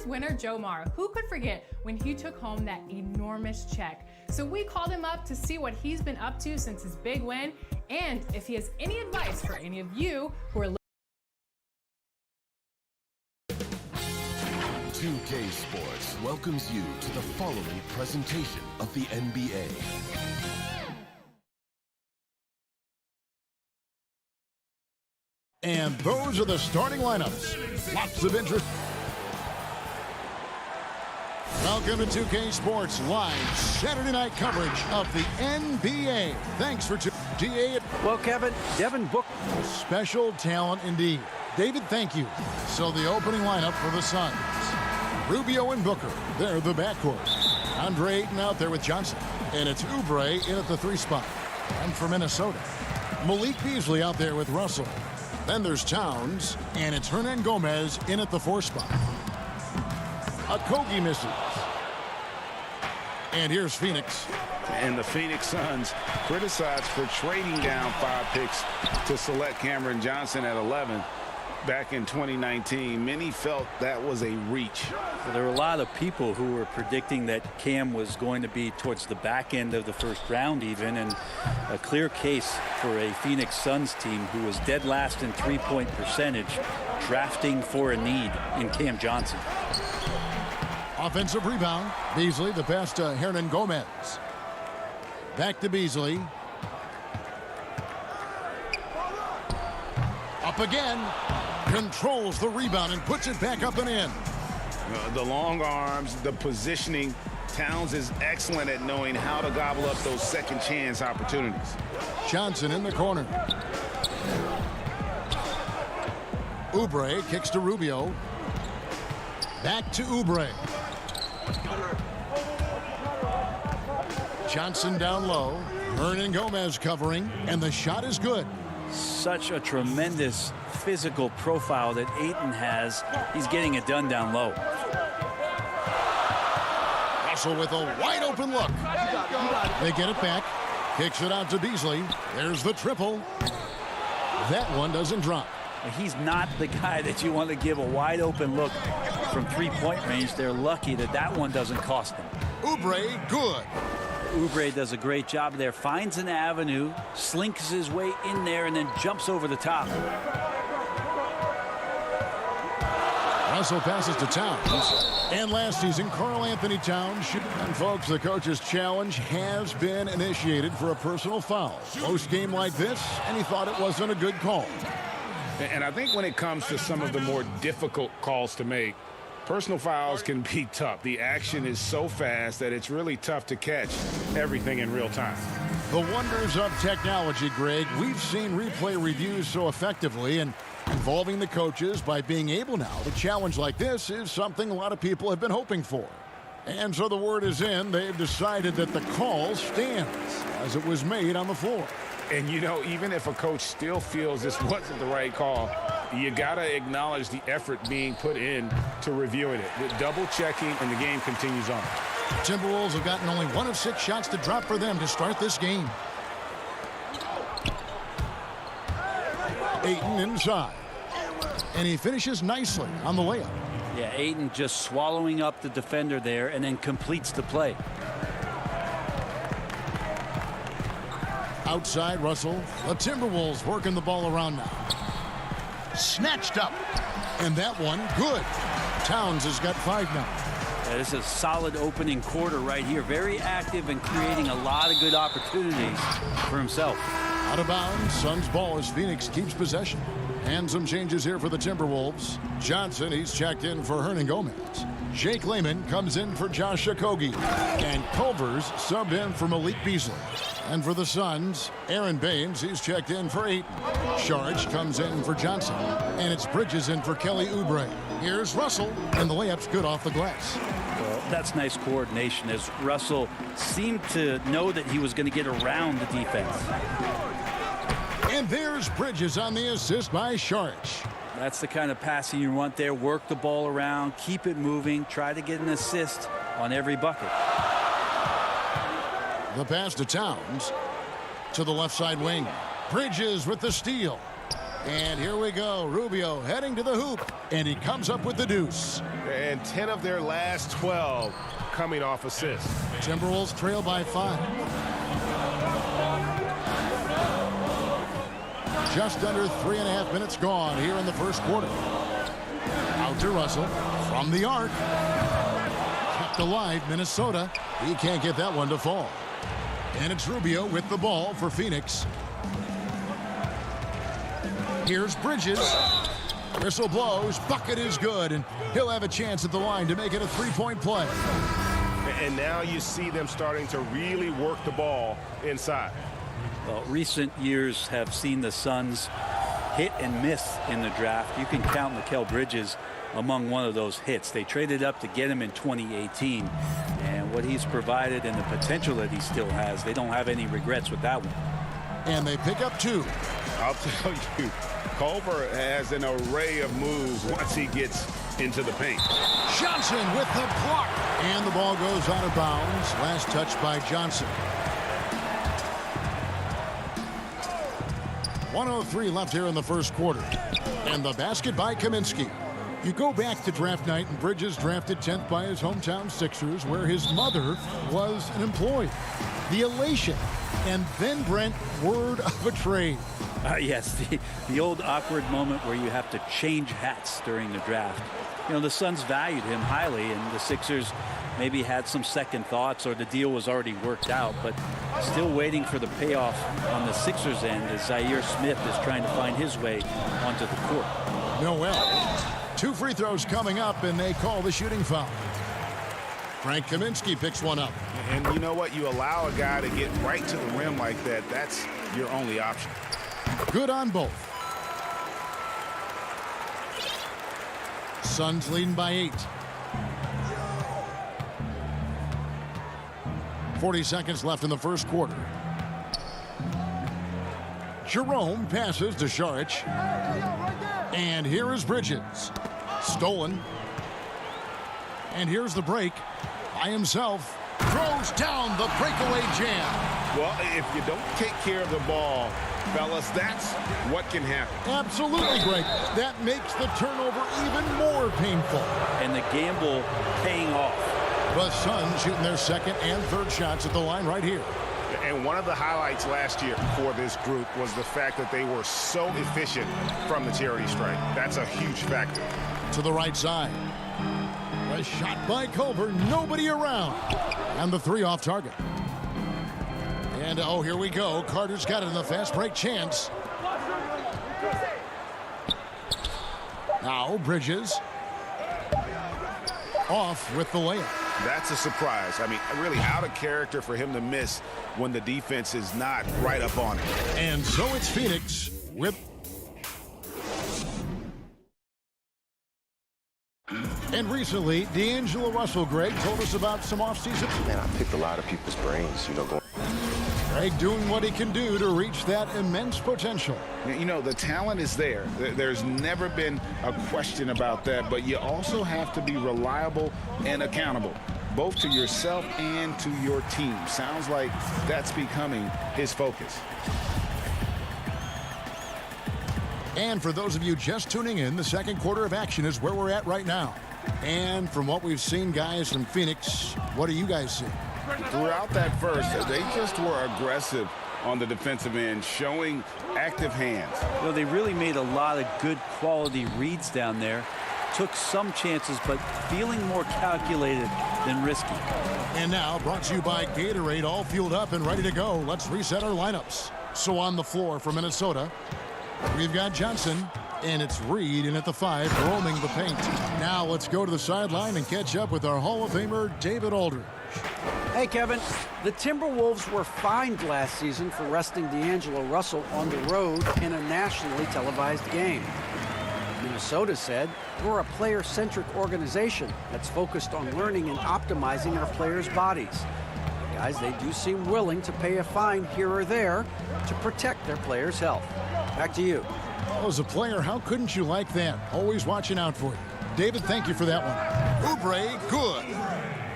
winner Joe Mara. Who could forget when he took home that enormous check? So we called him up to see what he's been up to since his big win, and if he has any advice for any of you who are 2K Sports welcomes you to the following presentation of the NBA. And those are the starting lineups. Lots of interest. Welcome to 2K Sports live Saturday night coverage of the NBA. Thanks for GA. Well, Kevin, Devin Booker. Special talent indeed. David, thank you. So the opening lineup for the Suns. Rubio and Booker, they're the backcourt. Andre Ayton out there with Johnson. And it's Oubre in at the 3 spot. And for Minnesota, Malik Beasley out there with Russell. Then there's Towns, and it's Hernan Gomez in at the 4 spot. Okogie misses. And here's Phoenix. And the Phoenix Suns criticized for trading down 5 picks to select Cameron Johnson at 11 back in 2019. Many felt that was a reach. Well, there were a lot of people who were predicting that Cam was going to be towards the back end of the first round even, and a clear case for a Phoenix Suns team who was dead last in three-point percentage, drafting for a need in Cam Johnson. Offensive rebound. Beasley, the pass to Hernan Gomez. Back to Beasley. Up again. Controls the rebound and puts it back up and in. The long arms, the positioning. Towns is excellent at knowing how to gobble up those second chance opportunities. Johnson in the corner. Oubre kicks to Rubio. Back to Oubre. Johnson down low. Hernan Gomez covering, and the shot is good. Such a tremendous physical profile that Ayton has. He's getting it done down low. Russell with a wide open look. They get it back. Kicks it out to Beasley. There's the triple. That one doesn't drop. He's not the guy that you want to give a wide open look from three-point range. They're lucky that that one doesn't cost them. Oubre, good. Oubre does a great job there. Finds an avenue, slinks his way in there, and then jumps over the top. Russell passes to Towns. And last season, Karl Anthony Towns. And folks, the coach's challenge has been initiated for a personal foul. Close game like this, and he thought it wasn't a good call. And I think when it comes to some of the more difficult calls to make, personal fouls can be tough. The action is so fast that it's really tough to catch everything in real time. The wonders of technology, Greg. We've seen replay reviews so effectively, and involving the coaches by being able now to challenge like this is something a lot of people have been hoping for. And so the word is in. They've decided that the call stands as it was made on the floor. And, you know, even if a coach still feels this wasn't the right call, you got to acknowledge the effort being put in to reviewing it. With double checking, and the game continues on. Timberwolves have gotten only 1 of 6 shots to drop for them to start this game. Ayton inside. And he finishes nicely on the layup. Yeah, Ayton just swallowing up the defender there and then completes the play. Outside, Russell. The Timberwolves working the ball around now. Snatched up. And that one, good. Towns has got 5 now. Yeah, this is a solid opening quarter right here. Very active and creating a lot of good opportunities for himself. Out of bounds. Suns ball as Phoenix keeps possession. And some changes here for the Timberwolves. Johnson, he's checked in for Hernan Gomez. Jake Layman comes in for Josh Okogie. And Culver's subbed in for Malik Beasley. And for the Suns, Aaron Baines, he's checked in for Ayton. Sharge comes in for Johnson. And it's Bridges in for Kelly Oubre. Here's Russell, and the layup's good off the glass. Well, that's nice coordination as Russell seemed to know that he was going to get around the defense. And there's Bridges on the assist by Sharge. That's the kind of passing you want there. Work the ball around, keep it moving, try to get an assist on every bucket. The pass to Towns to the left side wing. Bridges with the steal. And here we go. Rubio heading to the hoop, and he comes up with the deuce. And 10 of their last 12 coming off assists. Timberwolves trail by 5. Just under 3.5 minutes gone here in the first quarter. Out to Russell from the arc. Kept alive, Minnesota. He can't get that one to fall. And it's Rubio with the ball for Phoenix. Here's Bridges. Whistle blows. Bucket is good, and he'll have a chance at the line to make it a three-point play. And now you see them starting to really work the ball inside. Well, recent years have seen the Suns hit and miss in the draft. You can count Mikal Bridges among one of those hits. They traded up to get him in 2018, and what he's provided and the potential that he still has, they don't have any regrets with that one. And they pick up 2. I'll tell you, Culver has an array of moves once he gets into the paint. Johnson with the block, and the ball goes out of bounds. Last touch by Johnson. 1:03 left here in the first quarter. And the basket by Kaminsky. You go back to draft night, and Bridges drafted 10th by his hometown Sixers, where his mother was an employee. The elation. And then, Brent, word of a trade. Yes, the old awkward moment where you have to change hats during the draft. You know, the Suns valued him highly, and the Sixers maybe had some second thoughts, or the deal was already worked out, but still waiting for the payoff on the Sixers end as Zaire Smith is trying to find his way onto the court. Noel. 2 free throws coming up, and they call the shooting foul. Frank Kaminsky picks one up. And you know what? You allow a guy to get right to the rim like that. That's your only option. Good on both. Suns leading by 8. 40 seconds left in the first quarter. Jerome passes to Šarić. And here is Bridges. Stolen. And here's the break. By himself. Throws down the breakaway jam. Well, if you don't take care of the ball, fellas, that's what can happen. Absolutely, Greg. That makes the turnover even more painful. And the gamble paying off. The Suns shooting their second and third shots at the line right here. And one of the highlights last year for this group was the fact that they were so efficient from the charity stripe. That's a huge factor. To the right side. A shot by Culver. Nobody around. And the 3 off target. And, oh, here we go. Carter's got it in the fast break chance. Now Bridges. Off with the layup. That's a surprise. I mean, really out of character for him to miss when the defense is not right up on it. And so it's Phoenix with... And recently, D'Angelo Russell, Greg, told us about some offseason. Man, I picked a lot of people's brains, going. Greg doing what he can do to reach that immense potential. You know, the talent is there. There's never been a question about that, but you also have to be reliable and accountable, both to yourself and to your team. Sounds like that's becoming his focus. And for those of you just tuning in, the second quarter of action is where we're at right now. And from what we've seen, guys, from Phoenix, what do you guys see? Throughout that first, they just were aggressive on the defensive end, showing active hands. You know, they really made a lot of good quality reads down there. Took some chances, but feeling more calculated than risky. And now, brought to you by Gatorade, all fueled up and ready to go. Let's reset our lineups. So on the floor for Minnesota, we've got Johnson, and it's Reed in at the 5, roaming the paint. Now let's go to the sideline and catch up with our Hall of Famer, David Aldridge. Hey, Kevin. The Timberwolves were fined last season for resting D'Angelo Russell on the road in a nationally televised game. Minnesota said, we're a player-centric organization that's focused on learning and optimizing our players' bodies. Guys, they do seem willing to pay a fine here or there to protect their players' health. Back to you. Well, as a player, how couldn't you like that? Always watching out for you. David, thank you for that one. Oubre, good.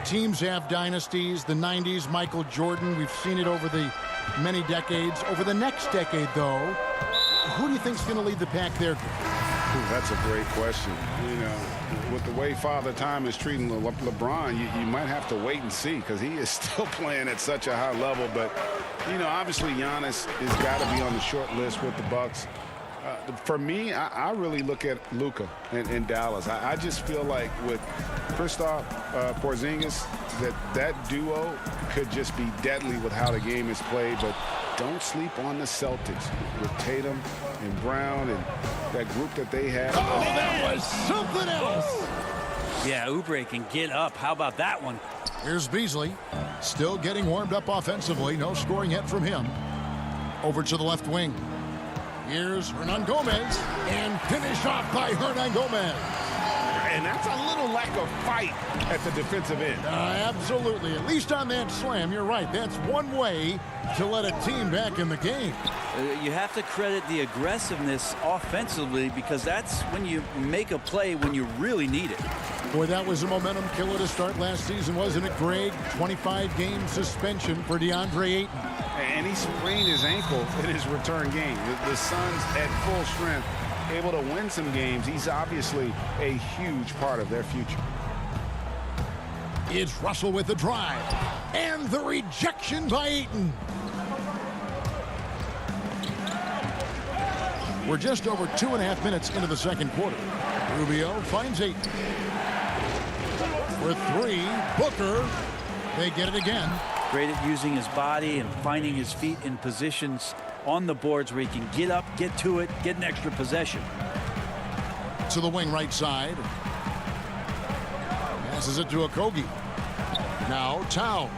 Teams have dynasties. The 90s, Michael Jordan. We've seen it over the many decades. Over the next decade, though, who do you think's going to lead the pack there? Ooh, that's a great question. You know, with the way Father Time is treating LeBron, you might have to wait and see because he is still playing at such a high level. But, you know, obviously Giannis has got to be on the short list with the Bucks. For me, I really look at Luka in Dallas. I just feel like with Kristaps Porzingis, that duo could just be deadly with how the game is played. But don't sleep on the Celtics with Tatum and Brown and that group that they have. Oh, that was something else. Yeah, Oubre can get up. How about that one? Here's Beasley, still getting warmed up offensively. No scoring yet from him. Over to the left wing. Here's Hernan Gomez, and finished off by Hernan Gomez. And that's a little lack of fight at the defensive end. Absolutely. At least on that slam, you're right. That's one way to let a team back in the game. You have to credit the aggressiveness offensively because that's when you make a play when you really need it. Boy, that was a momentum killer to start last season, wasn't it, Greg? 25-game suspension for DeAndre Ayton. And he sprained his ankle in his return game. The Suns at full strength, able to win some games. He's obviously a huge part of their future. It's Russell with the drive. And the rejection by Ayton. We're just over 2.5 minutes into the second quarter. Rubio finds Ayton. For three, Booker. They get it again. Great at using his body and finding his feet in positions on the boards where he can get up, get to it, get an extra possession. To the wing right side. Passes it to Okogie. Now Towns.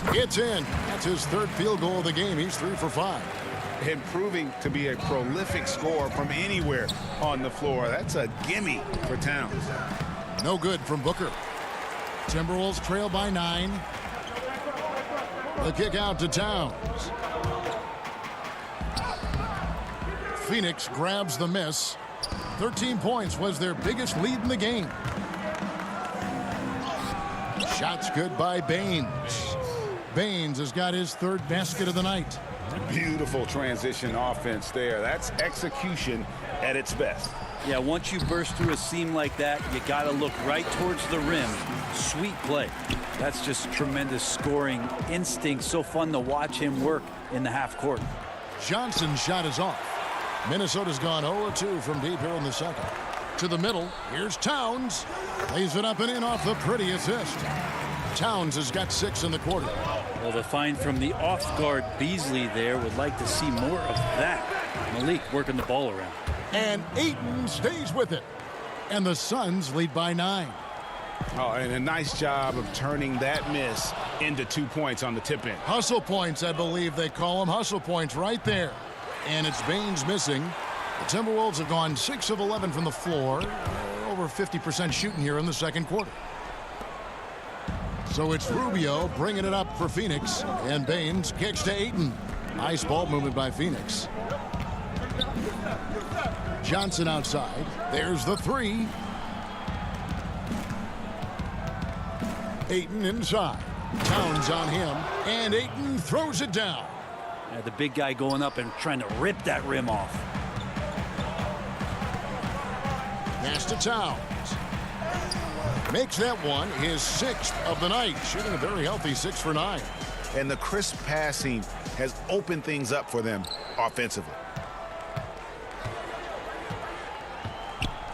It's in. That's his third field goal of the game. He's 3 for 5. Improving to be a prolific scorer from anywhere on the floor. That's a gimme for Towns. No good from Booker. Timberwolves trail by 9. The kick out to Towns. Phoenix grabs the miss. 13 points was their biggest lead in the game. Shots good by Baines. Baines has got his third basket of the night. Beautiful transition offense there. That's execution at its best. Yeah, once you burst through a seam like that, you got to look right towards the rim. Sweet play. That's just tremendous scoring instinct. So fun to watch him work in the half court. Johnson's shot is off. Minnesota's gone 0-2 from deep here in the second. To the middle. Here's Towns. Lays it up and in off the pretty assist. Towns has got 6 in the quarter. Well, the find from the off-guard Beasley there. Would like to see more of that. Malik working the ball around. And Ayton stays with it. And the Suns lead by 9. Oh, and a nice job of turning that miss into 2 points on the tip in. Hustle points, I believe they call them. Hustle points right there. And it's Baines missing. The Timberwolves have gone 6 of 11 from the floor. Over 50% shooting here in the second quarter. So it's Rubio bringing it up for Phoenix. And Baines kicks to Ayton. Nice ball movement by Phoenix. Johnson outside. There's the 3. Ayton inside. Towns on him. And Ayton throws it down. The big guy going up and trying to rip that rim off. Pass to Towns. Makes that one his 6th of the night. Shooting a very healthy 6 for 9. And the crisp passing has opened things up for them offensively.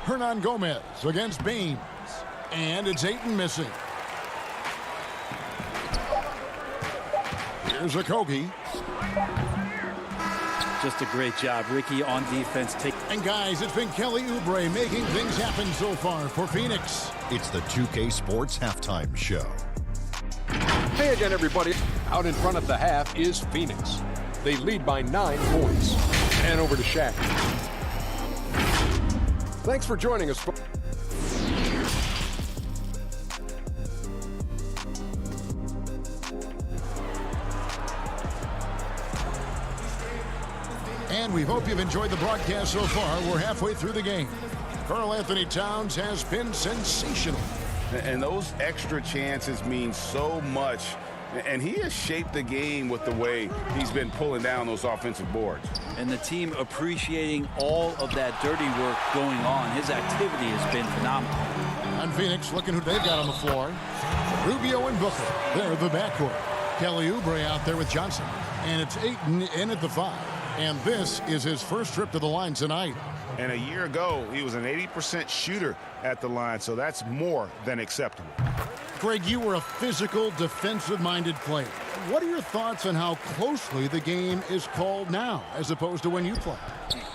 Hernan Gomez against Baines. And it's Ayton missing. Here's Okogie. Just a great job, Ricky, on defense. And guys, it's been Kelly Oubre making things happen so far for Phoenix. It's the 2K Sports Halftime Show. Hey again, everybody. Out in front at the half is Phoenix. They lead by 9 points. And over to Shaq. Thanks for joining us. And we hope you've enjoyed the broadcast so far. We're halfway through the game. Karl Anthony Towns has been sensational. And those extra chances mean so much. And he has shaped the game with the way he's been pulling down those offensive boards. And the team appreciating all of that dirty work going on. His activity has been phenomenal. And Phoenix looking who they've got on the floor. Rubio and Booker. They're the backcourt. Kelly Oubre out there with Johnson. And it's Ayton in at the 5. And this is his first trip to the line tonight. And a year ago, he was an 80% shooter at the line, so that's more than acceptable. Greg, you were a physical, defensive-minded player. What are your thoughts on how closely the game is called now as opposed to when you played?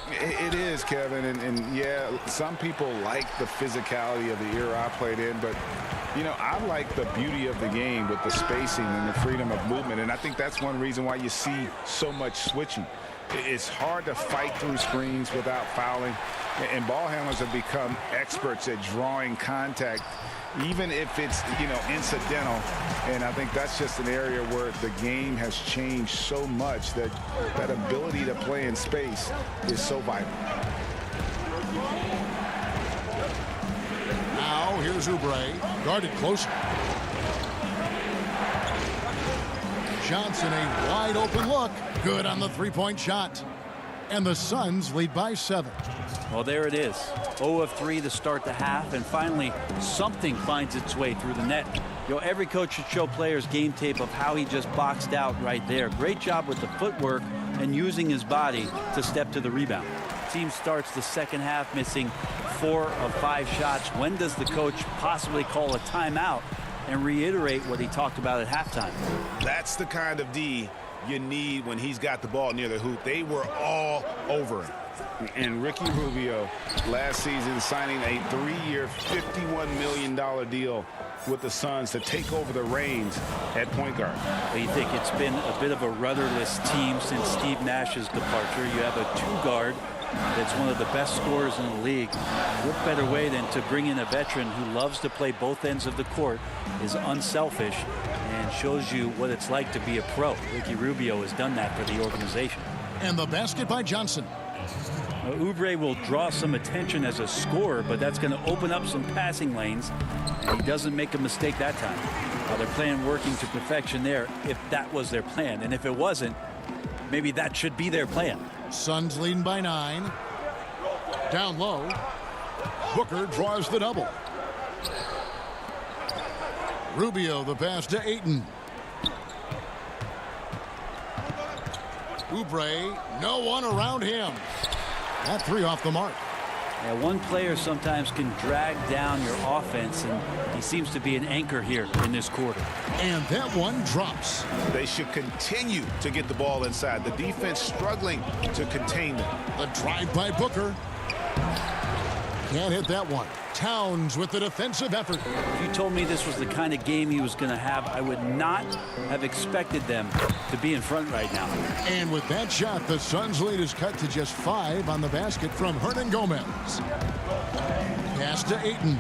It is, Kevin, and yeah, some people like the physicality of the era I played in, but you know, I like the beauty of the game with the spacing and the freedom of movement, and I think that's one reason why you see so much switching. It's hard to fight through screens without fouling, and ball handlers have become experts at drawing contact, even if it's, you know, incidental. And I think that's just an area where the game has changed so much that that ability to play in space is so vital. Now here's Oubre, guarded closer. Johnson, a wide open look. Good on the three-point shot. And the Suns lead by 7. Well, there it is. 0 of 3 to start the half, and finally something finds its way through the net. You know, every coach should show players game tape of how he just boxed out right there. Great job with the footwork and using his body to step to the rebound. Team starts the second half missing 4 of 5 shots. When does the coach possibly call a timeout and reiterate what he talked about at halftime? That's the kind of D you need when he's got the ball near the hoop. They were all over him. And Ricky Rubio last season signing a 3-year, $51 million deal with the Suns to take over the reins at point guard. Well, you think it's been a bit of a rudderless team since Steve Nash's departure. You have a 2-guard that's one of the best scorers in the league. What better way than to bring in a veteran who loves to play both ends of the court, is unselfish, and shows you what it's like to be a pro. Ricky Rubio has done that for the organization. And the basket by Johnson. Oubre will draw some attention as a scorer, but that's going to open up some passing lanes, and he doesn't make a mistake that time. They're playing working to perfection there, if that was their plan. And if it wasn't, maybe that should be their plan. Suns leading by 9. Down low. Booker draws the double. Rubio the pass to Ayton. Oubre, no one around him. That 3 off the mark. Yeah, one player sometimes can drag down your offense, and he seems to be an anchor here in this quarter. And that one drops. They should continue to get the ball inside. The defense struggling to contain them. The drive by Booker. Can't hit that one. Towns with the defensive effort. If you told me this was the kind of game he was going to have, I would not have expected them to be in front right now. And with that shot, the Suns' lead is cut to just 5 on the basket from Hernan Gomez. Pass to Ayton.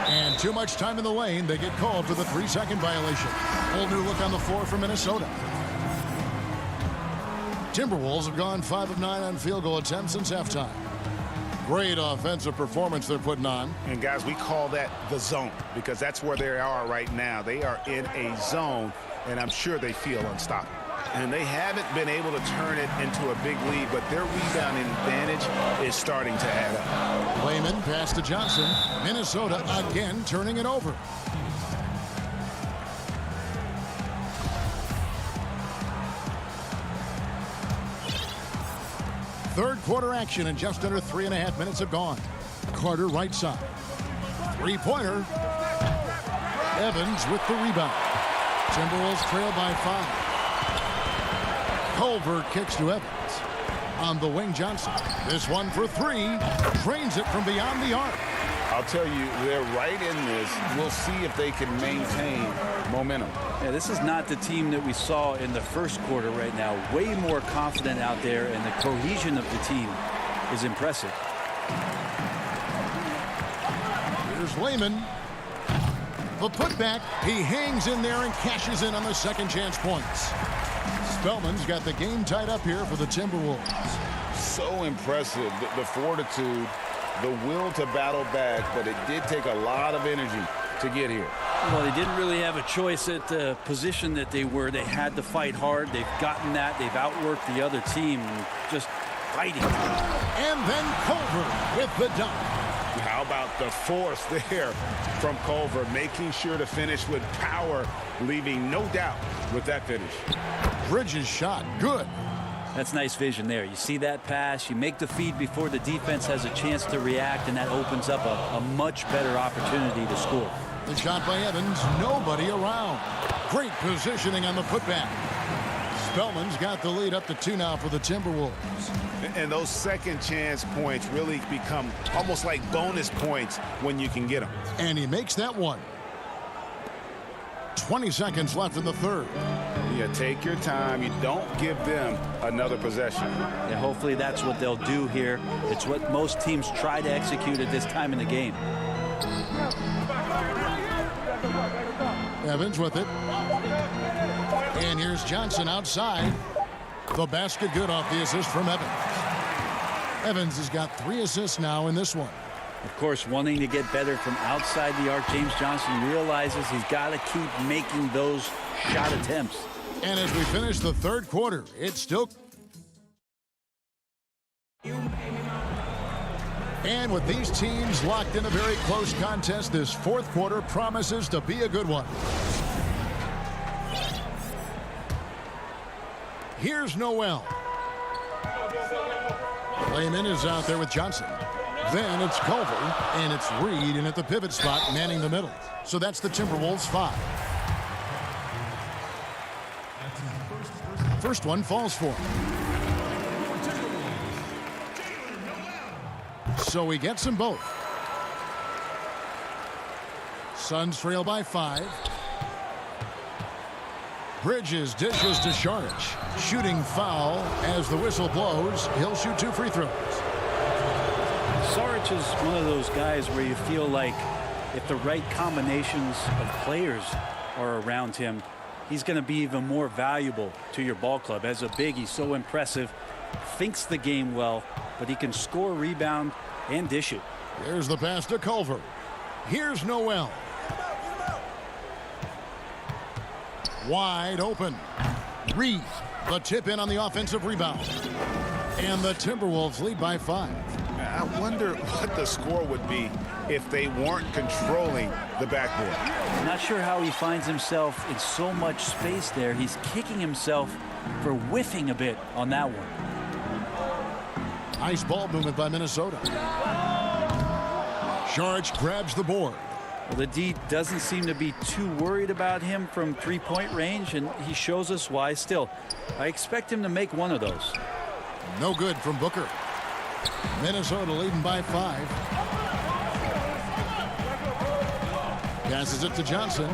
And too much time in the lane. They get called for the 3-second violation. Whole new look on the floor for Minnesota. Timberwolves have gone 5 of 9 on field goal attempts since halftime. Great offensive performance they're putting on. And guys, we call that the zone because that's where they are right now. They are in a zone, and I'm sure they feel unstoppable. And they haven't been able to turn it into a big lead, but their rebounding advantage is starting to add up. Layman pass to Johnson. Minnesota again turning it over. Third quarter action, and just under 3.5 minutes have gone. Carter right side. 3-pointer. Evans with the rebound. Timberwolves trail by 5. Culver kicks to Evans. On the wing, Johnson. This one for 3. Drains it from beyond the arc. I'll tell you, they're right in this. We'll see if they can maintain momentum. Yeah, this is not the team that we saw in the first quarter right now. Way more confident out there, and the cohesion of the team is impressive. Here's Layman. The putback. He hangs in there and cashes in on the second chance points. Spellman's got the game tied up here for the Timberwolves. So impressive, the fortitude, the will to battle back, but it did take a lot of energy to get here. Well, they didn't really have a choice at the position that they were. They had to fight hard. They've gotten that. They've outworked the other team, and just fighting. And then Culver with the dunk. How about the force there from Culver, making sure to finish with power, leaving no doubt with that finish. Bridges shot, good. That's nice vision there. You see that pass, you make the feed before the defense has a chance to react, and that opens up a much better opportunity to score. The shot by Evans, nobody around. Great positioning on the putback. Spellman's got the lead up to 2 now for the Timberwolves. And those second chance points really become almost like bonus points when you can get them. And he makes that one. 20 seconds left in the third. Yeah, take your time. You don't give them another possession. And hopefully that's what they'll do here. It's what most teams try to execute at this time in the game. Evans with it. And here's Johnson outside. The basket good off the assist from Evans. Evans has got 3 assists now in this one. Of course, wanting to get better from outside the arc, James Johnson realizes he's got to keep making those shot attempts. And as we finish the third quarter, it's still... And with these teams locked in a very close contest, this fourth quarter promises to be a good one. Here's Noel. Layman is out there with Johnson. Then it's Culver, and it's Reed in at the pivot spot, manning the middle. So that's the Timberwolves 5. First one falls for him. So he gets them both. Suns trail by 5. Bridges dishes to Saric. Shooting foul as the whistle blows. He'll shoot 2 free throws. Saric is one of those guys where you feel like if the right combinations of players are around him, he's going to be even more valuable to your ball club. As a big, he's so impressive, thinks the game well, but he can score, rebound, and dish it. Here's the pass to Culver. Here's Noel. Wide open. Reed, the tip in on the offensive rebound. And the Timberwolves lead by 5. I wonder what the score would be if they weren't controlling the backboard. I'm not sure how he finds himself in so much space there. He's kicking himself for whiffing a bit on that one. Nice ball movement by Minnesota. Saric grabs the board. Well, the D doesn't seem to be too worried about him from three-point range, and he shows us why. Still, I expect him to make one of those. No good from Booker. Minnesota leading by 5. Passes it to Johnson.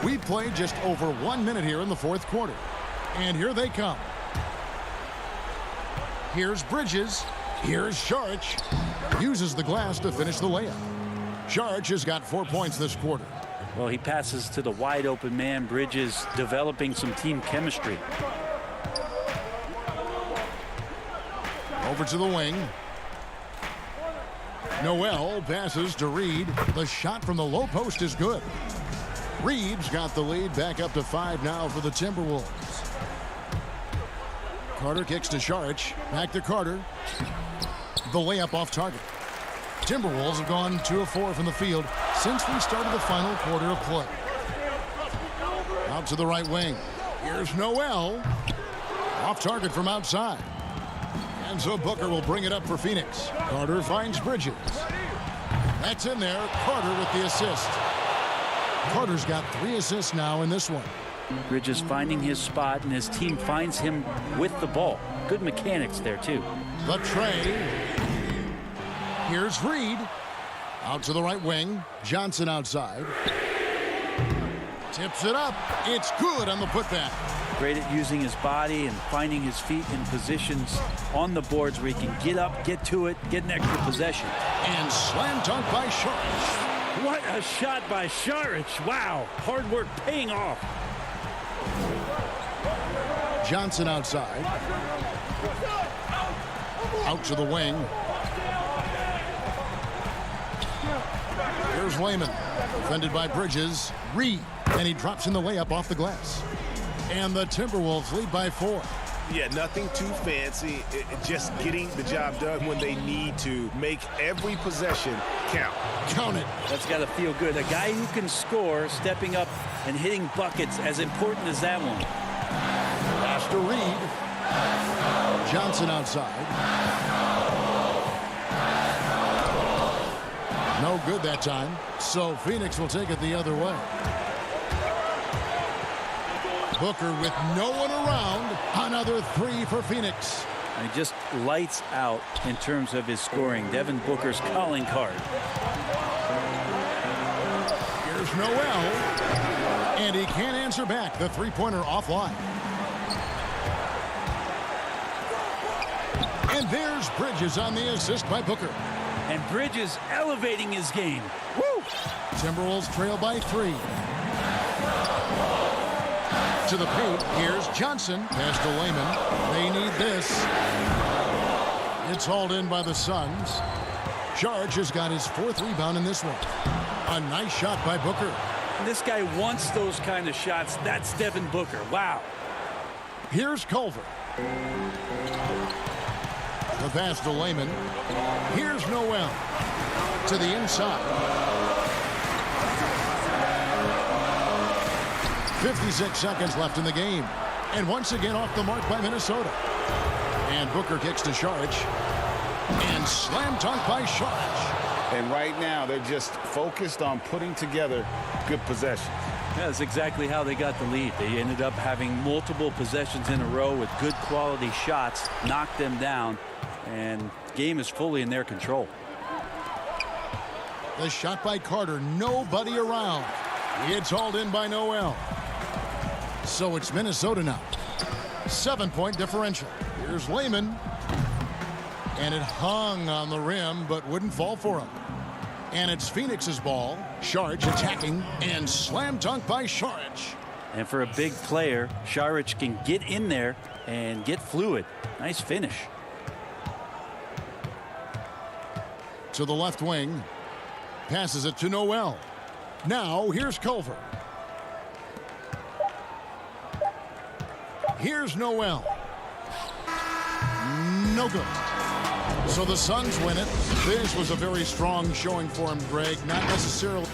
We played just over 1 minute here in the fourth quarter. And here they come. Here's Bridges. Here's Saric. Uses the glass to finish the layup. Saric has got 4 points this quarter. Well, he passes to the wide open man. Bridges developing some team chemistry. Over to the wing. Noel passes to Reed. The shot from the low post is good. Reed's got the lead back up to 5 now for the Timberwolves. Carter kicks to Saric. Back to Carter. The layup off target. Timberwolves have gone 2 of 4 from the field since we started the final quarter of play. Out to the right wing. Here's Noel. Off target from outside. And so Booker will bring it up for Phoenix. Carter finds Bridges. That's in there. Carter with the assist. Carter's got 3 assists now in this one. Bridges finding his spot, and his team finds him with the ball. Good mechanics there, too. The tray. Here's Reed. Out to the right wing. Johnson outside. Tips it up. It's good on the putback. Great at using his body and finding his feet in positions on the boards where he can get up, get to it, get an extra possession. And slam dunk by Saric. What a shot by Saric. Wow. Hard work paying off. Johnson outside. Out to the wing. Here's Lehman. Defended by Bridges. Reed. And he drops in the layup off the glass. And the Timberwolves lead by 4. Yeah, nothing too fancy. Just getting the job done when they need to. Make every possession count. Count it. That's got to feel good. A guy who can score, stepping up and hitting buckets, as important as that one. Pass to Reed. Johnson outside. No good that time. So Phoenix will take it the other way. Booker with no one around. Another 3 for Phoenix. And he just lights out in terms of his scoring. Devin Booker's calling card. Here's Noel. And he can't answer back. The three-pointer offline. And there's Bridges on the assist by Booker. And Bridges elevating his game. Woo! Timberwolves trail by 3. To the paint, here's Johnson. Pass to Lehman. They need this. It's hauled in by the Suns. Charge has got his 4th rebound in this one. A nice shot by Booker. This guy wants those kind of shots. That's Devin Booker. Wow. Here's Culver. The pass to Lehman. Here's Noel. To the inside. 56 seconds left in the game. And once again off the mark by Minnesota. And Booker kicks to Saric. And slam dunk by Saric. And right now, they're just focused on putting together good possessions. Yeah, that's exactly how they got the lead. They ended up having multiple possessions in a row with good quality shots, knocked them down, and the game is fully in their control. The shot by Carter. Nobody around. It's hauled in by Noel. So it's Minnesota now. 7-point differential. Here's Lehman. And it hung on the rim, but wouldn't fall for him. And it's Phoenix's ball. Saric attacking, and slam dunk by Saric. And for a big player, Saric can get in there and get fluid. Nice finish. To the left wing. Passes it to Noel. Now here's Culver. Here's Noel. No good. So the Suns win it. This was a very strong showing for him, Greg. Not necessarily.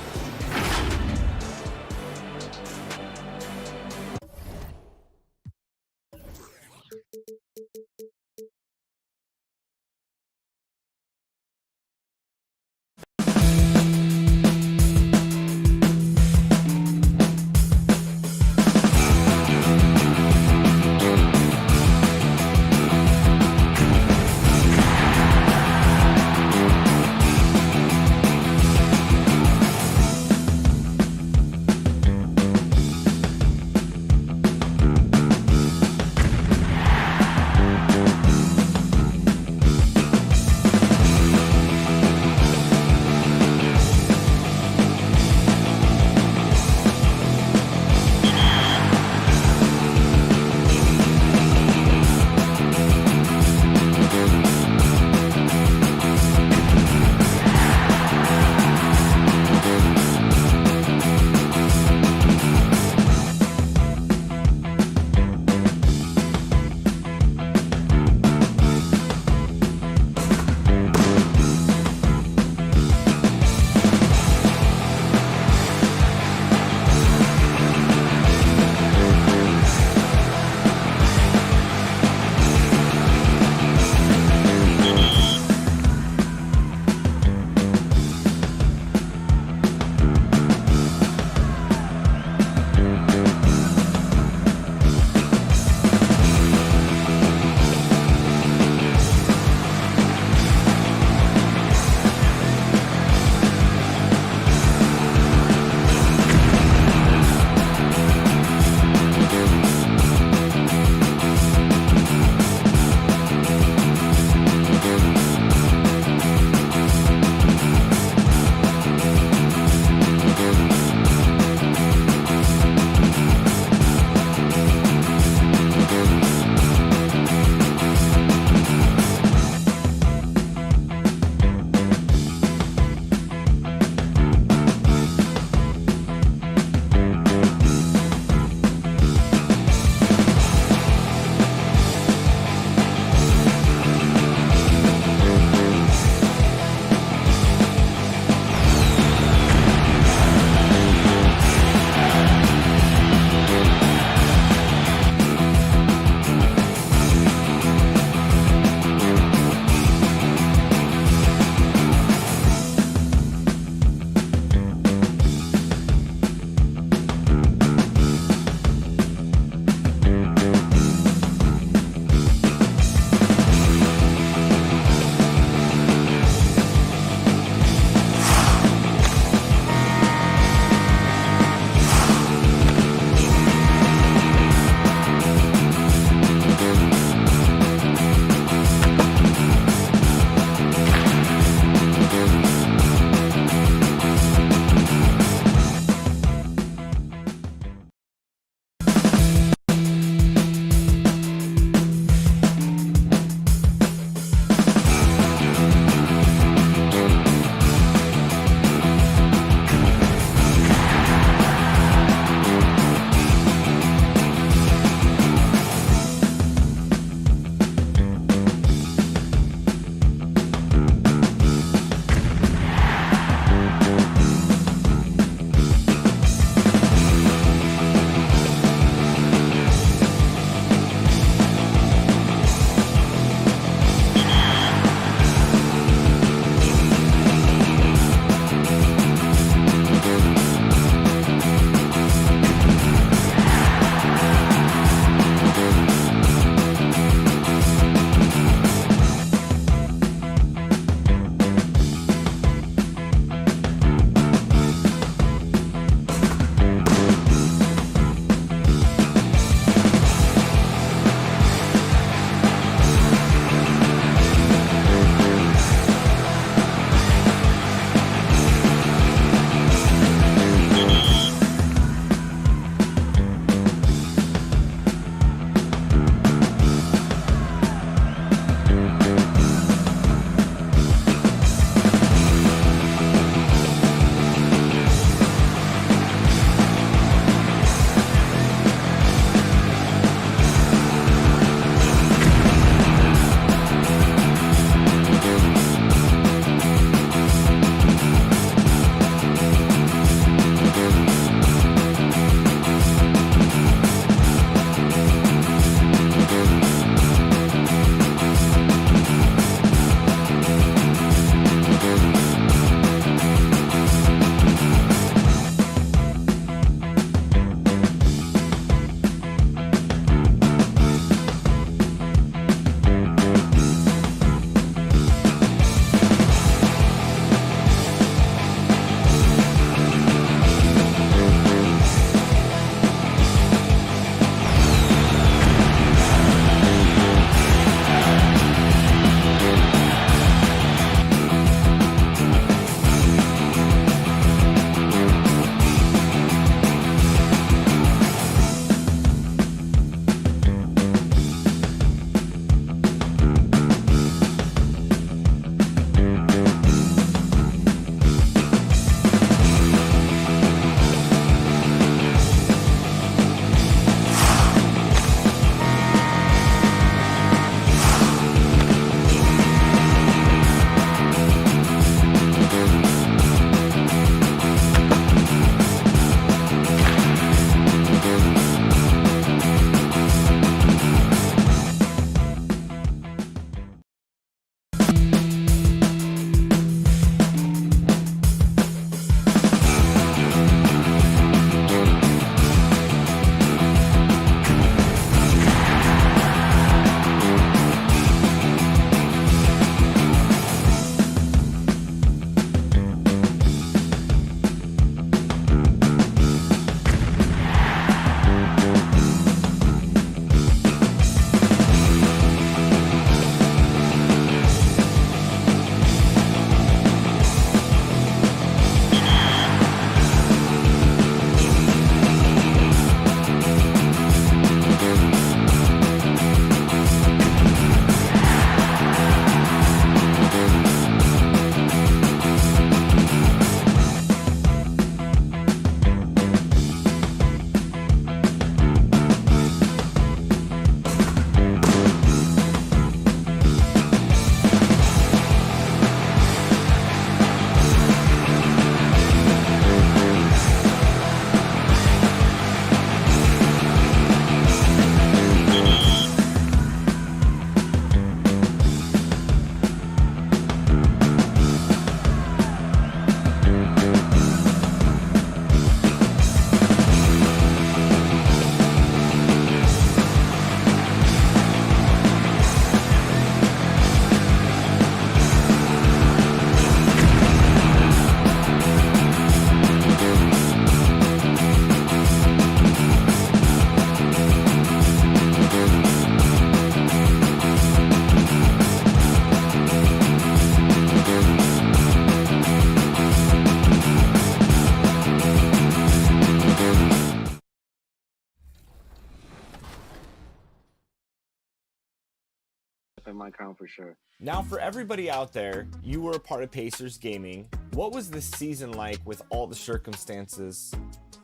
it might count for sure. Now, for everybody out there, you were a part of Pacers gaming. What was the season like with all the circumstances,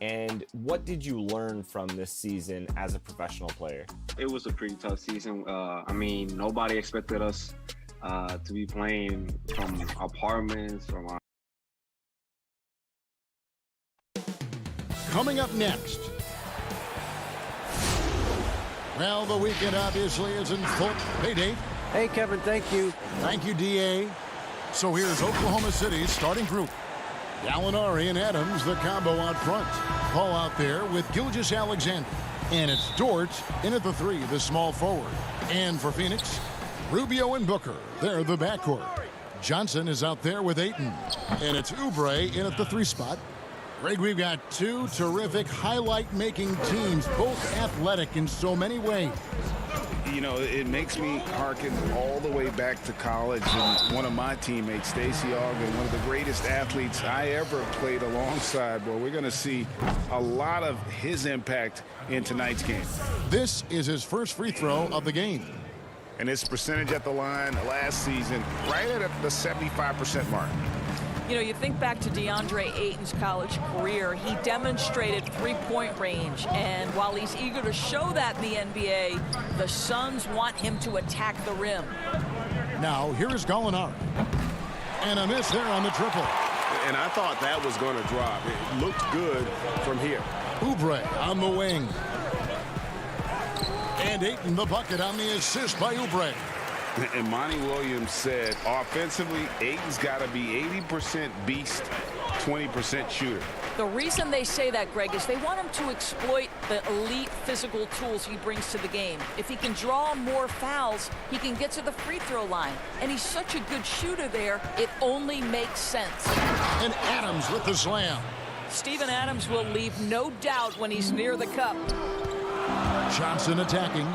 and what did you learn from this season as a professional player? It was a pretty tough season. I mean, nobody expected us to be playing from apartments, from our... Coming up next. Well, the weekend obviously is in full. Hey, Dave. Hey, Kevin, thank you. Thank you, D.A. So here's Oklahoma City's starting group. Gallinari and Adams, the combo out front. Paul out there with Gilgeous-Alexander. And it's Dort in at the 3, the small forward. And for Phoenix, Rubio and Booker. They're the backcourt. Johnson is out there with Ayton. And it's Oubre in at the 3 spot. Greg, we've got 2 terrific highlight-making teams, both athletic in so many ways. You know, it makes me hearken all the way back to college, and one of my teammates, Stacey Ogden, one of the greatest athletes I ever played alongside. Well, we're going to see a lot of his impact in tonight's game. This is his first free throw of the game. And his percentage at the line last season, right at the 75% mark. You know, you think back to DeAndre Ayton's college career, he demonstrated three-point range, and while he's eager to show that in the NBA, the Suns want him to attack the rim. Now, here is Gallinari. And a miss there on the triple. And I thought that was going to drop. It looked good from here. Oubre on the wing. And Ayton the bucket on the assist by Oubre. And Monty Williams said, offensively, Ayton's got to be 80% beast, 20% shooter. The reason they say that, Greg, is they want him to exploit the elite physical tools he brings to the game. If he can draw more fouls, he can get to the free throw line. And he's such a good shooter there, it only makes sense. And Adams with the slam. Steven Adams will leave no doubt when he's near the cup. Johnson attacking.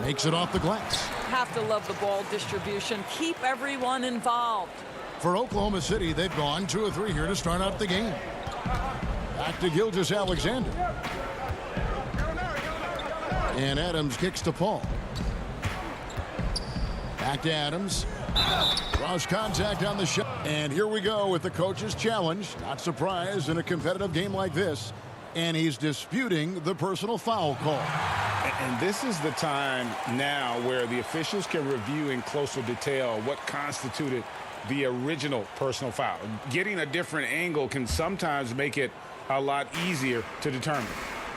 Makes it off the glass. Have to love the ball distribution. Keep everyone involved. For Oklahoma City, they've gone 2 of 3 here to start out the game. Back to Gilgeous-Alexander. And Adams kicks to Paul. Back to Adams. Cross contact on the shot. And here we go with the coach's challenge. Not surprised in a competitive game like this. And he's disputing the personal foul call. And this is the time now where the officials can review in closer detail what constituted the original personal foul. Getting a different angle can sometimes make it a lot easier to determine.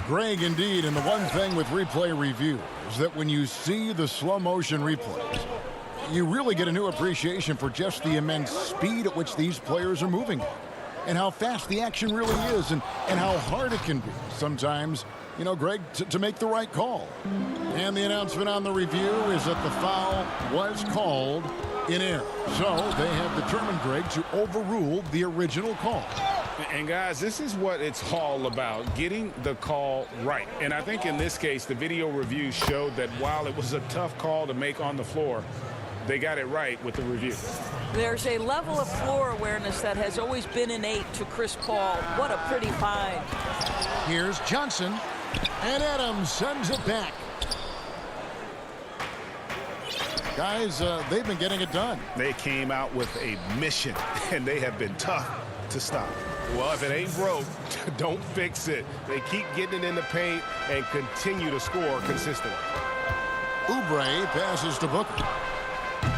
Greg, indeed, and the one thing with replay review is that when you see the slow motion replays, you really get a new appreciation for just the immense speed at which these players are moving and how fast the action really is and how hard it can be sometimes, you know, Greg, to make the right call. And the announcement on the review is that the foul was called in error. So they have determined, Greg, to overrule the original call. And guys, this is what it's all about, getting the call right. And I think in this case, the video review showed that while it was a tough call to make on the floor, they got it right with the review. There's a level of floor awareness that has always been innate to Chris Paul. What a pretty find. Here's Johnson, and Adams sends it back. Guys, they've been getting it done. They came out with a mission, and they have been tough to stop. Well, if it ain't broke, don't fix it. They keep getting it in the paint and continue to score consistently. Oubre passes to Booker.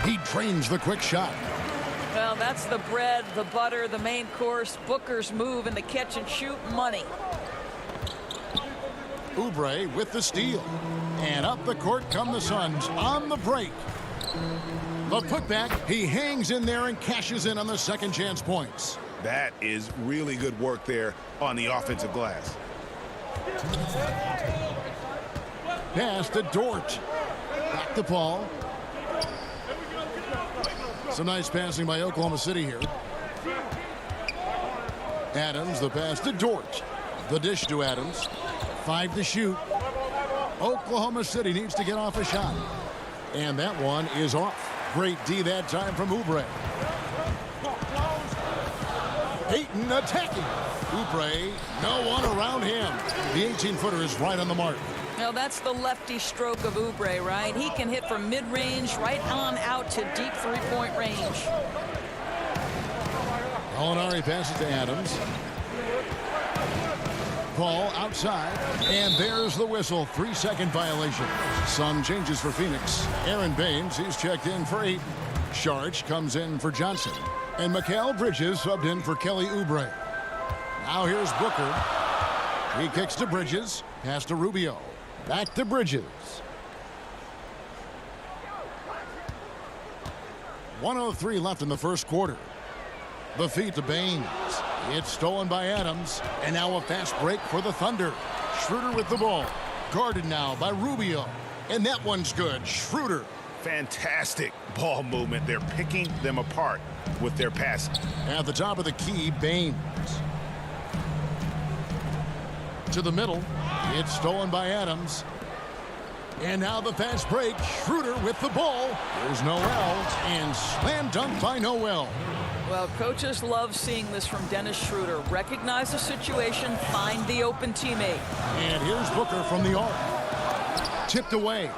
He trains the quick shot. Well, that's the bread, the butter, the main course, Booker's move, and the catch and shoot money. Oubre with the steal. And up the court come the Suns on the break. The putback, he hangs in there and cashes in on the second chance points. That is really good work there on the offensive glass. Pass to Dort. Back to Paul. Some nice passing by Oklahoma City here. Adams, the pass to Dort. The dish to Adams. 5 to shoot. Oklahoma City needs to get off a shot. And that one is off. Great D that time from Oubre. Ayton attacking. Oubre, no one around him. The 18-footer is right on the mark. Well, that's the lefty stroke of Oubre, right? He can hit from mid-range right on out to deep three-point range. Molinari passes to Adams. Ball outside, and there's the whistle. 3-second violation. Some changes for Phoenix. Aaron Baines, he's checked in for 8. Sharch comes in for Johnson. And Mikal Bridges subbed in for Kelly Oubre. Now here's Booker. He kicks to Bridges. Pass to Rubio. Back to Bridges. 1:03 left in the first quarter. The feed to Baines. It's stolen by Adams. And now a fast break for the Thunder. Schroeder with the ball. Guarded now by Rubio. And that one's good. Schroeder. Fantastic ball movement. They're picking them apart with their passing. At the top of the key, Baines. To the middle. It's stolen by Adams. And now the fast break. Schroeder with the ball. There's Noel. And slam dunk by Noel. Well, coaches love seeing this from Dennis Schroeder. Recognize the situation, find the open teammate. And here's Booker from the arc. Tipped away.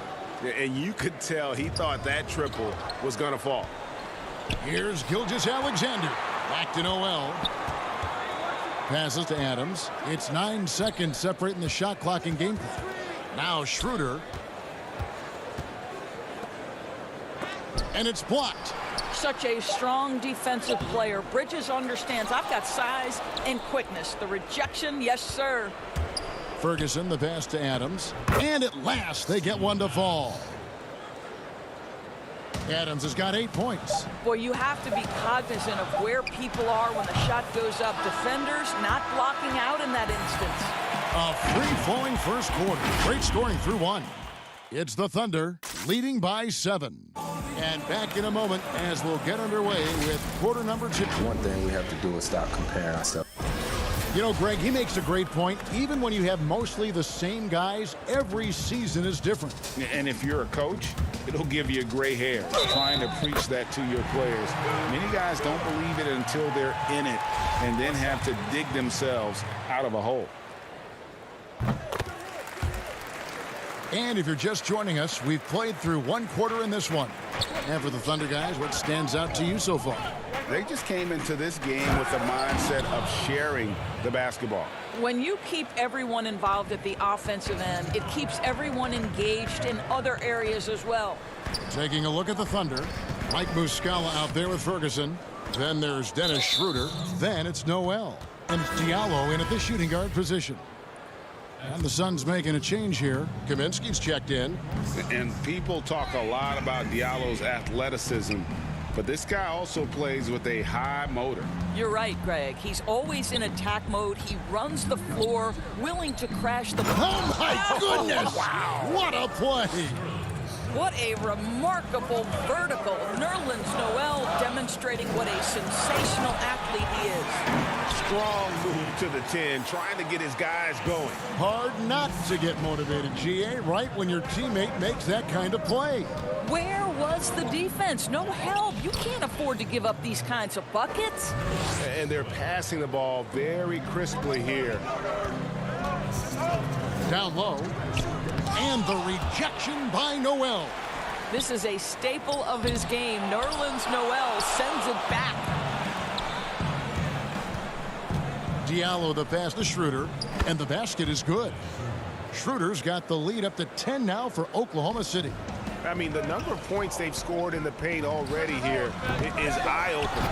And you could tell he thought that triple was going to fall. Here's Gilgeous-Alexander. Back to Noel. Passes to Adams. It's 9 seconds separating the shot clock and game clock. Now Schroeder. And it's blocked. Such a strong defensive player. Bridges understands I've got size and quickness. The rejection, yes, sir. Ferguson, the pass to Adams. And at last, they get one to fall. Adams has got 8 points. Boy, you have to be cognizant of where people are when the shot goes up. Defenders not blocking out in that instance. A free-flowing first quarter. Great scoring through 1. It's the Thunder leading by 7. And back in a moment as we'll get underway with quarter number 2. One thing we have to do is stop comparing ourselves. You know, Greg, he makes a great point. Even when you have mostly the same guys, every season is different. And if you're a coach, it'll give you gray hair trying to preach that to your players. Many guys don't believe it until they're in it and then have to dig themselves out of a hole. And if you're just joining us, we've played through 1 quarter in this one. And for the Thunder guys, what stands out to you so far? They just came into this game with the mindset of sharing the basketball. When you keep everyone involved at the offensive end, it keeps everyone engaged in other areas as well. Taking a look at the Thunder, Mike Muscala out there with Ferguson. Then there's Dennis Schroeder. Then it's Noel. And it's Diallo in at the shooting guard position. And the Suns making a change here. Kaminsky's checked in. And people talk a lot about Diallo's athleticism, but this guy also plays with a high motor. You're right, Greg. He's always in attack mode. He runs the floor, willing to crash the ball. Oh, my goodness! Wow. What a play! What a remarkable vertical. Nerlens Noel demonstrating what a sensational athlete he is. Strong move to the 10, trying to get his guys going. Hard not to get motivated, GA, right when your teammate makes that kind of play. Where was the defense? No help. You can't afford to give up these kinds of buckets. And they're passing the ball very crisply here. Down low. And the rejection by Noel. This is a staple of his game. Nerlens Noel sends it back. Diallo the pass to Schroeder, and the basket is good. Schroeder's got the lead up to 10 now for Oklahoma City. I mean, the number of points they've scored in the paint already here is eye-opening.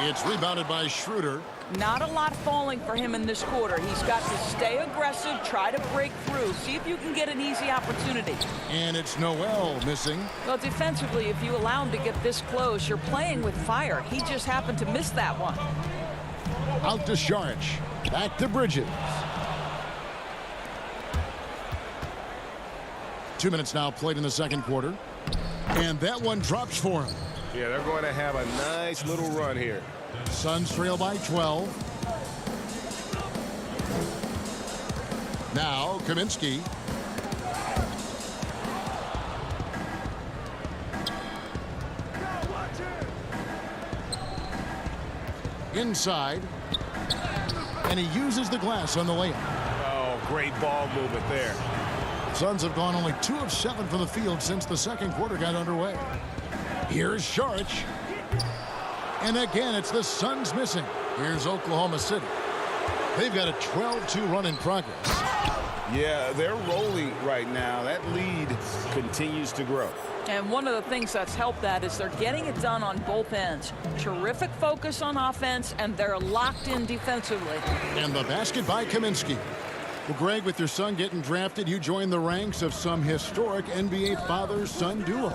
It's rebounded by Schroeder. Not a lot falling for him in this quarter. He's got to stay aggressive, try to break through, see if you can get an easy opportunity. And it's Noel missing. Well, defensively, if you allow him to get this close, you're playing with fire. He just happened to miss that one. Out to Saric. Back to Bridges. 2 minutes now played in the second quarter. And that one drops for him. Yeah, they're going to have a nice little run here. Suns trail by 12. Now Kaminsky. Inside. And he uses the glass on the layup. Oh, great ball movement there. Suns have gone only 2 of 7 from the field since the second quarter got underway. Here's Saric. And again, it's the Suns missing. Here's Oklahoma City. They've got a 12-2 run in progress. Yeah, they're rolling right now. That lead continues to grow. And one of the things that's helped that is they're getting it done on both ends. Terrific focus on offense, and they're locked in defensively. And the basket by Kaminsky. Well, Greg, with your son getting drafted, you joined the ranks of some historic NBA father-son duos.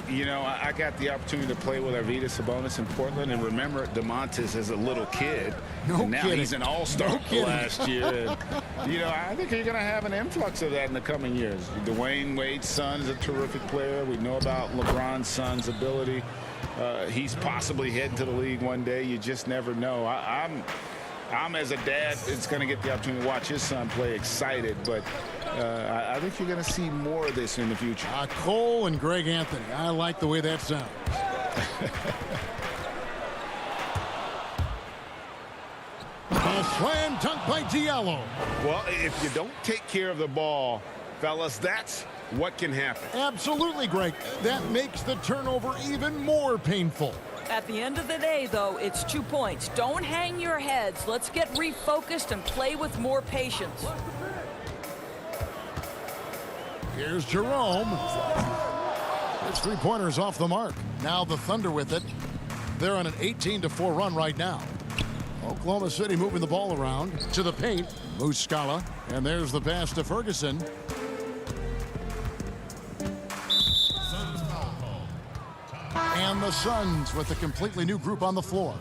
You know, I got the opportunity to play with Arvydas Sabonis in Portland, and remember DeMontis as a little kid. And now he's an all-star last year. And, you know, I think you're going to have an influx of that in the coming years. Dwayne Wade's son is a terrific player. We know about LeBron's son's ability. He's possibly heading to the league one day. You just never know. I'm as a dad, it's going to get the opportunity to watch his son play excited, but I think you're going to see more of this in the future. Cole and Greg Anthony. I like the way that sounds. A slam dunk by Diallo. Well, if you don't take care of the ball, fellas, that's what can happen. Absolutely, Greg. That makes the turnover even more painful. At the end of the day, though, it's 2 points. Don't hang your heads. Let's get refocused and play with more patience. Here's Jerome. His three-pointers off the mark. Now the Thunder with it. They're on an 18-4 run right now. Oklahoma City moving the ball around to the paint. Muscala. And there's the pass to Ferguson. And the Suns with a completely new group on the floor.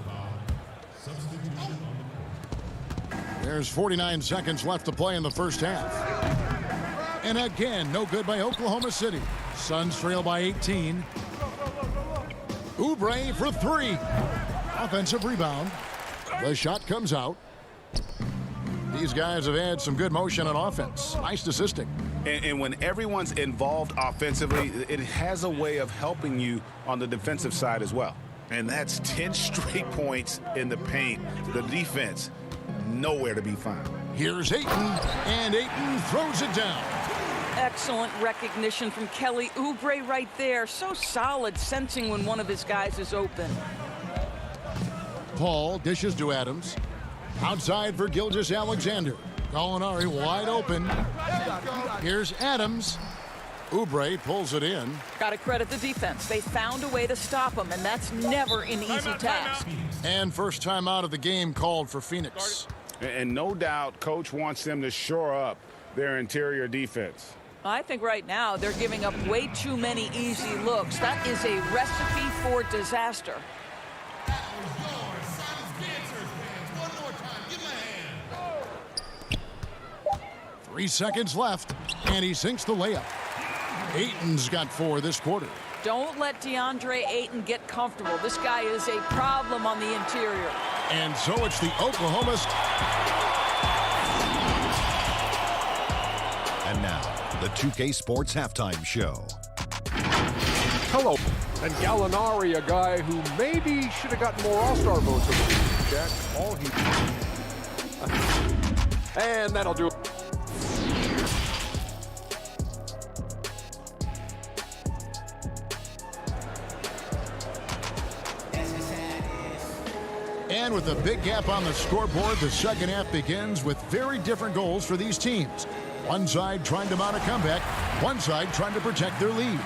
There's 49 seconds left to play in the first half. And again, no good by Oklahoma City. Suns trail by 18. Oubre for 3. Offensive rebound. The shot comes out. These guys have had some good motion on offense. Nice assisting. And when everyone's involved offensively, it has a way of helping you on the defensive side as well. And that's 10 straight points in the paint. The defense, nowhere to be found. Here's Ayton, and Ayton throws it down. Excellent recognition from Kelly Oubre right there. So solid, sensing when one of his guys is open. Paul dishes to Adams. Outside for Gilgeous-Alexander. Gallinari wide open. Here's Adams. Oubre pulls it in. Got to credit the defense. They found a way to stop him, and that's never an easy task. And first time out of the game called for Phoenix. And no doubt, Coach wants them to shore up their interior defense. I think right now they're giving up way too many easy looks. That is a recipe for disaster. 3 seconds left, and he sinks the layup. Ayton's got 4 this quarter. Don't let DeAndre Ayton get comfortable. This guy is a problem on the interior. And so it's the Oklahoma. And now, the 2K Sports Halftime Show. Hello. And Gallinari, a guy who maybe should have gotten more All-Star votes over Jack. All he... And that'll do it. And with a big gap on the scoreboard, the second half begins with very different goals for these teams. One side trying to mount a comeback, one side trying to protect their lead.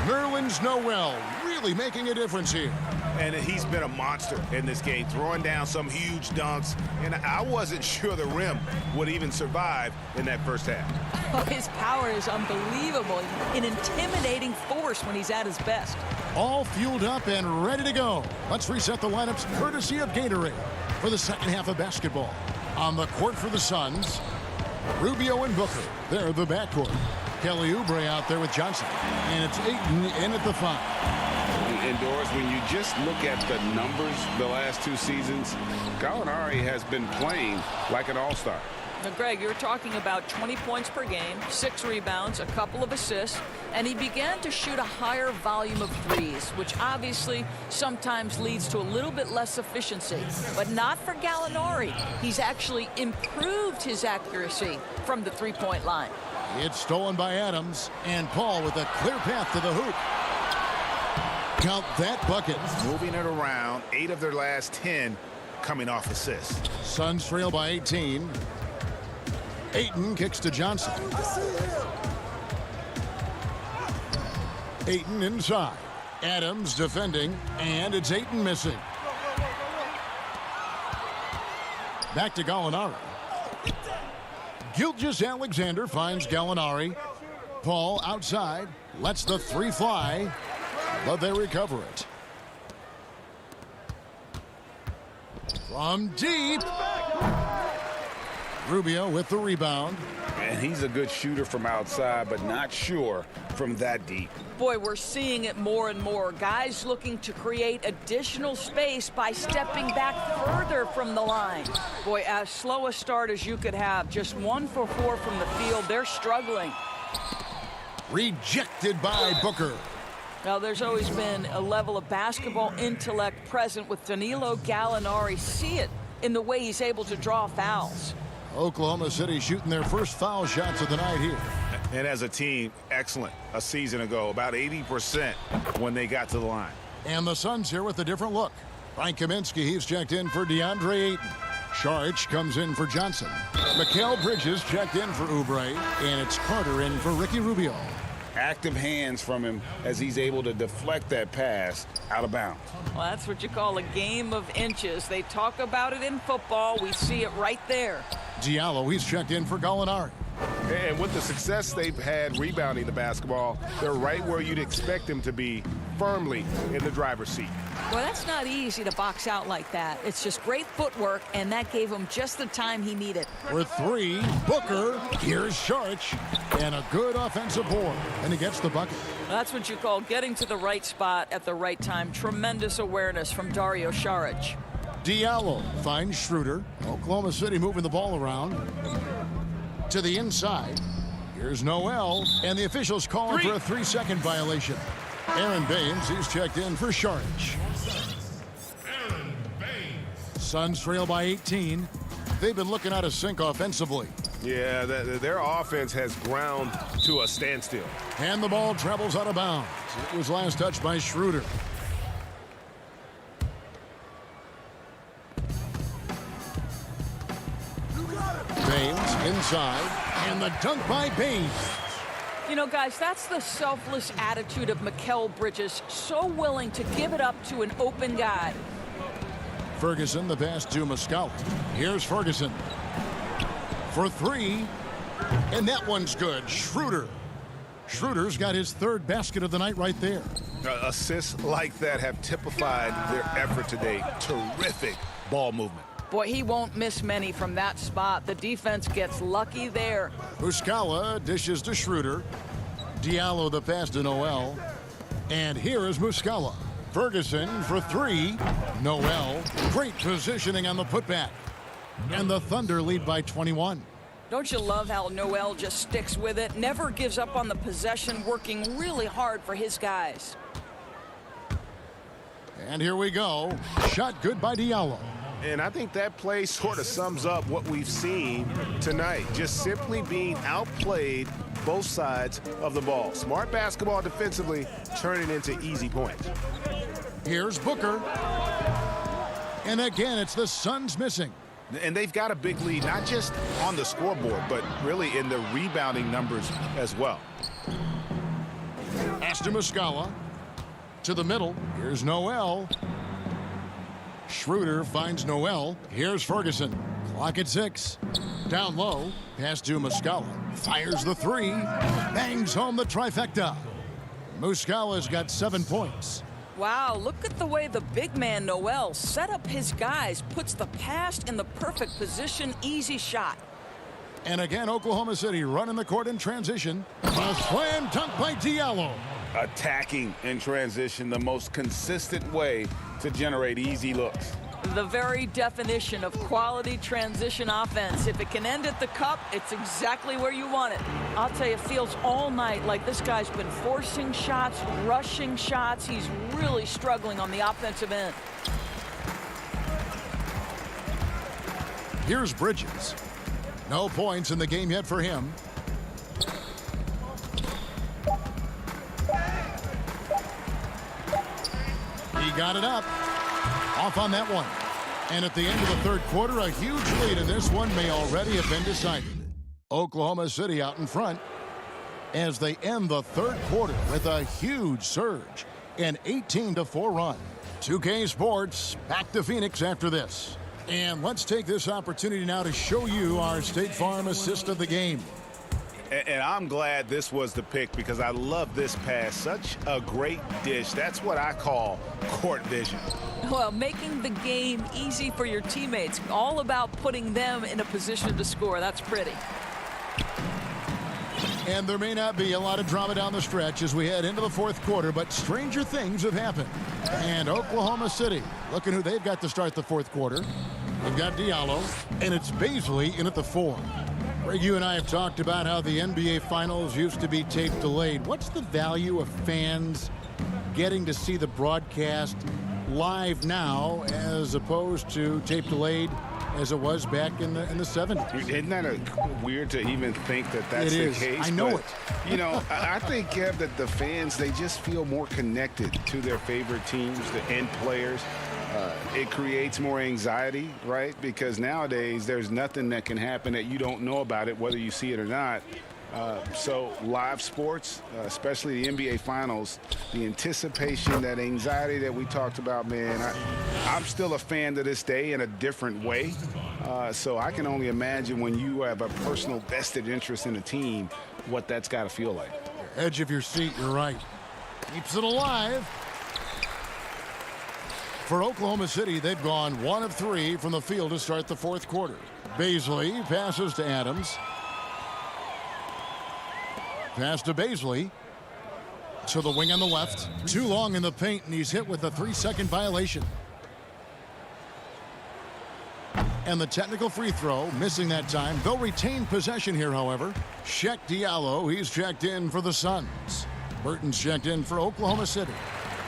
Nerlens Noel really making a difference here. And he's been a monster in this game, throwing down some huge dunks. And I wasn't sure the rim would even survive in that first half. Oh, his power is unbelievable. An intimidating force when he's at his best. All fueled up and ready to go. Let's reset the lineups courtesy of Gatorade for the second half of basketball. On the court for the Suns, Rubio and Booker. They're the backcourt. Kelly Oubre out there with Johnson. And it's Ayton in at the 5. Indoors, when you just look at the numbers the last 2 seasons, Gallinari has been playing like an all-star. Now, Greg, you're talking about 20 points per game, 6 rebounds, a couple of assists, and he began to shoot a higher volume of threes, which obviously sometimes leads to a little bit less efficiency. But not for Gallinari. He's actually improved his accuracy from the three-point line. It's stolen by Adams, and Paul with a clear path to the hoop. Count that bucket. Moving it around, 8 of their last 10 coming off assists. Suns trail by 18. Ayton kicks to Johnson. Ayton inside. Adams defending, and it's Ayton missing. Back to Gallinari. Gilgeous-Alexander finds Gallinari. Paul outside, lets the three fly, but they recover it. From deep. Rubio with the rebound. And he's a good shooter from outside, but not sure from that deep. Boy, we're seeing it more and more. Guys looking to create additional space by stepping back further from the line. Boy, as slow a start as you could have. Just 1 for 4 from the field. They're struggling. Rejected by Booker. Now, there's always been a level of basketball intellect present with Danilo Gallinari. See it in the way he's able to draw fouls. Oklahoma City shooting their first foul shots of the night here. And as a team, excellent a season ago, about 80% when they got to the line. And the Suns here with a different look. Frank Kaminsky, he's checked in for DeAndre Ayton. Saric comes in for Johnson. Mikal Bridges checked in for Oubre. And it's Carter in for Ricky Rubio. Active hands from him as he's able to deflect that pass out of bounds. Well, that's what you call a game of inches. They talk about it in football. We see it right there. Diallo, he's checked in for Gallinari. And with the success they've had rebounding the basketball, they're right where you'd expect them to be, firmly in the driver's seat. Well, that's not easy to box out like that. It's just great footwork, and that gave him just the time he needed. For 3, Booker. Here's Saric. And a good offensive board. And he gets the bucket. That's what you call getting to the right spot at the right time. Tremendous awareness from Dario Saric. Diallo finds Schroeder. Oklahoma City moving the ball around. To the inside. Here's Noel. And the officials calling for a 3-second violation. Aaron Baines, he's checked in for Saric. Suns trail by 18. They've been looking out of sync offensively. Yeah, their offense has ground to a standstill. And the ball travels out of bounds. It was last touched by Schroeder. Baines inside. And the dunk by Baines. You know, guys, that's the selfless attitude of Mikal Bridges. So willing to give it up to an open guy. Ferguson, the pass to Muscala. Here's Ferguson. For 3. And that one's good. Schroeder. Schroeder's got his 3rd basket of the night right there. Assists like that have typified their effort today. Terrific ball movement. Boy, he won't miss many from that spot. The defense gets lucky there. Muscala dishes to Schroeder. Diallo the pass to Noel. And here is Muscala. Ferguson for 3. Noel. Great positioning on the putback. And the Thunder lead by 21. Don't you love how Noel just sticks with it? Never gives up on the possession, working really hard for his guys. And here we go. Shot good by Diallo. And I think that play sort of sums up what we've seen tonight. Just simply being outplayed both sides of the ball. Smart basketball defensively turning into easy points. Here's Booker. And again, it's the Suns missing. And they've got a big lead, not just on the scoreboard, but really in the rebounding numbers as well. Pass to Muscala. To the middle. Here's Noel. Schroeder finds Noel. Here's Ferguson. Clock at 6. Down low. Pass to Muscala. Fires the 3. Bangs home the trifecta. Muscala's got 7 points. Wow, look at the way the big man Noel set up his guys, puts the pass in the perfect position, easy shot. And again, Oklahoma City running the court in transition. A slam dunk by Diallo. Attacking in transition, the most consistent way to generate easy looks. The very definition of quality transition offense. If it can end at the cup, it's exactly where you want it. I'll tell you, it feels all night like this guy's been forcing shots, rushing shots. He's really struggling on the offensive end. Here's Bridges. No points in the game yet for him. He got it up. Off on that one. And at the end of the third quarter, a huge lead, and this one may already have been decided. Oklahoma City out in front as they end the third quarter with a huge surge, an 18-4 run. 2K Sports back to Phoenix after this. And let's take this opportunity now to show you our State Farm assist of the game. And I'm glad this was the pick because I love this pass. Such a great dish. That's what I call court vision. Well, making the game easy for your teammates. All about putting them in a position to score. That's pretty. And there may not be a lot of drama down the stretch as we head into the fourth quarter, but stranger things have happened. And Oklahoma City, looking who they've got to start the fourth quarter. They've got Diallo, and it's Baisley in at the 4. Greg, you and I have talked about how the NBA Finals used to be tape delayed. What's the value of fans getting to see the broadcast live now as opposed to tape delayed as it was back in the 70s? Isn't that weird to even think that that's the case? I know it. You know, I think, Kev, that the fans, they just feel more connected to their favorite teams, the end players. It creates more anxiety, right? Because nowadays there's nothing that can happen that you don't know about it, whether you see it or not. So live sports, especially the NBA Finals, the anticipation, that anxiety that we talked about, man, I'm still a fan to this day in a different way. So I can only imagine when you have a personal vested interest in a team, what that's got to feel like. Edge of your seat, you're right. Keeps it alive. For Oklahoma City, they've gone 1 of 3 from the field to start the fourth quarter. Baisley passes to Adams. Pass to Baisley. To the wing on the left. Too long in the paint, and he's hit with a 3-second violation. And the technical free throw, missing that time. They'll retain possession here, however. Sheck Diallo, he's checked in for the Suns. Burton's checked in for Oklahoma City.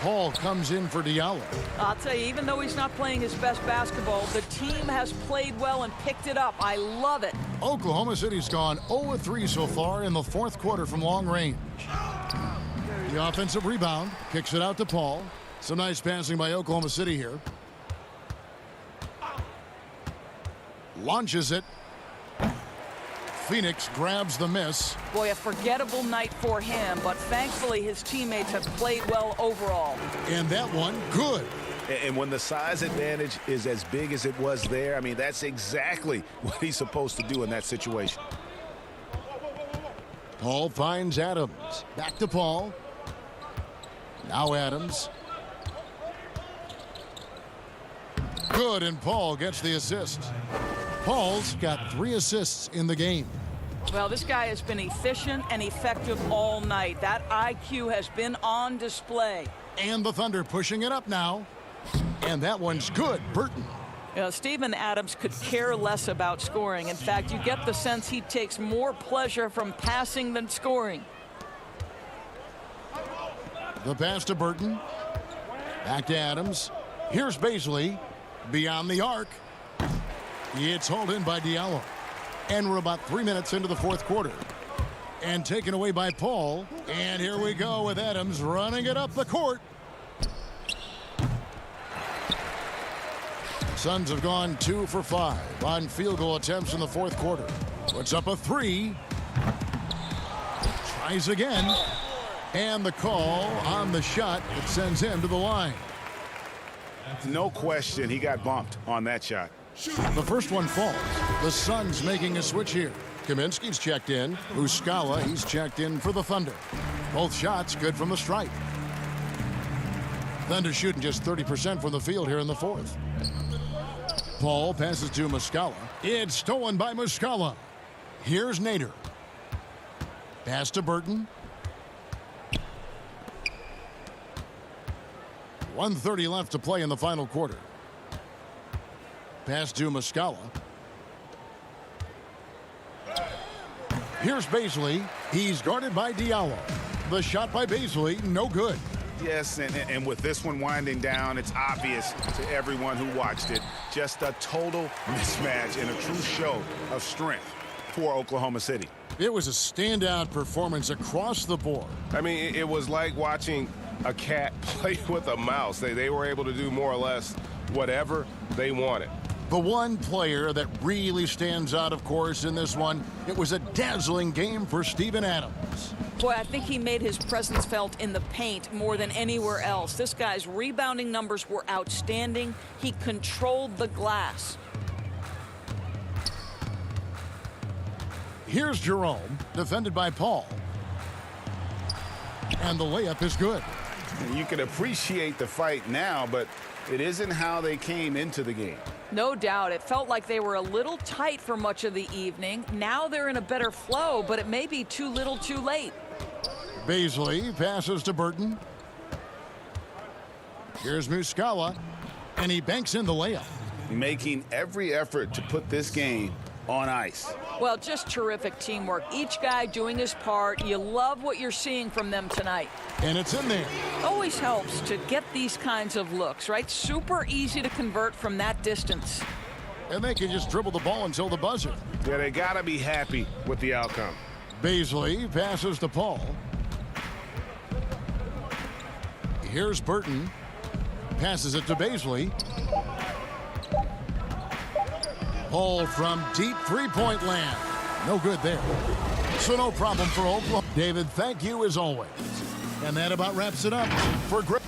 Paul comes in for Diallo. I'll tell you, even though he's not playing his best basketball, the team has played well and picked it up. I love it. Oklahoma City's gone 0 of 3 so far in the fourth quarter from long range. The offensive rebound, kicks it out to Paul. Some nice passing by Oklahoma City here. Launches it. Phoenix grabs the miss. Boy, a forgettable night for him, but thankfully his teammates have played well overall. And that one, good. And when the size advantage is as big as it was there, I mean, that's exactly what he's supposed to do in that situation. Paul finds Adams. Back to Paul. Now Adams. Good, and Paul gets the assist. Paul's got 3 assists in the game. Well, this guy has been efficient and effective all night. That IQ has been on display. And the Thunder pushing it up now. And that one's good. Burton. Steven Adams could care less about scoring. In fact, you get the sense he takes more pleasure from passing than scoring. The pass to Burton. Back to Adams. Here's Baisley. Beyond the arc. It's hauled in by Diallo. And we're about 3 minutes into the fourth quarter. And taken away by Paul. And here we go with Adams running it up the court. Suns have gone 2 for 5 on field goal attempts in the fourth quarter. Puts up a 3. Tries again. And the call on the shot that sends him to the line. No question, he got bumped on that shot. The first one falls. The Suns making a switch here. Kaminsky's checked in. Muscala, he's checked in for the Thunder. Both shots good from the stripe. Thunder shooting just 30% from the field here in the fourth. Paul passes to Muscala. It's stolen by Muscala. Here's Nader. Pass to Burton. 1:30 left to play in the final quarter. Pass to Muscala. Here's Baisley. He's guarded by Diallo. The shot by Baisley, no good. Yes, and with this one winding down, it's obvious to everyone who watched it. Just a total mismatch and a true show of strength for Oklahoma City. It was a standout performance across the board. I mean, it was like watching a cat play with a mouse. They were able to do more or less whatever they wanted. The one player that really stands out, of course, in this one, it was a dazzling game for Steven Adams. Boy, I think he made his presence felt in the paint more than anywhere else. This guy's rebounding numbers were outstanding. He controlled the glass. Here's Jerome, defended by Paul. And the layup is good. You can appreciate the fight now, but it isn't how they came into the game. No doubt. It felt like they were a little tight for much of the evening. Now they're in a better flow, but it may be too little too late. Baisley passes to Burton. Here's Muscala, and he banks in the layup. Making every effort to put this game on ice. Well, just terrific teamwork. Each guy doing his part. You love what you're seeing from them tonight. And it's in there. Always helps to get these kinds of looks, right? Super easy to convert from that distance. And they can just dribble the ball until the buzzer. Yeah, they got to be happy with the outcome. Baisley passes to Paul. Here's Burton. Passes it to Baisley. Paul from deep three-point land. No good there. So no problem for Oklahoma. David, thank you as always. And that about wraps it up for Greg.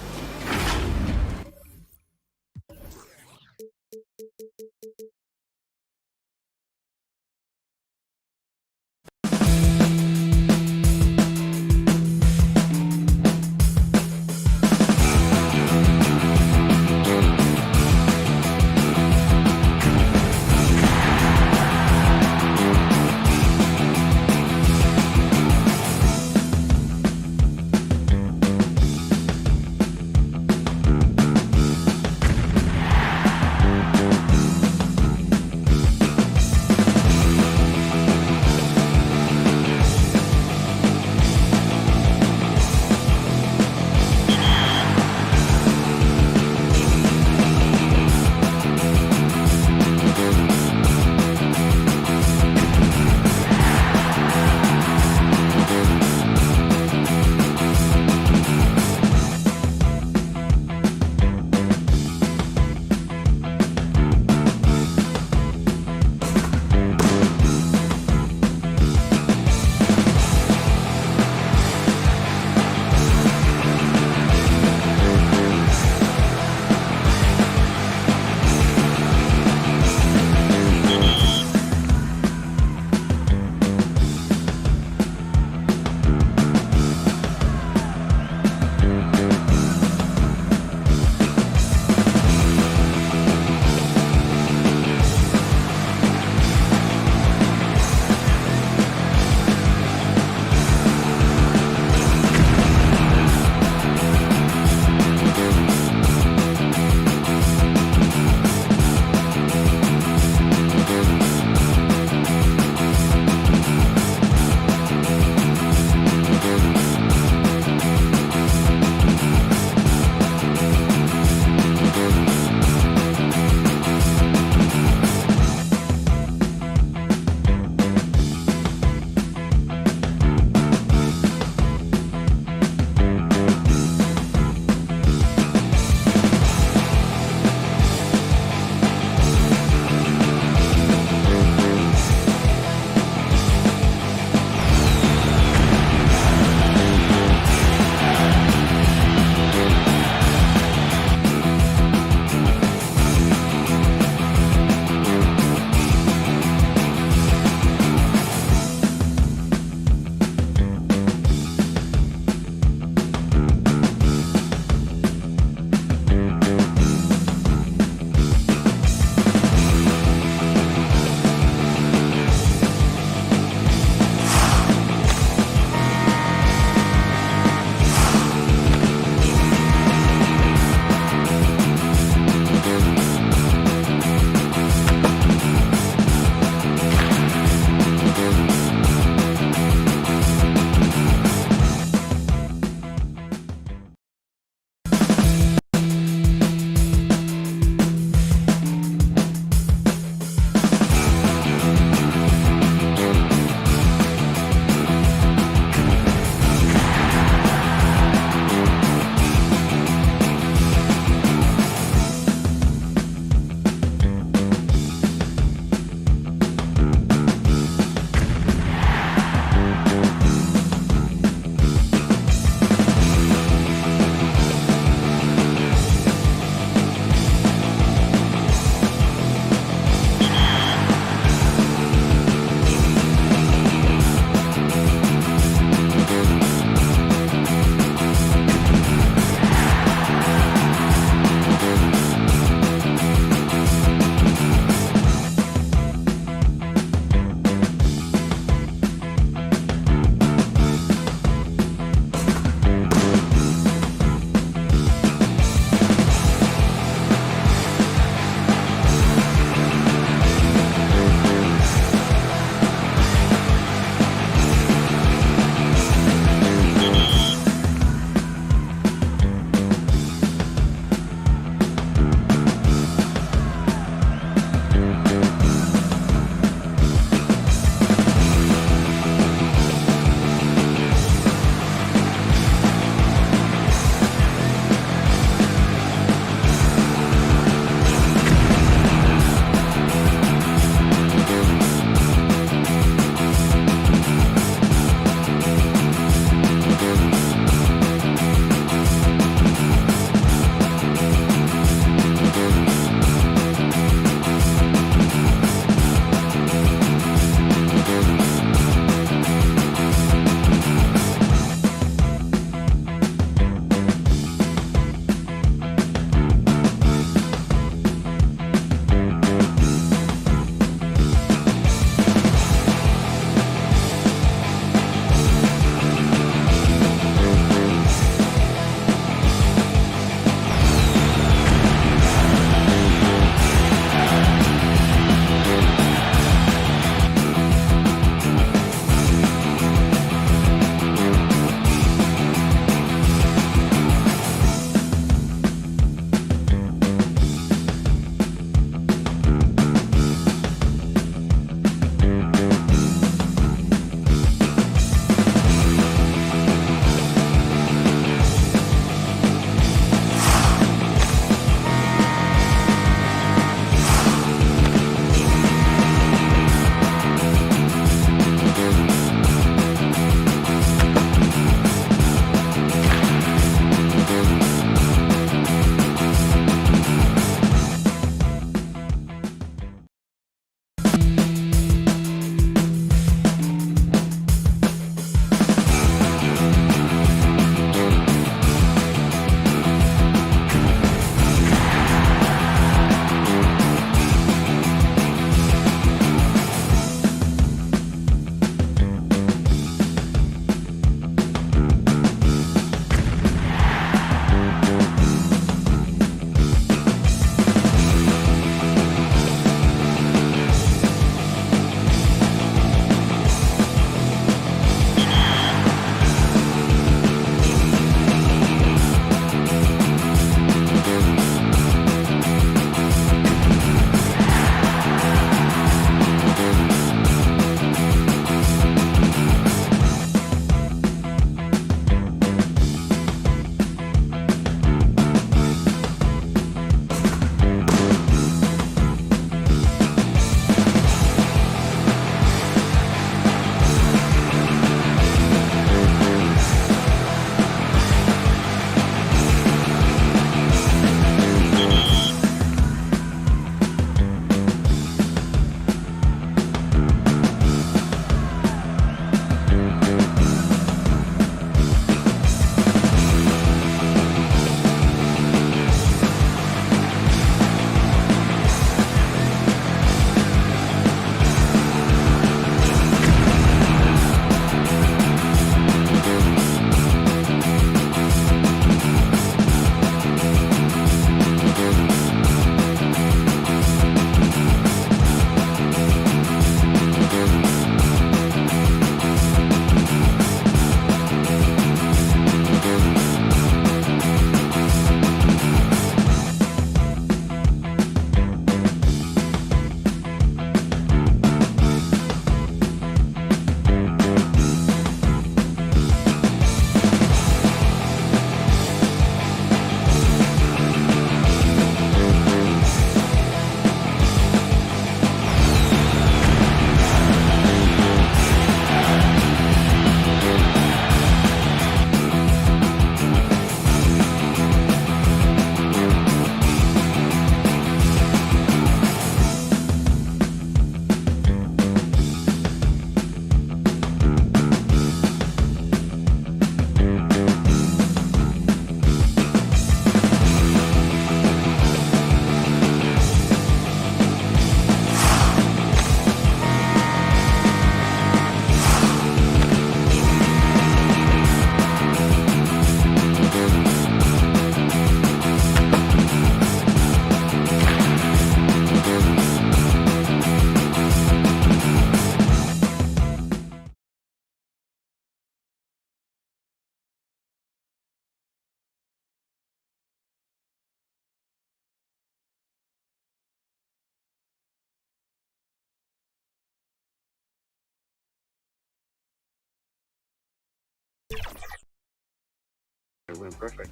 It went perfect.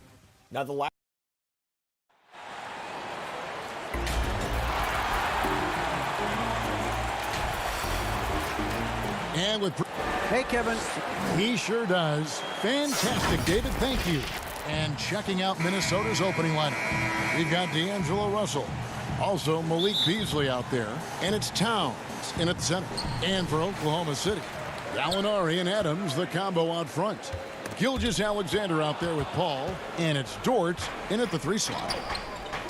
Now the last. And with... Hey, Kevin. He sure does. Fantastic, David. Thank you. And checking out Minnesota's opening lineup, we've got D'Angelo Russell. Also, Malik Beasley out there. And it's Towns in at the center. And for Oklahoma City, Gallinari and Adams, the combo out front. Gilgeous-Alexander out there with Paul. And it's Dort in at the 3 slot.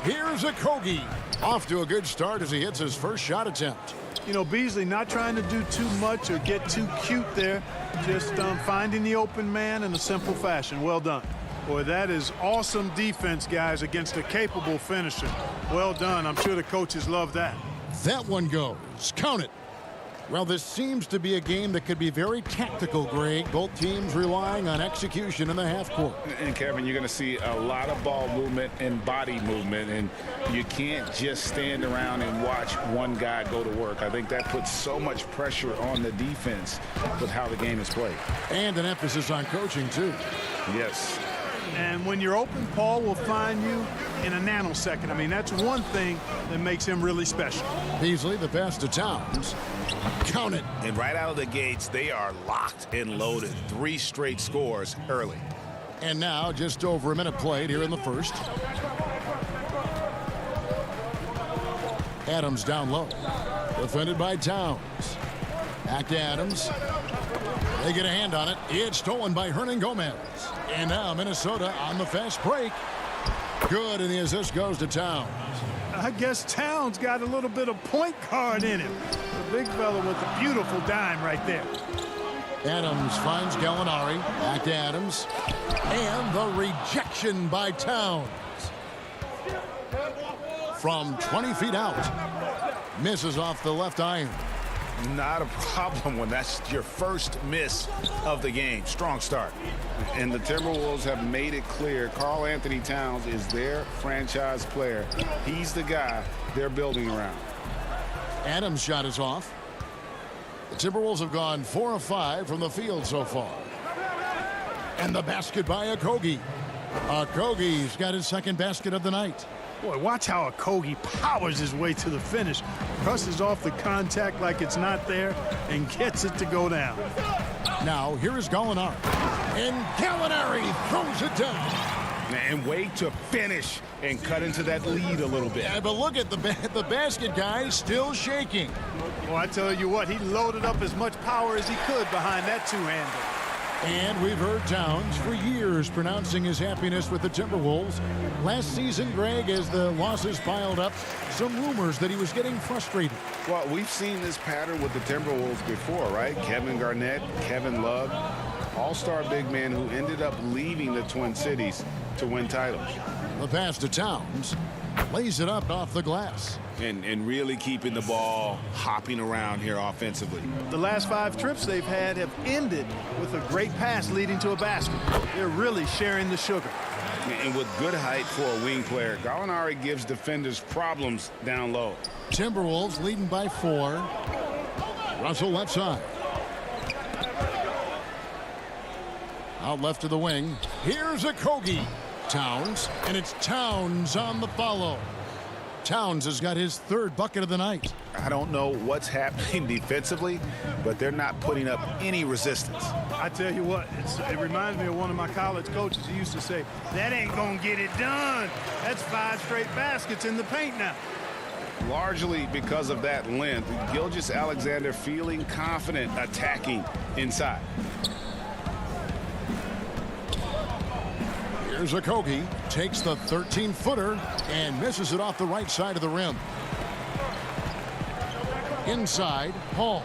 Here's Okogie. Off to a good start as he hits his first shot attempt. You know, Beasley not trying to do too much or get too cute there. Just finding the open man in a simple fashion. Well done. Boy, that is awesome defense, guys, against a capable finisher. Well done. I'm sure the coaches love that. That one goes. Count it. Well, this seems to be a game that could be very tactical, Greg. Both teams relying on execution in the half court. And Kevin, you're going to see a lot of ball movement and body movement, and you can't just stand around and watch one guy go to work. I think that puts so much pressure on the defense with how the game is played. And an emphasis on coaching, too. Yes. And when you're open, Paul will find you in a nanosecond. I mean, that's one thing that makes him really special. Beasley, the pass to Towns. Count it. And right out of the gates, they are locked and loaded. 3 straight scores early. And now just over a minute played here in the first. Adams down low. Defended by Towns. Back to Adams. They get a hand on it. It's stolen by Hernangomez. And now Minnesota on the fast break. Good, and the assist goes to Towns. I guess Towns got a little bit of point guard in him. The big fella with a beautiful dime right there. Adams finds Gallinari. Back to Adams. And the rejection by Towns. From 20 feet out. Misses off the left iron. Not a problem when that's your first miss of the game. Strong start. And the Timberwolves have made it clear Karl Anthony Towns is their franchise player. He's the guy they're building around. Adams' shot is off. The Timberwolves have gone 4 of 5 from the field so far. And the basket by Okogie. Okogie's got his second basket of the night. Boy, watch how Okogie powers his way to the finish. Brushes off the contact like it's not there and gets it to go down. Now, here is Gallinari. And Gallinari throws it down. And way to finish and cut into that lead a little bit. Yeah, but look at the basket guy still shaking. Well, I tell you what, he loaded up as much power as he could behind that two-hander. And we've heard Towns for years pronouncing his happiness with the Timberwolves. Last season, Greg, as the losses piled up, some rumors that he was getting frustrated. Well, we've seen this pattern with the Timberwolves before, right? Kevin Garnett, Kevin Love, all-star big men who ended up leaving the Twin Cities to win titles. The pass to Towns. Lays it up off the glass. And really keeping the ball hopping around here offensively. The last 5 trips they've had have ended with a great pass leading to a basket. They're really sharing the sugar. And with good height for a wing player, Gallinari gives defenders problems down low. Timberwolves leading by 4. Russell left side. Out left to the wing. Here's Okogie. Towns, and it's Towns on the follow. Towns has got his 3rd bucket of the night. I don't know what's happening defensively, but they're not putting up any resistance. I tell you what, it reminds me of one of my college coaches. He used to say, that ain't gonna get it done. That's 5 straight baskets in the paint now. Largely because of that length, Gilgeous-Alexander feeling confident attacking inside. Here's Okogie, takes the 13-footer and misses it off the right side of the rim. Inside, Paul.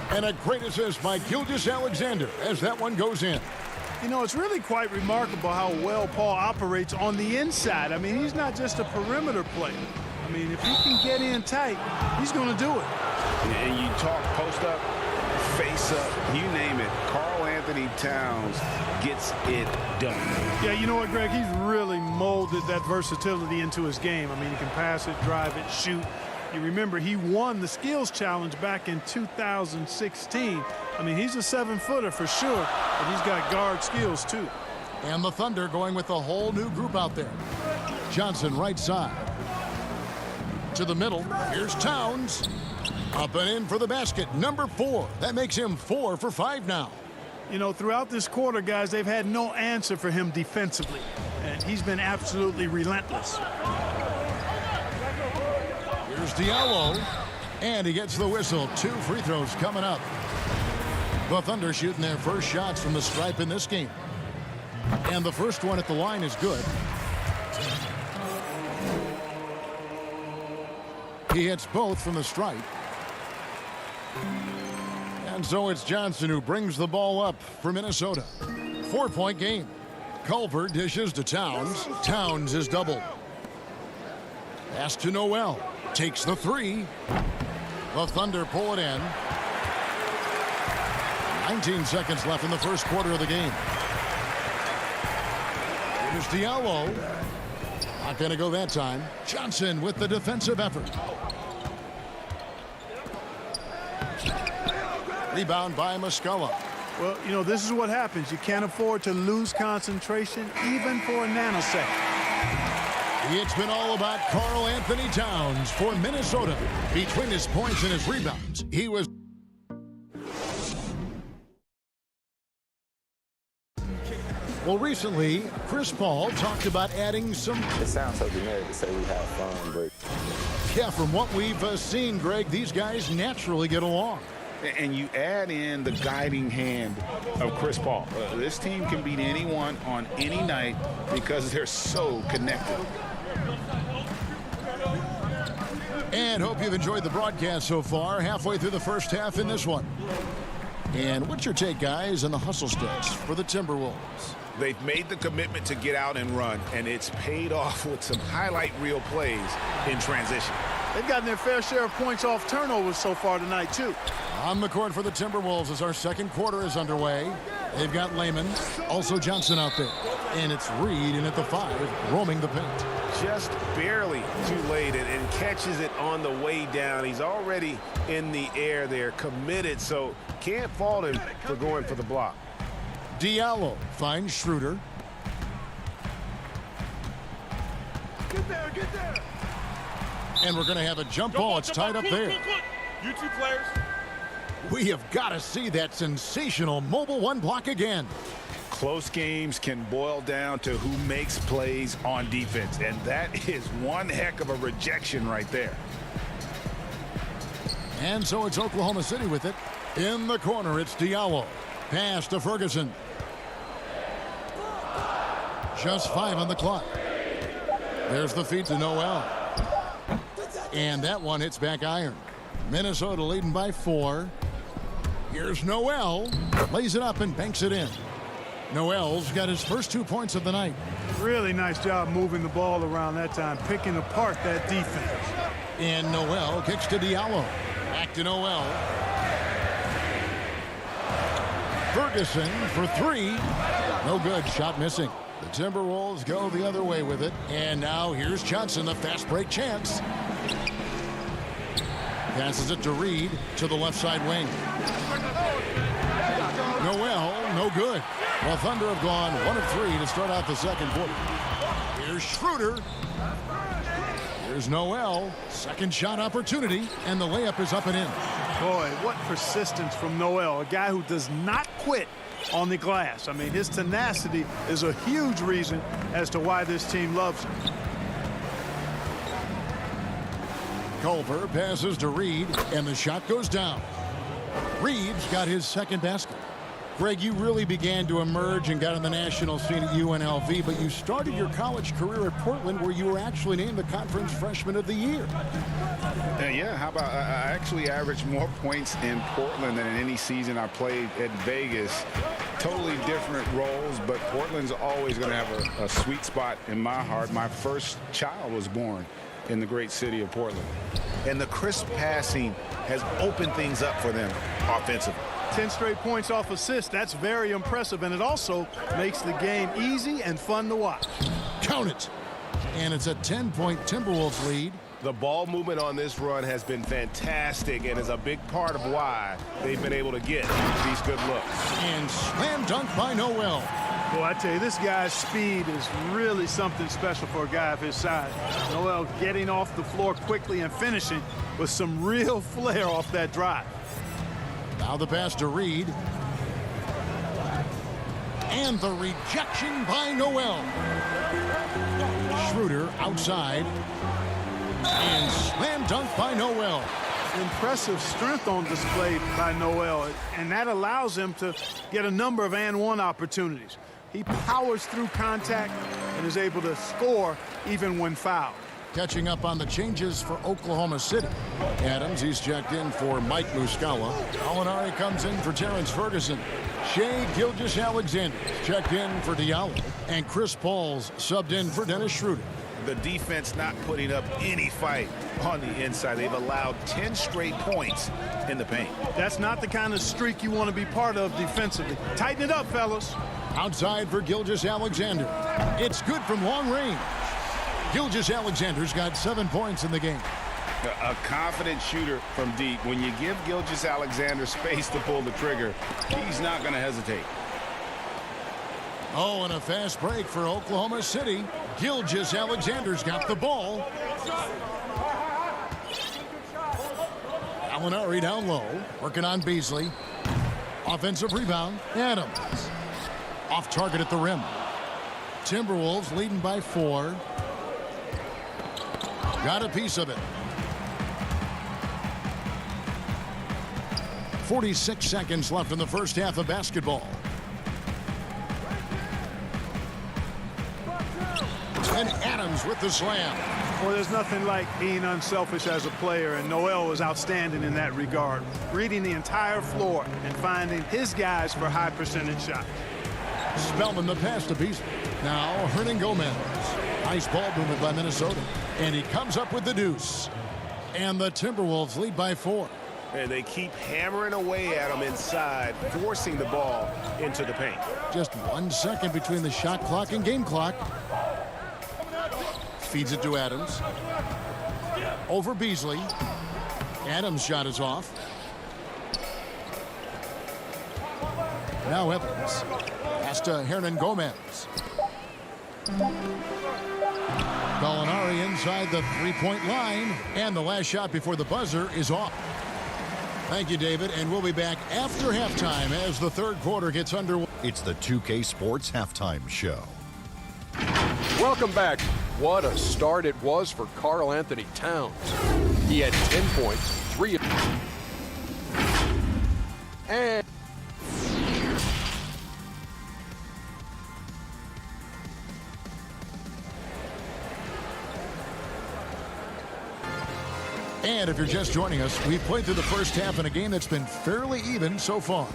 And a great assist by Gilgeous-Alexander as that one goes in. You know, it's really quite remarkable how well Paul operates on the inside. I mean, he's not just a perimeter player. I mean, if he can get in tight, he's going to do it. And you talk post up, face up, you name it. Karl Anthony Towns gets it done. Yeah, you know what, Greg? He's really molded that versatility into his game. I mean, he can pass it, drive it, shoot. You remember he won the skills challenge back in 2016. I mean, he's a 7-footer for sure, but he's got guard skills too. And the Thunder going with a whole new group out there. Johnson right side. To the middle. Here's Towns. Up and in for the basket. Number 4. That makes him 4 for 5 now. You know, throughout this quarter, guys, they've had no answer for him defensively. And he's been absolutely relentless. Here's Diallo. And he gets the whistle. 2 free throws coming up. The Thunder shooting their first shots from the stripe in this game. And the first one at the line is good. He hits both from the stripe. And so it's Johnson who brings the ball up for Minnesota. 4-point game. Culver dishes to Towns. Towns is doubled. Pass to Noel. Takes the 3. The Thunder pull it in. 19 seconds left in the first quarter of the game. Here's Diallo. Not going to go that time. Johnson with the defensive effort. Rebound by Muscala. Well, you know, this is what happens. You can't afford to lose concentration even for a nanosecond. It's been all about Karl Anthony Towns for Minnesota. Between his points and his rebounds, he was... Well, recently, Chris Paul talked about adding some... It sounds so generic to say we have fun, but... Yeah, from what we've seen, Greg, these guys naturally get along. And you add in the guiding hand of Chris Paul. This team can beat anyone on any night because they're so connected. And hope you've enjoyed the broadcast so far. Halfway through the first half in this one. And what's your take, guys, on the hustle stats for the Timberwolves? They've made the commitment to get out and run, and it's paid off with some highlight reel plays in transition. They've gotten their fair share of points off turnovers so far tonight, too. On the court for the Timberwolves as our second quarter is underway. They've got Layman, also Johnson out there. And it's Reed in at the 5, roaming the paint. Just barely too late and catches it on the way down. He's already in the air there, committed, so can't fault him for going for the block. Diallo finds Schroeder. Get there, get there. And we're going to have a jump ball. It's tied up there. You two players. We have got to see that sensational mobile 1 block again. Close games can boil down to who makes plays on defense, and that is one heck of a rejection right there. And so it's Oklahoma City with it. In the corner, it's Diallo. Pass to Ferguson. Just 5 on the clock. There's the feed to Noel. And that one hits back iron. Minnesota leading by 4. Here's Noel. Lays it up and banks it in. Noel's got his first 2 points of the night. Really nice job moving the ball around that time, picking apart that defense. And Noel kicks to Diallo. Back to Noel. Ferguson for 3. No good. Shot missing. The Timberwolves go the other way with it. And now here's Johnson, the fast break chance. Passes it to Reed to the left side wing. Noel, no good. Well, Thunder have gone 1 of 3 to start out the second quarter. Here's Schroeder. Here's Noel. Second shot opportunity, and the layup is up and in. Boy, what persistence from Noel, a guy who does not quit on the glass. I mean, his tenacity is a huge reason as to why this team loves him. Culver passes to Reed, and the shot goes down. Reed's got his second basket. Greg, you really began to emerge and got on the national scene at UNLV, but you started your college career at Portland, where you were actually named the Conference Freshman of the Year. Yeah, how about I actually averaged more points in Portland than in any season I played at Vegas. Totally different roles, but Portland's always going to have a sweet spot in my heart. My first child was born in the great city of Portland. And the crisp passing has opened things up for them offensively. 10 straight points off assists. That's very impressive, and it also makes the game easy and fun to watch. Count it. And it's a 10-point Timberwolves lead. The ball movement on this run has been fantastic and is a big part of why they've been able to get these good looks. And slam dunk by Noel. Well, I tell you, this guy's speed is really something special for a guy of his size. Noel getting off the floor quickly and finishing with some real flair off that drive. Now the pass to Reed. And the rejection by Noel. Schroeder outside. And slam dunk by Noel. Impressive strength on display by Noel, and that allows him to get a number of and-one opportunities. He powers through contact and is able to score even when fouled. Catching up on the changes for Oklahoma City. Adams, he's checked in for Mike Muscala. Gallinari comes in for Terrence Ferguson. Shea Gilgeous-Alexander checked in for Diallo. And Chris Paul's subbed in for Dennis Schroeder. The defense not putting up any fight on the inside. They've allowed 10 straight points in the paint. That's not the kind of streak you want to be part of defensively. Tighten it up, fellas. Outside for Gilgeous-Alexander. It's good from long range. Gilgeous-Alexander's got 7 points in the game. A confident shooter from deep. When you give Gilgeous-Alexander space to pull the trigger, he's not going to hesitate. Oh, and a fast break for Oklahoma City. Gilgeous-Alexander's got the ball. Gallinari down low, working on Beasley. Offensive rebound, Adams. Off target at the rim. Timberwolves leading by 4. Got a piece of it. 46 seconds left in the first half of basketball. And Adams with the slam. Well, there's nothing like being unselfish as a player, and Noel was outstanding in that regard. Reading the entire floor and finding his guys for high percentage shots. Spellman the pass to Beasley. Now Hernan Gomez. Nice ball movement by Minnesota. And he comes up with the deuce. And the Timberwolves lead by 4. And they keep hammering away at them inside, forcing the ball into the paint. Just 1 second between the shot clock and game clock. Feeds it to Adams. Over Beasley. Adams' shot is off. Now Evans. Pass to Hernan Gomez. Gallinari inside the three-point line. And the last shot before the buzzer is off. Thank you, David. And we'll be back after halftime as the third quarter gets underway. It's the 2K Sports Halftime Show. Welcome back. What a start it was for Karl Anthony Towns. He had 10 points, 3 and And if you're just joining us, we've played through the first half in a game that's been fairly even so far.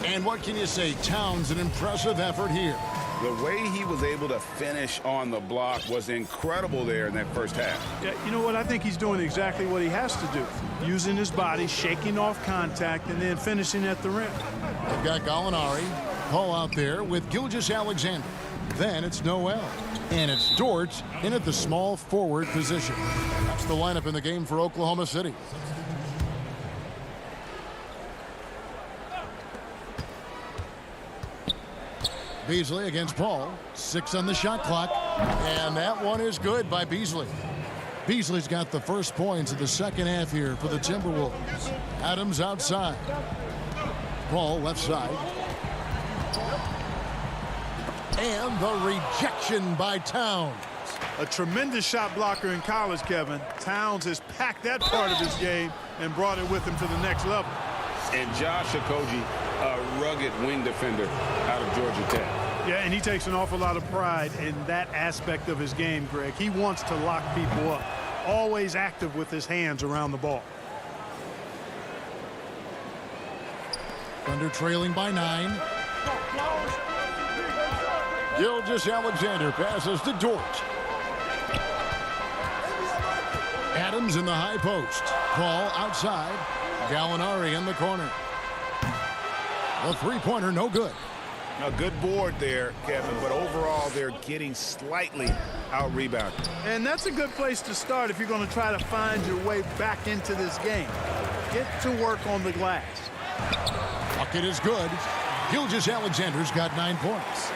And what can you say? Towns, an impressive effort here. The way he was able to finish on the block was incredible there in that first half. Yeah, you know what? I think he's doing exactly what he has to do. Using his body, shaking off contact, and then finishing at the rim. They've got Gallinari. Paul out there with Gilgeous-Alexander. Then it's Noel. And it's Dort in at the small forward position. That's the lineup in the game for Oklahoma City. Beasley against Paul. 6 on the shot clock. And that one is good by Beasley. Beasley's got the first points of the second half here for the Timberwolves. Adams outside. Paul left side. And the rejection by Towns. A tremendous shot blocker in college, Kevin. Towns has packed that part of his game and brought it with him to the next level. And Josh Okogie, a rugged wing defender out of Georgia Tech. Yeah, and he takes an awful lot of pride in that aspect of his game, Greg. He wants to lock people up. Always active with his hands around the ball. Thunder trailing by 9. Gilgeous-Alexander passes to Dort. Adams in the high post. Paul outside. Gallinari in the corner. The three-pointer no good. A good board there, Kevin, but overall they're getting slightly out-rebounded. And that's a good place to start if you're going to try to find your way back into this game. Get to work on the glass. Bucket is good. Gilgeous-Alexander's got 9 points.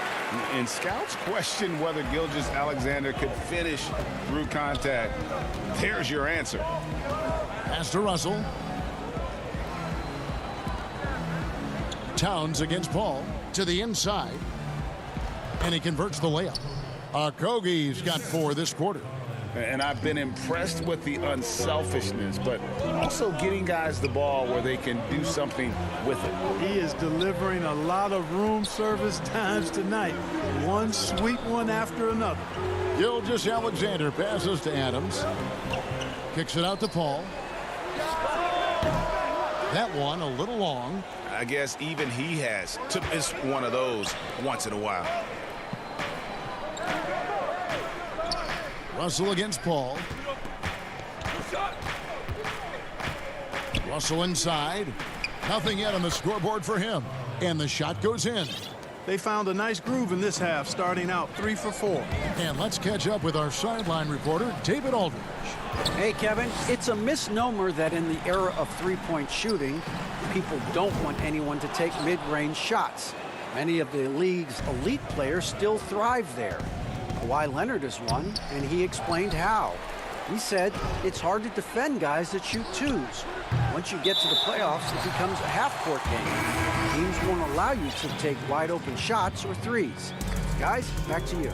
And scouts question whether Gilgeous-Alexander could finish through contact. There's your answer. Pass to Russell. Towns against Paul to the inside. And he converts the layup. Okogie's got 4 this quarter. And I've been impressed with the unselfishness, but also getting guys the ball where they can do something with it. He is delivering a lot of room service times tonight. One sweet one after another. Gilgeous-Alexander passes to Adams. Kicks it out to Paul. That one a little long. I guess even he has to miss one of those once in a while. Russell against Paul. Russell inside. Nothing yet on the scoreboard for him. And the shot goes in. They found a nice groove in this half, starting out 3 for 4. And let's catch up with our sideline reporter, David Aldridge. Hey, Kevin, it's a misnomer that in the era of three-point shooting, people don't want anyone to take mid-range shots. Many of the league's elite players still thrive there. Kawhi Leonard is one, and he explained how. He said it's hard to defend guys that shoot twos. Once you get to the playoffs, it becomes a half-court game. Teams won't allow you to take wide-open shots or threes. Guys, back to you.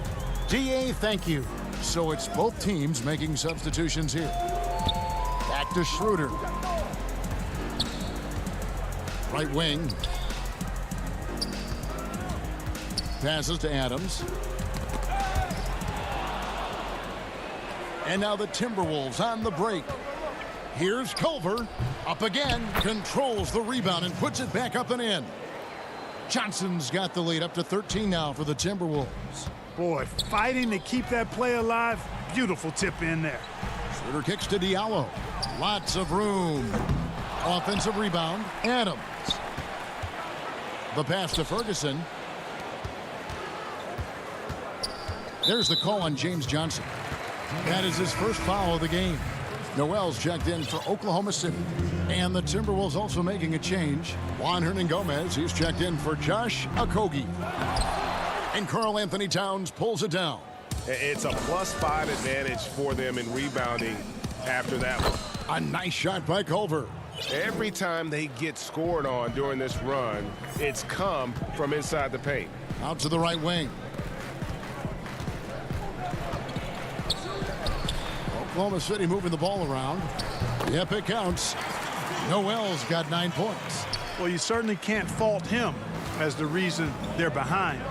DA, thank you. So it's both teams making substitutions here. Back to Schroeder. Right wing. Passes to Adams. And now the Timberwolves on the break. Here's Culver. Up again. Controls the rebound and puts it back up and in. Johnson's got the lead up to 13 now for the Timberwolves. Boy, fighting to keep that play alive. Beautiful tip in there. Schroeder kicks to Diallo. Lots of room. Offensive rebound. Adams. The pass to Ferguson. There's the call on James Johnson. That is his first foul of the game. Noel's checked in for Oklahoma City. And the Timberwolves also making a change. Juan Hernangomez, he's checked in for Josh Okogie. And Karl Anthony Towns pulls it down. It's a +5 advantage for them in rebounding after that one. A nice shot by Culver. Every time they get scored on during this run, it's come from inside the paint. Out to the right wing. Oklahoma City moving the ball around. Yep, it counts. Noel's got 9 points. Well, you certainly can't fault him as the reason they're behind.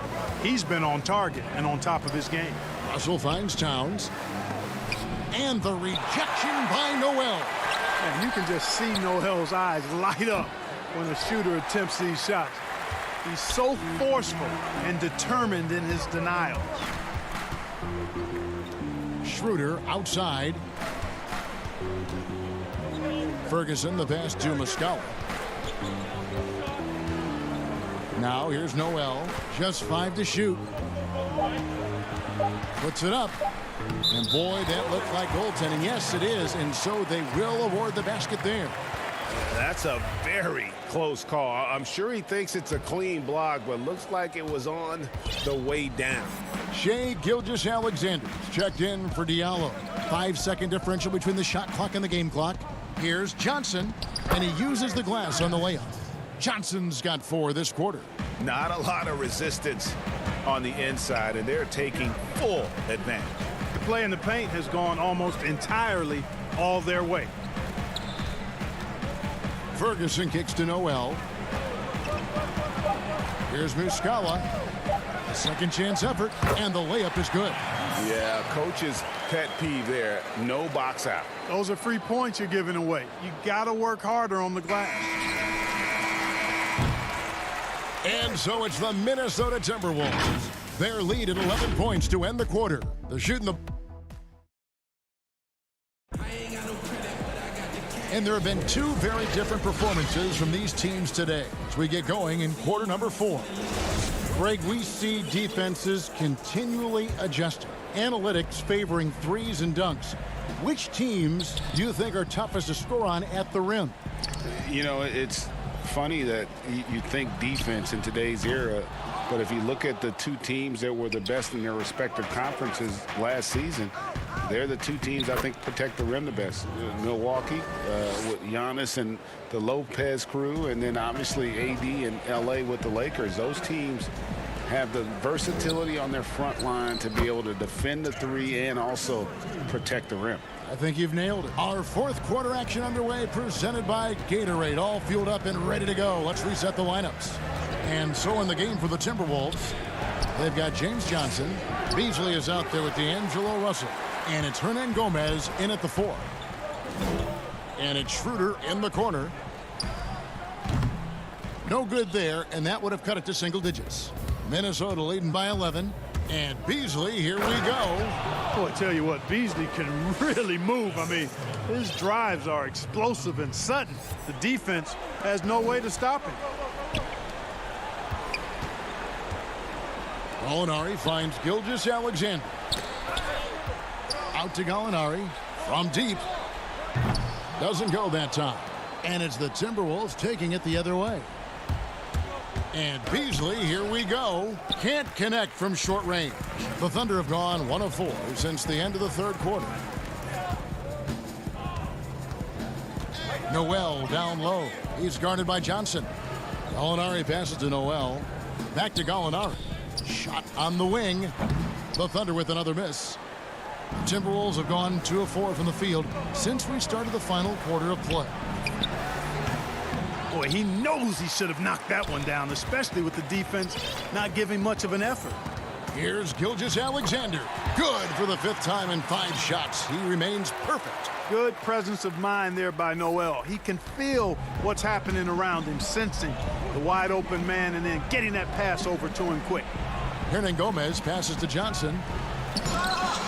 He's been on target and on top of his game. Russell finds Towns. And the rejection by Noel. And you can just see Noel's eyes light up when the shooter attempts these shots. He's so forceful and determined in his denial. Schroeder outside. Ferguson, the pass to Muscala. Now here's Noel. Just 5 to shoot. Puts it up. And boy, that looked like goaltending. Yes, it is. And so they will award the basket there. That's a very close call. I'm sure he thinks it's a clean block, but looks like it was on the way down. Shai Gilgeous-Alexander checked in for Diallo. 5-second differential between the shot clock and the game clock. Here's Johnson, and he uses the glass on the layup. Johnson's got 4 this quarter. Not a lot of resistance on the inside, and they're taking full advantage. The play in the paint has gone almost entirely all their way. Ferguson kicks to Noel. Here's Muscala. A second chance effort, and the layup is good. Yeah, coach's pet peeve there. No box out. Those are free points you're giving away. You got to work harder on the glass. And so it's the Minnesota Timberwolves. Their lead at 11 points to end the quarter. They're shooting the... And there have been 2 very different performances from these teams today as we get going in quarter number 4. Greg, we see defenses continually adjusting. Analytics favoring threes and dunks. Which teams do you think are toughest to score on at the rim? You know, it's funny that you think defense in today's era, but if you look at the two teams that were the best in their respective conferences last season, they're the two teams I think protect the rim the best. Milwaukee with Giannis and the Lopez crew, and then obviously AD and LA with the Lakers. Those teams have the versatility on their front line to be able to defend the three and also protect the rim. I think you've nailed it. Our fourth quarter action underway, presented by Gatorade. All fueled up and ready to go. Let's reset the lineups. And so in the game for the Timberwolves, they've got James Johnson. Beasley is out there with D'Angelo Russell. And it's Hernan Gomez in at the 4. And it's Schroeder in the corner. No good there, and that would have cut it to single digits. Minnesota leading by 11. And Beasley, here we go. Boy, I tell you what, Beasley can really move. I mean, his drives are explosive and sudden. The defense has no way to stop him. Gallinari finds Gilgeous-Alexander. Out to Gallinari from deep. Doesn't go that time. And it's the Timberwolves taking it the other way. And Beasley, here we go. Can't connect from short range. The Thunder have gone 1 of 4 since the end of the third quarter. Noel down low. He's guarded by Johnson. Gallinari passes to Noel. Back to Gallinari. Shot on the wing. The Thunder with another miss. The Timberwolves have gone 2 of 4 from the field since we started the final quarter of play. Boy, he knows he should have knocked that one down, especially with the defense not giving much of an effort. Here's Gilgeous-Alexander. Good for the 5th time in 5 shots. He remains perfect. Good presence of mind there by Noel. He can feel what's happening around him, sensing the wide open man and then getting that pass over to him quick. Hernan Gomez passes to Johnson.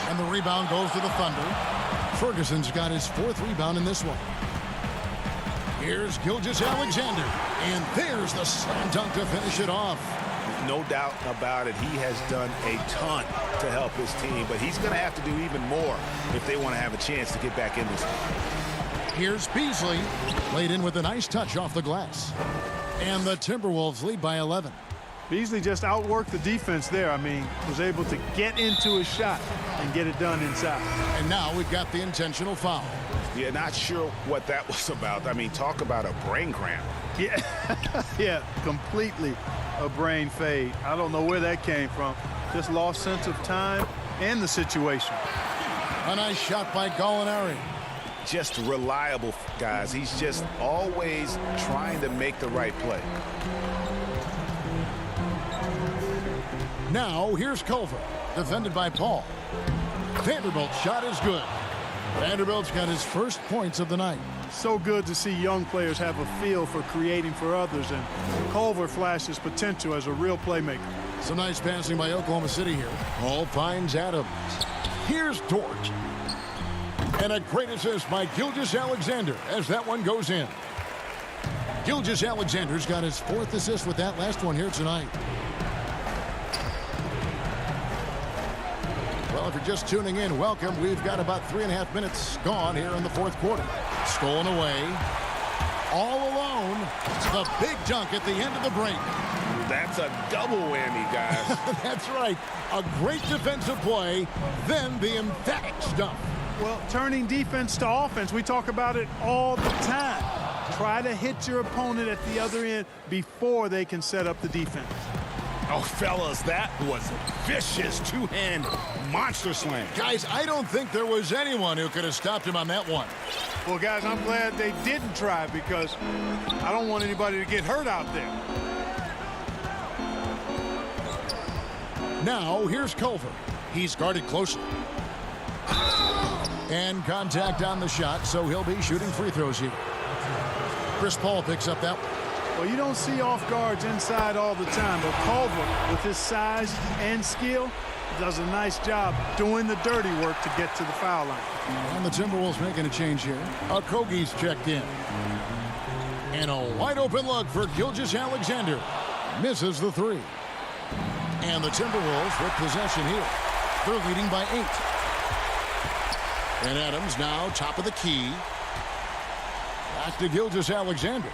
And the rebound goes to the Thunder. Ferguson's got his 4th rebound in this one. Here's Gilgeous-Alexander. And there's the slam dunk to finish it off. No doubt about it. He has done a ton to help his team, but he's going to have to do even more if they want to have a chance to get back in this game. Here's Beasley. Laid in with a nice touch off the glass. And the Timberwolves lead by 11. Beasley just outworked the defense there. I mean, was able to get into his shot and get it done inside. And now we've got the intentional foul. Yeah, not sure what that was about. I mean, talk about a brain cramp. Yeah, yeah, completely a brain fade. I don't know where that came from. Just lost sense of time and the situation. A nice shot by Gallinari. Just reliable, guys. He's just always trying to make the right play. Now, here's Culver, defended by Paul. Vanderbilt's shot is good. Vanderbilt's got his first points of the night. So good to see young players have a feel for creating for others, and Culver flashes potential as a real playmaker. Some nice passing by Oklahoma City here. Paul finds Adams. Here's Dort. And a great assist by Gilgeous-Alexander as that one goes in. Gilgeous-Alexander's got his 4th assist with that last one here tonight. Well, if you're just tuning in, welcome. We've got about 3.5 minutes gone here in the 4th quarter. Stolen away. All alone. The big dunk at the end of the break. That's a double whammy, guys. That's right. A great defensive play, then the emphatic stuff. Well, turning defense to offense, we talk about it all the time. Try to hit your opponent at the other end before they can set up the defense. Oh, fellas, that was a vicious 2-hand monster slam. Guys, I don't think there was anyone who could have stopped him on that one. Well, guys, I'm glad they didn't try because I don't want anybody to get hurt out there. Now, here's Culver. He's guarded closely. And contact on the shot, so he'll be shooting free throws here. Chris Paul picks up that one. Well, you don't see off guards inside all the time, but Culver, with his size and skill, does a nice job doing the dirty work to get to the foul line. And the Timberwolves making a change here. Okogie's checked in. And a wide open look for Gilgeous-Alexander. Misses the 3. And the Timberwolves with possession here. They're leading by 8. And Adams now top of the key. Back to Gilgeous-Alexander.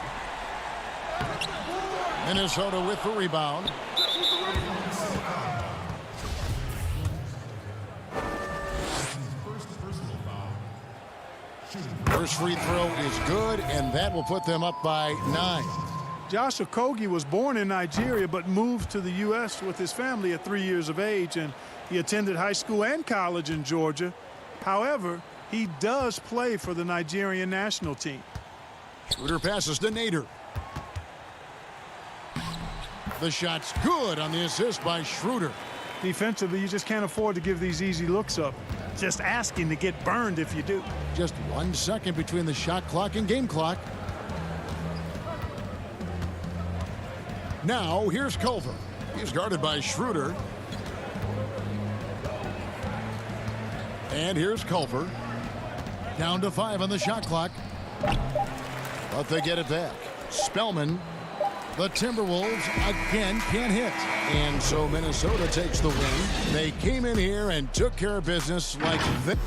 Minnesota with the rebound. First free throw is good, and that will put them up by 9. Josh Okogie was born in Nigeria but moved to the U.S. with his family at 3 years of age, and he attended high school and college in Georgia. However, he does play for the Nigerian national team. Schroeder passes to Nader. The shot's good on the assist by Schroeder. Defensively, you just can't afford to give these easy looks up. Just asking to get burned if you do. Just 1 second between the shot clock and game clock. Now, here's Culver. He's guarded by Schroeder. And here's Culver. Down to 5 on the shot clock. But they get it back. Spellman. The Timberwolves again can't hit. And so Minnesota takes the win. They came in here and took care of business like this.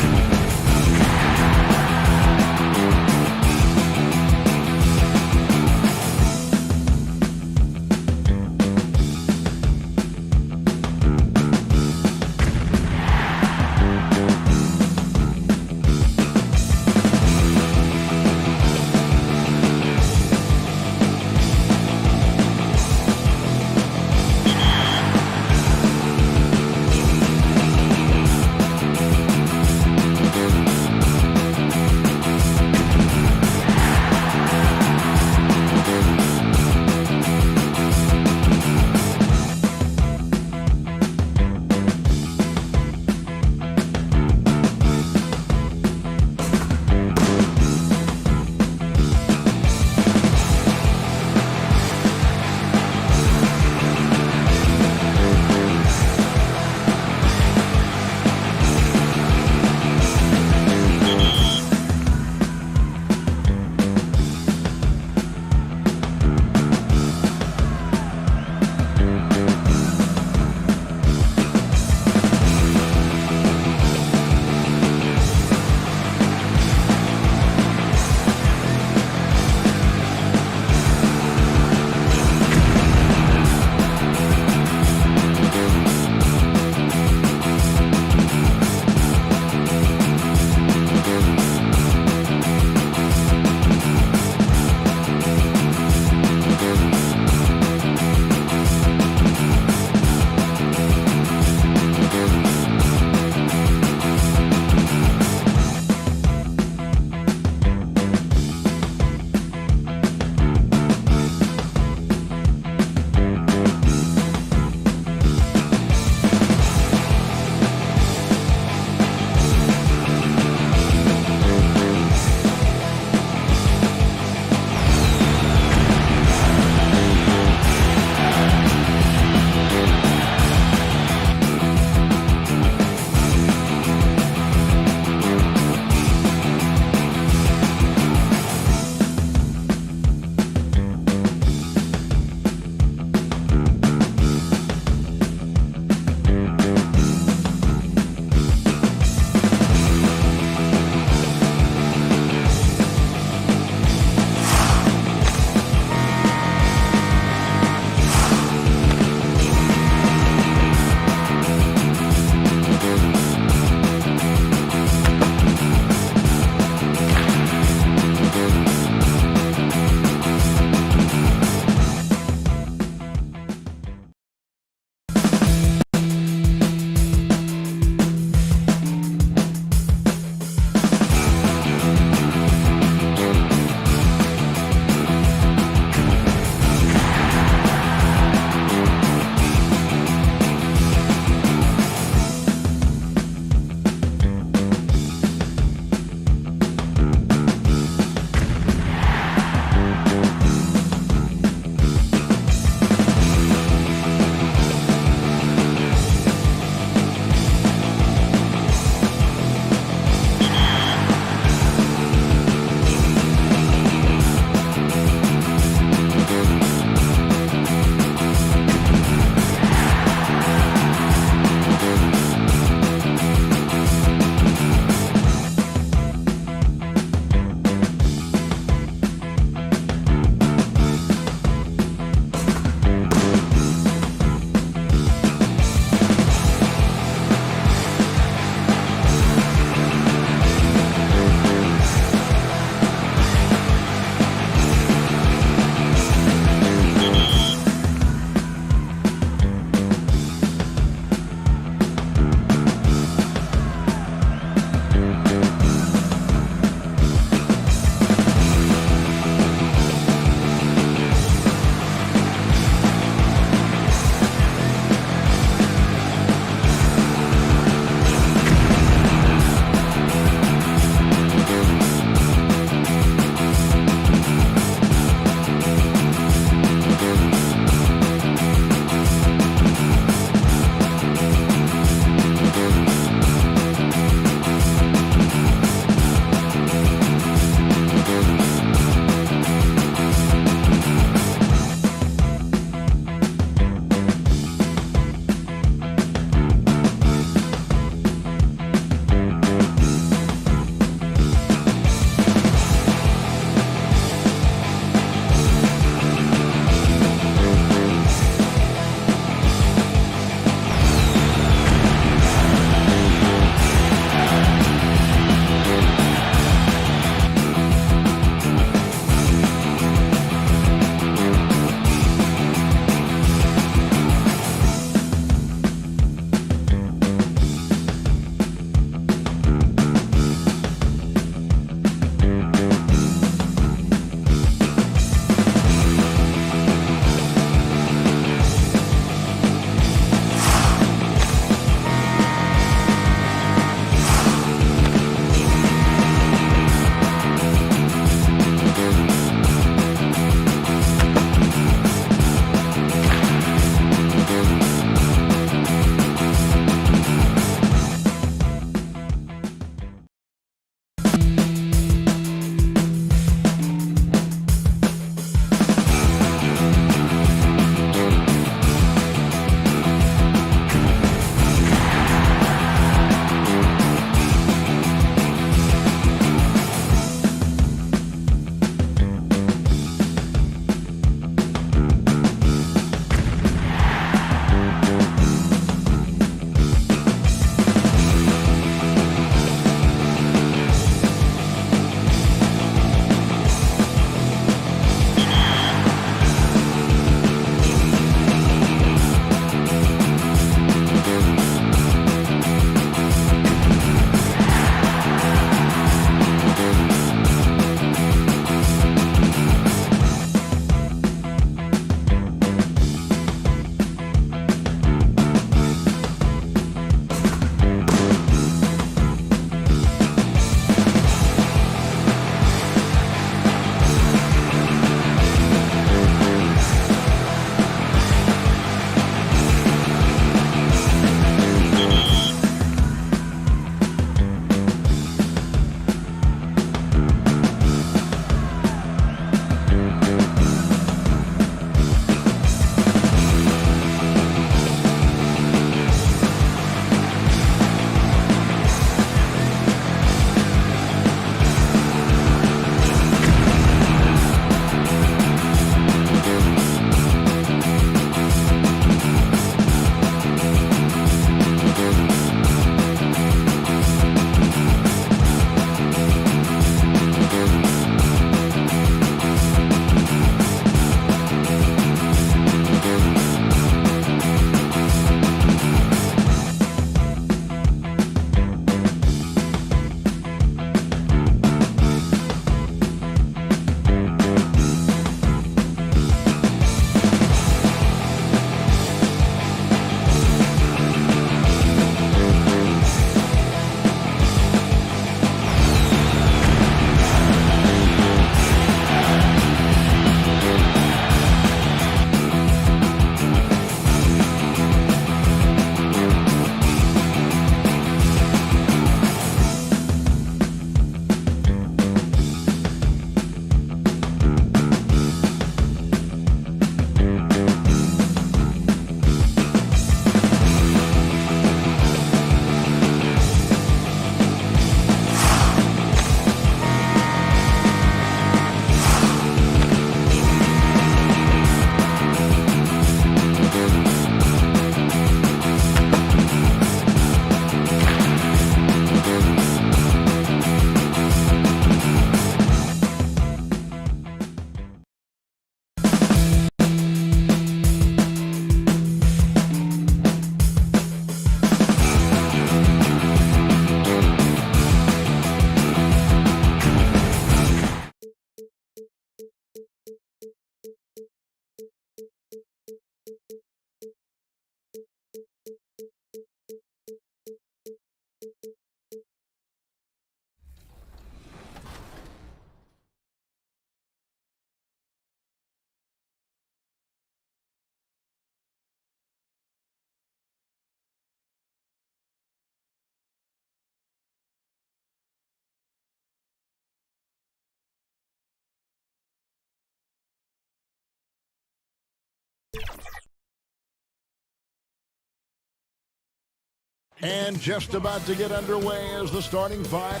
And just about to get underway as the starting five.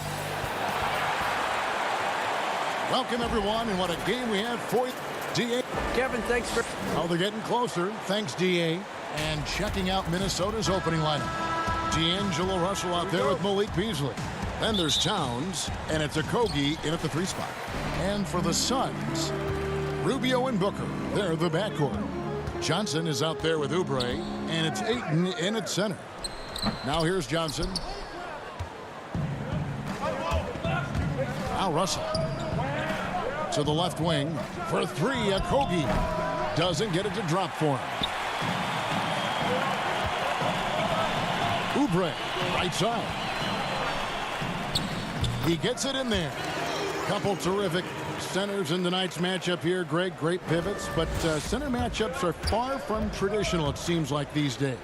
Welcome, everyone, and what a game we have for you. D.A. Kevin, thanks for... Oh, they're getting closer. Thanks, D.A. And checking out Minnesota's opening lineup. D'Angelo Russell out there with Malik Beasley. Then there's Towns, and it's Okogie in at the 3 spot. And for the Suns, Rubio and Booker. They're the backcourt. Johnson is out there with Oubre, and it's Ayton in at center. Now here's Johnson. Now Russell. To the left wing for 3. Okogie doesn't get it to drop for him. Oubre, right side. He gets it in there. Couple terrific centers in tonight's matchup here, Greg. Great pivots, but center matchups are far from traditional, it seems like, these days.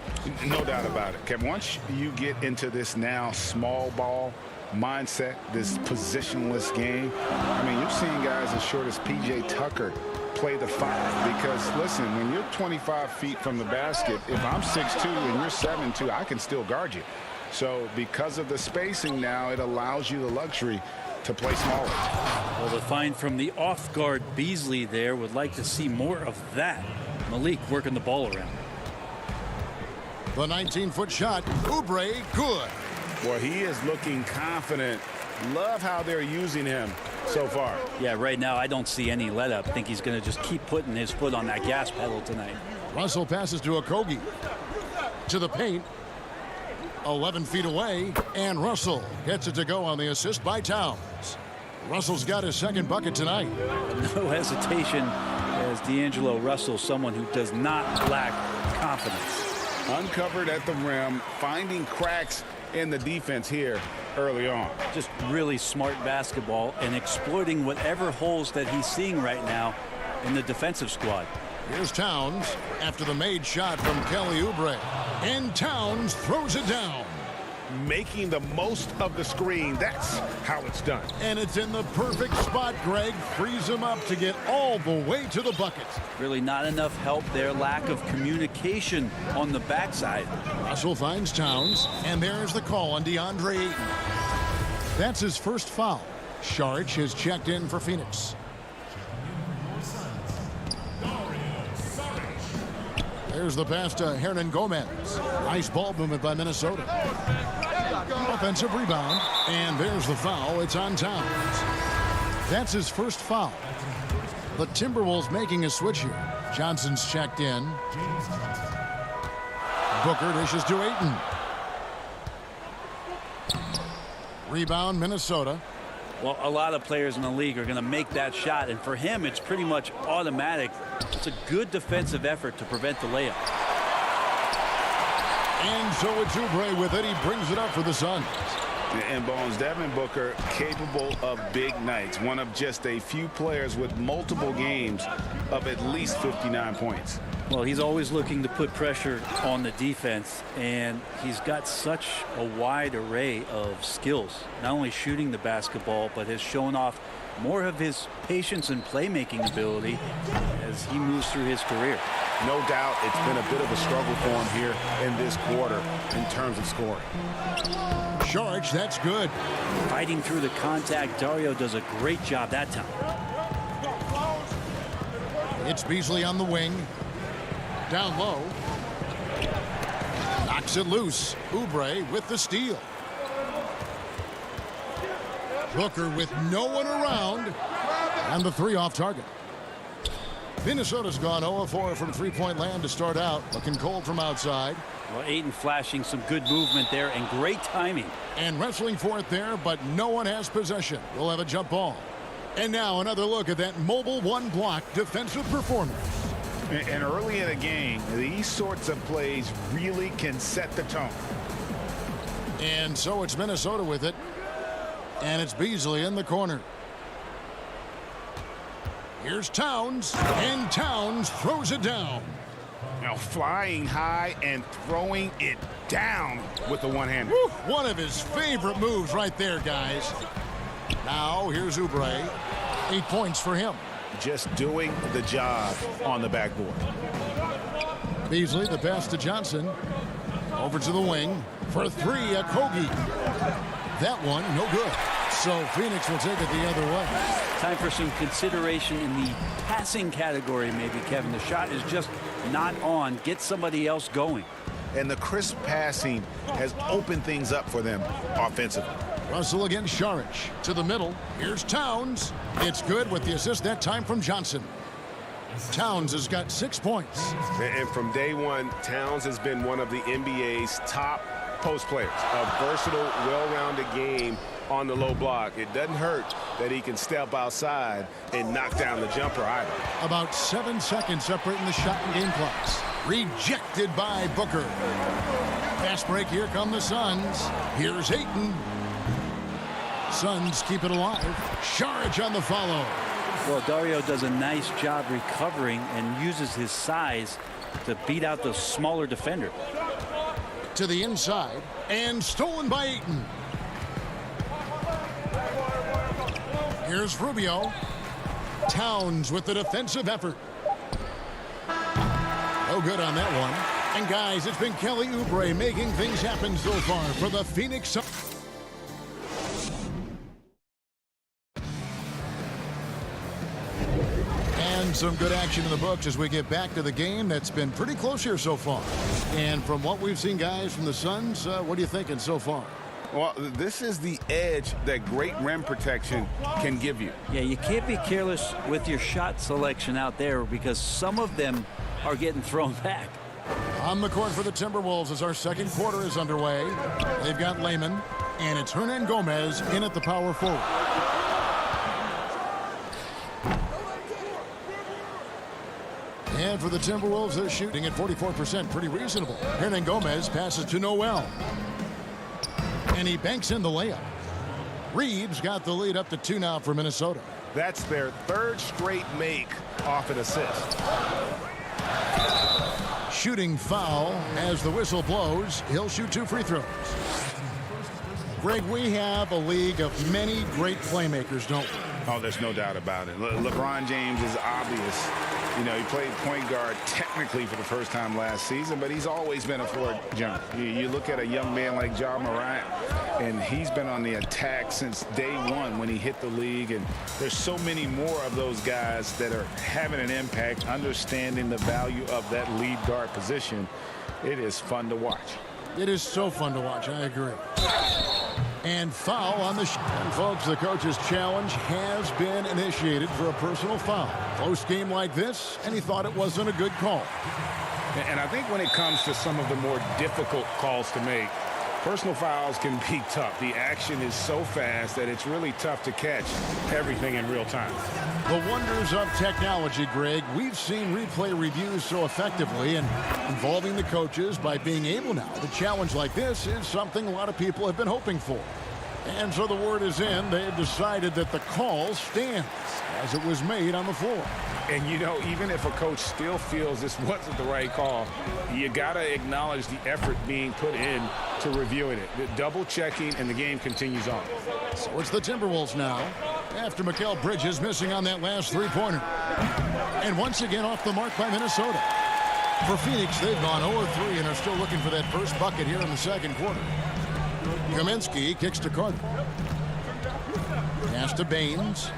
No doubt about it, Kevin. Once you get into this now small ball mindset, this positionless game, I mean, you're seeing guys as short as P.J. Tucker play the 5, because, listen, when you're 25 feet from the basket, if I'm 6'2" and you're 7'2", I can still guard you. So because of the spacing now, it allows you the luxury to play smaller. Well, the find from the off-guard Beasley there, would like to see more of that. Malik working the ball around. The 19-foot shot, Oubre, good. Well, he is looking confident. Love how they're using him so far. Yeah, right now I don't see any let up. I think he's going to just keep putting his foot on that gas pedal tonight. Russell passes to Okogie. To the paint. 11 feet away, and Russell gets it to go on the assist by Towns. Russell's got his second bucket tonight. No hesitation as D'Angelo Russell, someone who does not lack confidence. Uncovered at the rim, finding cracks in the defense here early on. Just really smart basketball and exploiting whatever holes that he's seeing right now in the defensive squad. Here's Towns after the made shot from Kelly Oubre. And Towns throws it down. Making the most of the screen. That's how it's done. And it's in the perfect spot, Greg. Frees him up to get all the way to the bucket. Really not enough help there. Lack of communication on the backside. Russell finds Towns, and there's the call on DeAndre Ayton. That's his first foul. Saric has checked in for Phoenix. There's the pass to Hernan Gomez. Nice ball movement by Minnesota. Offensive rebound. And there's the foul. It's on Towns. That's his first foul. The Timberwolves making a switch here. Johnson's checked in. Booker dishes to Ayton. Rebound, Minnesota. Well, a lot of players in the league are going to make that shot, and for him, it's pretty much automatic. It's a good defensive effort to prevent the layup. And so it's Oubre with it. He brings it up for the Suns. And Bones, Devin Booker capable of big nights. One of just a few players with multiple games of at least 59 points. Well, he's always looking to put pressure on the defense, and he's got such a wide array of skills. Not only shooting the basketball, but has shown off more of his patience and playmaking ability as he moves through his career. No doubt it's been a bit of a struggle for him here in this quarter in terms of scoring. Saric, that's good. Fighting through the contact, Dario does a great job that time. It's Beasley on the wing. Down low. Knocks it loose. Oubre with the steal. Booker with no one around. And the 3 off target. Minnesota's gone 0-4 from three-point land to start out. Looking cold from outside. Well, Ayton flashing some good movement there and great timing. And wrestling for it there, but no one has possession. We'll have a jump ball. And now another look at that mobile one-block defensive performance. And early in a game, these sorts of plays really can set the tone. And so it's Minnesota with it. And it's Beasley in the corner. Here's Towns. And Towns throws it down. Now flying high and throwing it down with the one-hander. One of his favorite moves right there, guys. Now here's Oubre. 8 points for him. Just doing the job on the backboard. Beasley, the pass to Johnson. Over to the wing. For three, a Kogi. That one, no good. So Phoenix will take it the other way. Time for some consideration in the passing category, maybe, Kevin. The shot is just not on. Get somebody else going. And the crisp passing has opened things up for them offensively. Russell against Saric. To the middle. Here's Towns. It's good with the assist that time from Johnson. Towns has got 6 points. And from day one, Towns has been one of the NBA's top post players. A versatile, well-rounded game on the low block. It doesn't hurt that he can step outside and knock down the jumper either. About 7 seconds separating the shot and game clocks. Rejected by Booker. Fast break, here come the Suns. Here's Ayton. Suns keep it alive. Saric on the follow. Well, Dario does a nice job recovering and uses his size to beat out the smaller defender. To the inside, and stolen by Ayton. Here's Rubio. Towns with the defensive effort. No good on that one. And guys, it's been Kelly Oubre making things happen so far for the Phoenix Suns. And some good action in the books as we get back to the game that's been pretty close here so far. And from what we've seen, guys, from the Suns, what are you thinking so far? Well, this is the edge that great rim protection can give you. Yeah, you can't be careless with your shot selection out there because some of them are getting thrown back. On the court for the Timberwolves as our second quarter is underway. They've got Layman, and it's Hernan Gomez in at the power forward. And for the Timberwolves, they're shooting at 44%, pretty reasonable. Hernan Gomez passes to Noel. And he banks in the layup. Reeves got the lead up to 2 now for Minnesota. That's their third straight make off an assist. Shooting foul as the whistle blows. He'll shoot 2 free throws. Greg, we have a league of many great playmakers, don't we? Oh, there's no doubt about it. LeBron James is obvious. You know, he played point guard technically for the first time last season, but he's always been a floor junkie. You look at a young man like Ja Morant, and he's been on the attack since day one when he hit the league. And there's so many more of those guys that are having an impact, understanding the value of that lead guard position. It is fun to watch. It is so fun to watch. I agree. And foul on the shot. And folks, the coach's challenge has been initiated for a personal foul. Close game like this, and he thought it wasn't a good call. And I think when it comes to some of the more difficult calls to make, personal fouls can be tough. The action is so fast that it's really tough to catch everything in real time. The wonders of technology, Greg. We've seen replay reviews so effectively, and involving the coaches by being able now to challenge like this is something a lot of people have been hoping for. And so the word is in. They've decided that the call stands as it was made on the floor. And, you know, even if a coach still feels this wasn't the right call, you got to acknowledge the effort being put in to reviewing it. The double checking, and the game continues on. So it's the Timberwolves now after Mikal Bridges missing on that last three-pointer. And once again off the mark by Minnesota. For Phoenix, they've gone 0-3 and are still looking for that first bucket here in the second quarter. Kaminsky kicks to Carter. Pass to Baines.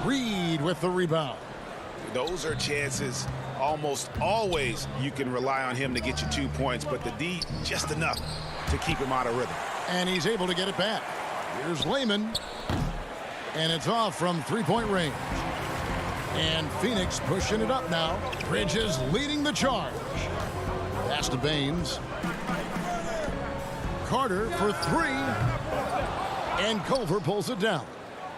Reed with the rebound. Those are chances almost always you can rely on him to get you 2 points, but the D just enough to keep him out of rhythm. And he's able to get it back. Here's Layman. And it's off from three-point range. And Phoenix pushing it up now. Bridges leading the charge. Pass to Baines. Carter for 3. And Culver pulls it down.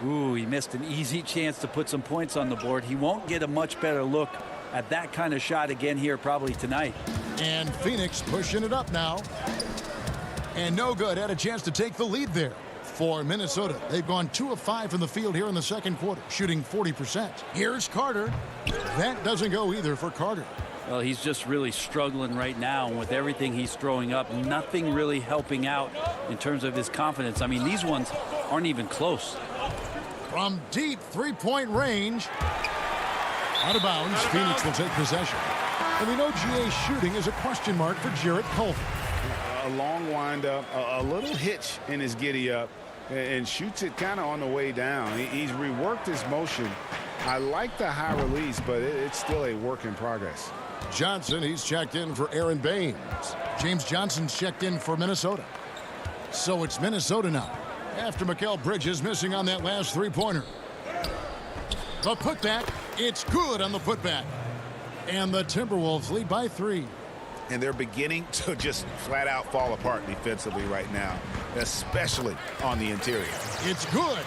Ooh, he missed an easy chance to put some points on the board. He won't get a much better look at that kind of shot again here probably tonight. And Phoenix pushing it up now. And no good. Had a chance to take the lead there for Minnesota. They've gone 2 of 5 from the field here in the second quarter, shooting 40%. Here's Carter. That doesn't go either for Carter. Well, he's just really struggling right now with everything he's throwing up. Nothing really helping out in terms of his confidence. I mean, these ones aren't even close. From deep three-point range. Out of bounds. Phoenix will take possession. And we know GA's shooting is a question mark for Jarrett Culver. A long windup, a little hitch in his giddy up, and shoots it kind of on the way down. He's reworked his motion. I like the high release, but it's still a work in progress. Johnson, he's checked in for Aaron Baines. James Johnson's checked in for Minnesota. So it's Minnesota now, after Mikal Bridges missing on that last three-pointer. The putback, it's good on the putback. And the Timberwolves lead by 3. And they're beginning to just flat out fall apart defensively right now, especially on the interior. It's good.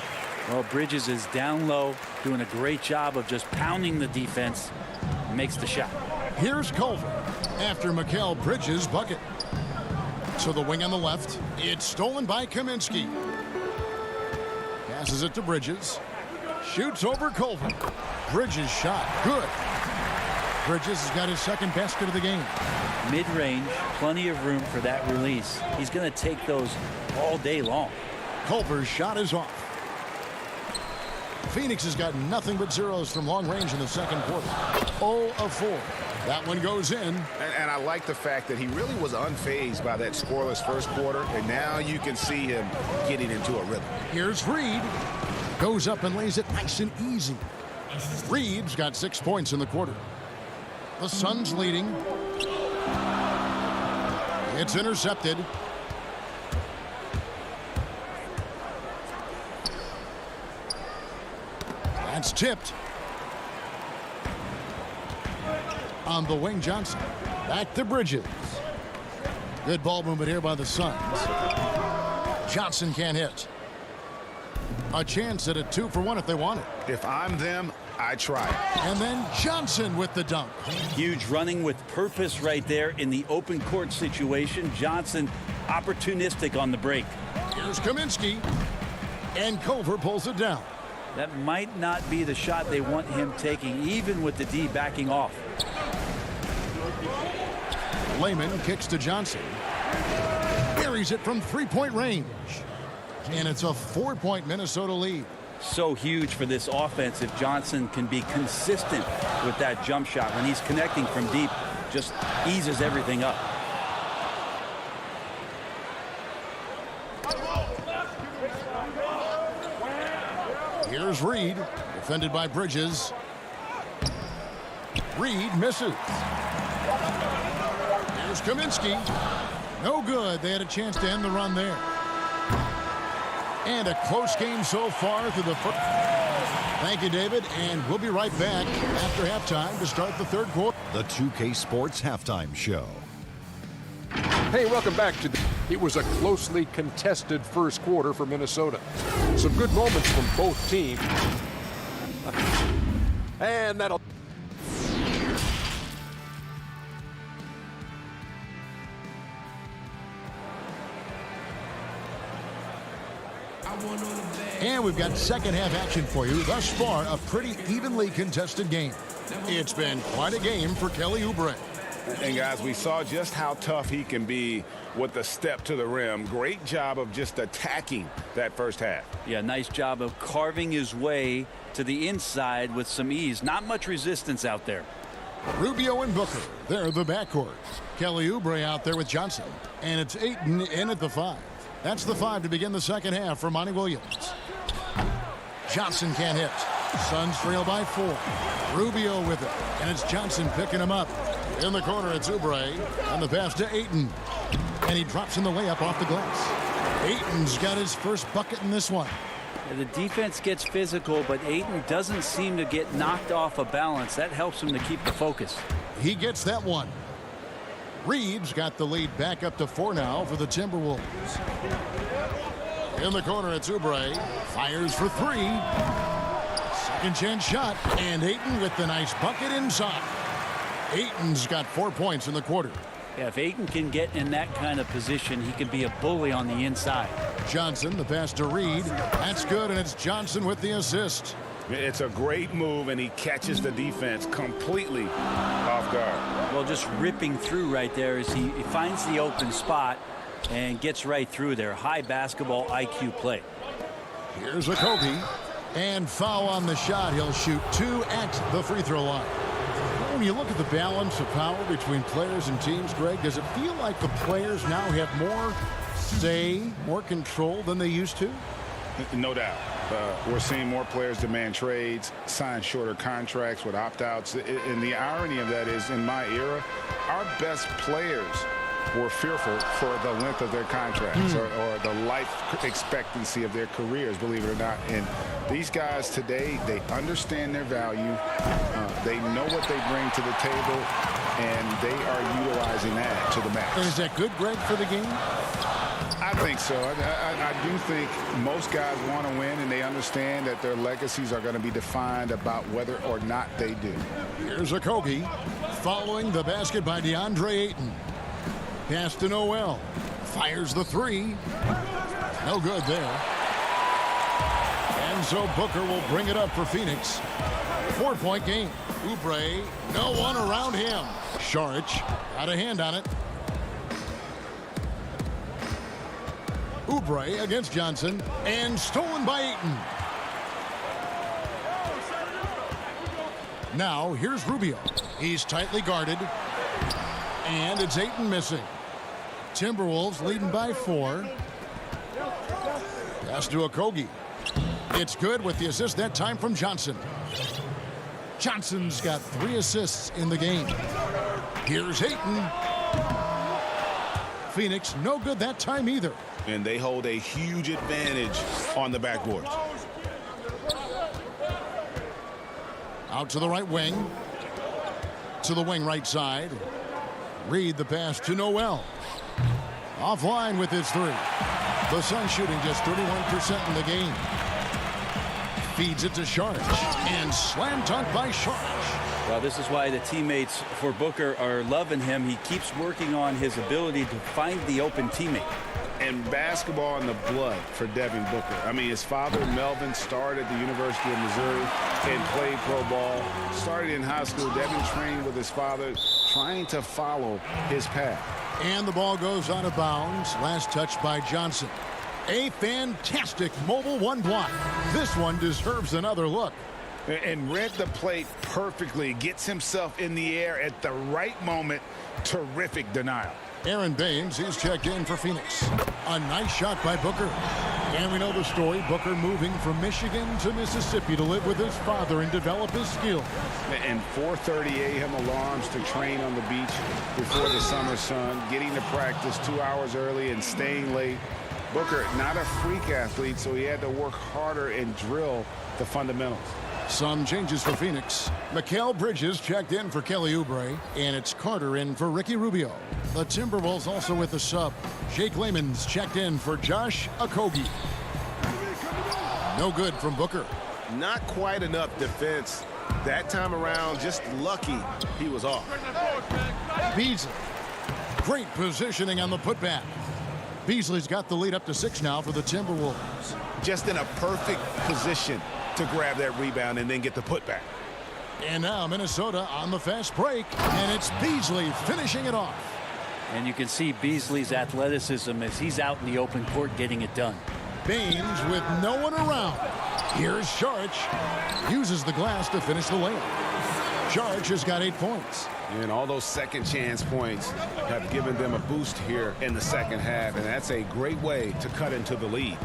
Well, Bridges is down low, doing a great job of just pounding the defense. Makes the shot. Here's Culver after Mikal Bridges' bucket. So the wing on the left, it's stolen by Kaminsky. Passes it to Bridges. Shoots over Culver. Bridges' shot, good. Bridges has got his second basket of the game. Mid-range, plenty of room for that release. He's going to take those all day long. Culver's shot is off. Phoenix has got nothing but zeros from long range in the second quarter. 0 of 4. That one goes in. And I like the fact that he really was unfazed by that scoreless first quarter, and now you can see him getting into a rhythm. Here's Reed. Goes up and lays it nice and easy. Reed's got 6 points in the quarter. The Suns leading. It's intercepted. That's tipped. On the wing, Johnson. Back to Bridges. Good ball movement here by the Suns. Johnson can't hit. A chance at a 2-for-1 if they want it. If I'm them, I try. And then Johnson with the dunk. Huge running with purpose right there in the open court situation. Johnson opportunistic on the break. Here's Kaminsky. And Culver pulls it down. That might not be the shot they want him taking, even with the D backing off. Layman kicks to Johnson. Buries it from three-point range. And it's a 4-point Minnesota lead. So huge for this offense if Johnson can be consistent with that jump shot. When he's connecting from deep, just eases everything up. Here's Reed, defended by Bridges. Reed misses. Here's Kaminsky. No good. They had a chance to end the run there. And a close game so far through the first. Thank you, David. And we'll be right back after halftime to start the third quarter. The 2K Sports Halftime Show. Hey, welcome back to It was a closely contested first quarter for Minnesota. Some good moments from both teams. And that'll... And we've got second half action for you. Thus far, a pretty evenly contested game. It's been quite a game for Kelly Oubre. And guys, we saw just how tough he can be with the step to the rim. Great job of just attacking that first half. Yeah, nice job of carving his way to the inside with some ease. Not much resistance out there. Rubio and Booker, they're the backcourt. Kelly Oubre out there with Johnson. And it's Ayton in at the 5. That's the 5 to begin the second half for Monty Williams. Johnson can't hit. Suns trail by 4. Rubio with it. And it's Johnson picking him up. In the corner, it's Oubre. And the pass to Ayton. And he drops in the layup off the glass. Ayton's got his first bucket in this one. The defense gets physical, but Ayton doesn't seem to get knocked off of balance. That helps him to keep the focus. He gets that one. Reed's got the lead back up to 4 now for the Timberwolves. In the corner, it's Oubre. Fires for 3. Second chance shot. And Ayton with the nice bucket inside. Ayton's got 4 points in the quarter. Yeah, if Ayton can get in that kind of position, he can be a bully on the inside. Johnson, the pass to Reed. That's good, and it's Johnson with the assist. It's a great move, and he catches the defense completely off guard. Well, just ripping through right there as he finds the open spot and gets right through there. High basketball IQ play. Here's a Kobe. And foul on the shot. He'll shoot 2 at the free throw line. when you look at the balance of power between players and teams, Greg, does it feel like the players now have more say, more control than they used to? No doubt. We're seeing more players demand trades, sign shorter contracts with opt-outs. And the irony of that is, in my era, our best players were fearful for the length of their contracts or the life expectancy of their careers, believe it or not. And these guys today, they understand their value. They know what they bring to the table, and they are utilizing that to the max. And is that good, Greg, for the game? I think so. I do think most guys want to win, and they understand that their legacies are going to be defined about whether or not they do. Here's Okogie following the basket by DeAndre Ayton. Pass to Noel. Fires the three. No good there. And so Booker will bring it up for Phoenix. 4-point game. Oubre, no one around him. Saric got a hand on it. Oubre against Johnson, and stolen by Ayton. Now here's Rubio. He's tightly guarded, and it's Ayton missing. Timberwolves leading by 4. Pass to Okogie. It's good with the assist that time from Johnson. Johnson's got 3 assists in the game. Here's Ayton. Phoenix no good that time either. And they hold a huge advantage on the backboard. Out to the right wing. To the wing right side. Reed the pass to Noel. Offline with his 3. The Suns shooting just 31% in the game. Feeds it to Saric. And slam dunk by Saric. Well, this is why the teammates for Booker are loving him. He keeps working on his ability to find the open teammate. And basketball in the blood for Devin Booker. I mean, his father, Melvin, started at the University of Missouri and played pro ball. Started in high school. Devin trained with his father, trying to follow his path. And the ball goes out of bounds. Last touch by Johnson. A fantastic mobile 1 block. This one deserves another look. And read the plate perfectly. Gets himself in the air at the right moment. Terrific denial. Aaron Baines, he's checked in for Phoenix. A nice shot by Booker. And we know the story. Booker moving from Michigan to Mississippi to live with his father and develop his skills. And 4:30 a.m. alarms to train on the beach before the summer sun. Getting to practice 2 hours early and staying late. Booker, not a freak athlete, so he had to work harder and drill the fundamentals. Some changes for Phoenix. Mikal Bridges checked in for Kelly Oubre, and it's Carter in for Ricky Rubio. The Timberwolves also with the sub. Jake Layman's checked in for Josh Okogie. No good from Booker. Not quite enough defense that time around. Just lucky he was off. Beasley. Great positioning on the putback. Beasley's got the lead up to 6 now for the Timberwolves. Just in a perfect position to grab that rebound and then get the putback. And now Minnesota on the fast break, and it's Beasley finishing it off. And you can see Beasley's athleticism as he's out in the open court getting it done. Baines with no one around. Here's Saric. Uses the glass to finish the layup. Saric has got 8 points. And all those second chance points have given them a boost here in the second half, and that's a great way to cut into the lead.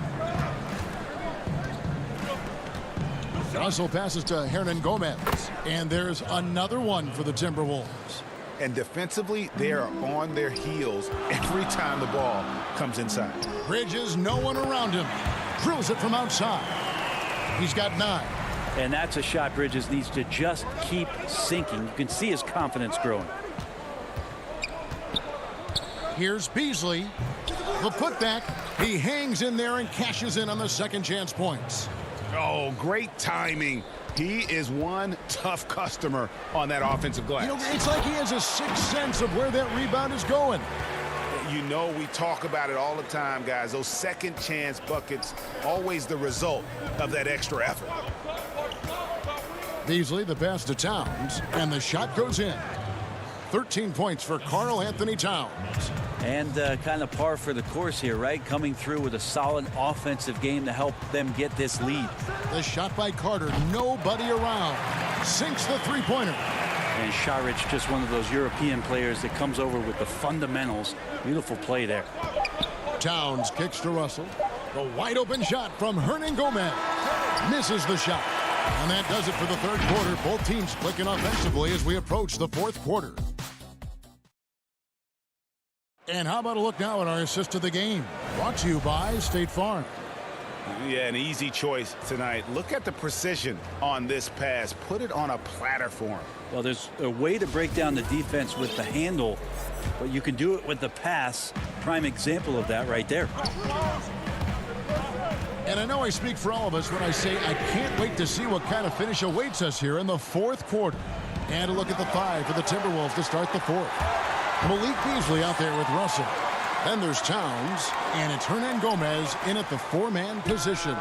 Russell passes to Hernan Gomez, and there's another one for the Timberwolves. And defensively, they are on their heels every time the ball comes inside. Bridges, no one around him. Drills it from outside. He's got 9. And that's a shot Bridges needs to just keep sinking. You can see his confidence growing. Here's Beasley. The putback. He hangs in there and cashes in on the second chance points. Oh, great timing. He is one tough customer on that offensive glass. You know, it's like he has a sixth sense of where that rebound is going. You know, we talk about it all the time, guys. Those second chance buckets, always the result of that extra effort. Beasley the pass to Towns, and the shot goes in. 13 points for Karl Anthony Towns. And kind of par for the course here, right? Coming through with a solid offensive game to help them get this lead. The shot by Carter, nobody around. Sinks the three-pointer. And Šarić, just one of those European players that comes over with the fundamentals. Beautiful play there. Towns kicks to Russell. The wide open shot from Hernan Gomez. Misses the shot. And that does it for the third quarter. Both teams clicking offensively as we approach the fourth quarter. And how about a look now at our assist of the game? Brought to you by State Farm. Yeah, an easy choice tonight. Look at the precision on this pass. Put it on a platter for him. Well, there's a way to break down the defense with the handle, but you can do it with the pass. Prime example of that right there. And I know I speak for all of us when I say I can't wait to see what kind of finish awaits us here in the fourth quarter. And a look at the 5 for the Timberwolves to start the fourth. Malik Beasley out there with Russell. Then there's Towns, and it's Hernan Gomez in at the 4-man position.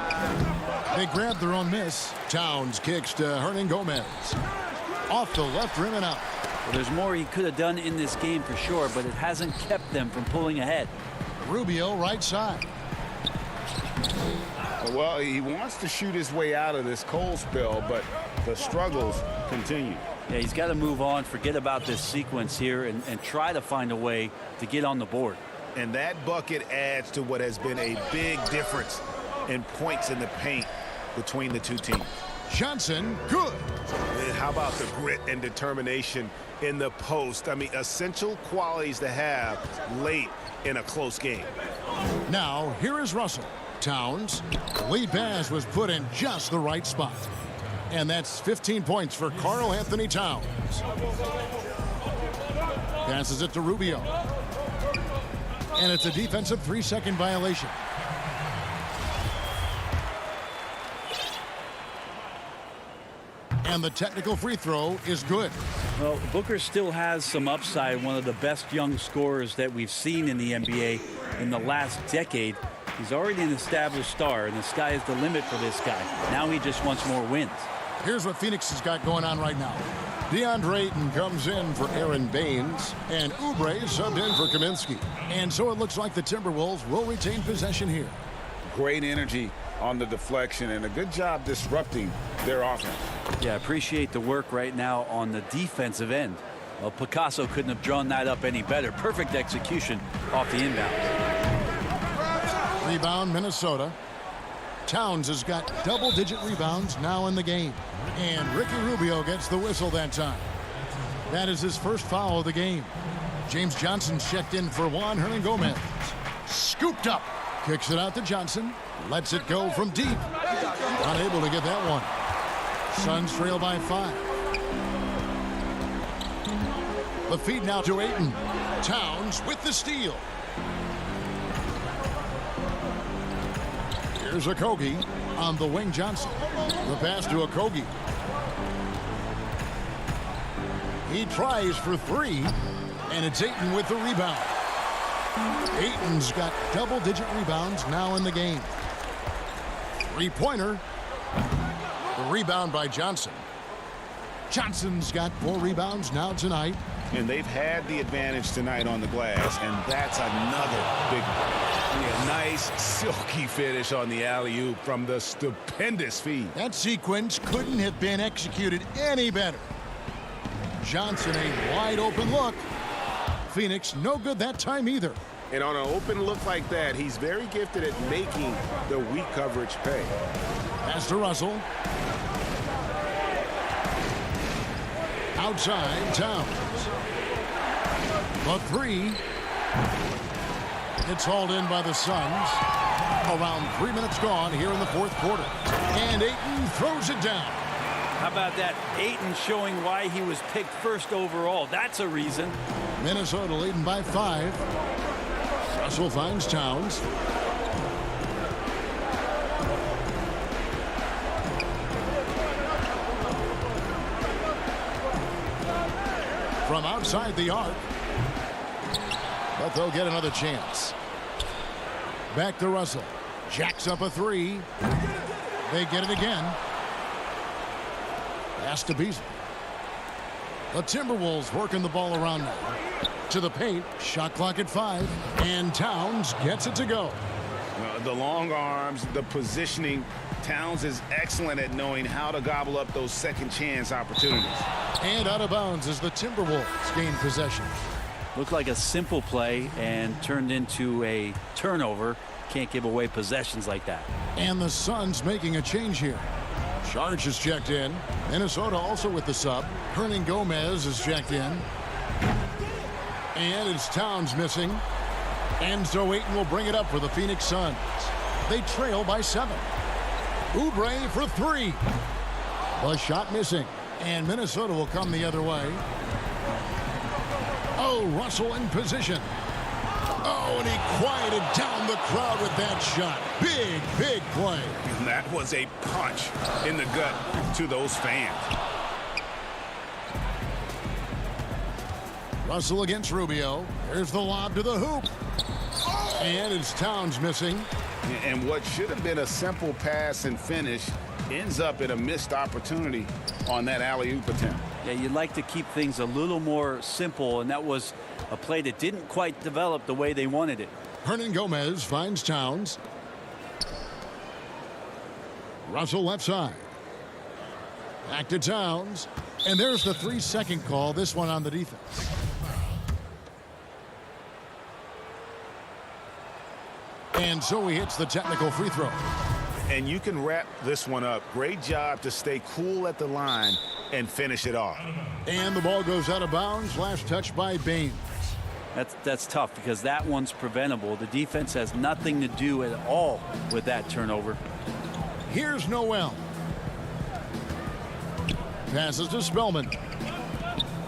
They grab their own miss. Towns kicks to Hernan Gomez. Off the left rim and out. Well, there's more he could have done in this game for sure, but it hasn't kept them from pulling ahead. Rubio right side. Well, he wants to shoot his way out of this cold spell, but the struggles continue. Yeah, he's got to move on, forget about this sequence here, and try to find a way to get on the board. And that bucket adds to what has been a big difference in points in the paint between the two teams. Johnson, good. And how about the grit and determination in the post? I mean, essential qualities to have late in a close game. Now, here is Russell. Towns. The lead pass was put in just the right spot. And that's 15 points for Karl Anthony Towns. Passes it to Rubio. And it's a defensive 3-second violation. And the technical free throw is good. Well, Booker still has some upside, one of the best young scorers that we've seen in the NBA in the last decade. He's already an established star, and the sky is the limit for this guy. Now he just wants more wins. Here's what Phoenix has got going on right now. DeAndre Ayton comes in for Aaron Baines, and Oubre subbed in for Kaminsky. And so it looks like the Timberwolves will retain possession here. Great energy on the deflection, and a good job disrupting their offense. Yeah, appreciate the work right now on the defensive end. Well, Picasso couldn't have drawn that up any better. Perfect execution off the inbound. Rebound, Minnesota. Towns has got double-digit rebounds now in the game. And Ricky Rubio gets the whistle that time. That is his first foul of the game. James Johnson checked in for Juan Hernan Gomez. Scooped up. Kicks it out to Johnson. Lets it go from deep. Unable to get that one. Suns trail by 5. The feed now to Ayton. Towns with the steal. Here's Okogie on the wing. Johnson. The pass to Okogie. He tries for 3, and it's Ayton with the rebound. Ayton's got double-digit rebounds now in the game. 3-pointer. The rebound by Johnson. Johnson's got 4 rebounds now tonight. And they've had the advantage tonight on the glass, and that's another big one. Yeah, nice, silky finish on the alley-oop from the stupendous feed. That sequence couldn't have been executed any better. Johnson, a wide-open look. Phoenix, no good that time either. And on an open look like that, he's very gifted at making the weak coverage pay. Pass to Russell. Outside, Towns. The 3. It's hauled in by the Suns. Around 3 minutes gone here in the fourth quarter. And Ayton throws it down. How about that? Ayton showing why he was picked first overall. That's a reason. Minnesota leading by 5. Russell finds Towns. From outside the arc. But they'll get another chance. Back to Russell. Jacks up a 3. They get it again. Pass to Beasley. The Timberwolves working the ball around now. To the paint. Shot clock at 5. And Towns gets it to go. The long arms, the positioning. Towns is excellent at knowing how to gobble up those second chance opportunities. And out of bounds as the Timberwolves gain possession. Looked like a simple play and turned into a turnover. Can't give away possessions like that. And the Suns making a change here. Charge is checked in. Minnesota also with the sub. Hernan Gomez is checked in. And it's Towns missing. And so Ayton will bring it up for the Phoenix Suns. They trail by 7. Oubre for 3. The shot missing. And Minnesota will come the other way. Oh, Russell in position. Oh, and he quieted down the crowd with that shot. Big, big play. And that was a punch in the gut to those fans. Russell against Rubio. There's the lob to the hoop. And it's Towns missing. And what should have been a simple pass and finish ends up in a missed opportunity on that alley-oop attempt. Yeah, you'd like to keep things a little more simple, and that was a play that didn't quite develop the way they wanted it. Hernan Gomez finds Towns. Russell left side. Back to Towns. And there's the 3-second call, this one on the defense. And so he hits the technical free throw. And you can wrap this one up. Great job to stay cool at the line and finish it off. And the ball goes out of bounds. Last touch by Baines. That's tough because that one's preventable. The defense has nothing to do at all with that turnover. Here's Noel. Passes to Spellman.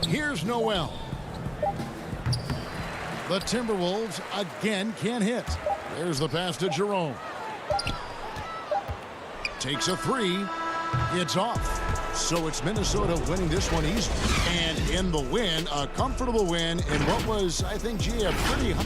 Here's Noel. The Timberwolves again can't hit. There's the pass to Jerome. Takes a 3. It's off. So it's Minnesota winning this one easily. And in the win, a comfortable win in what was, I think, gee, a pretty high.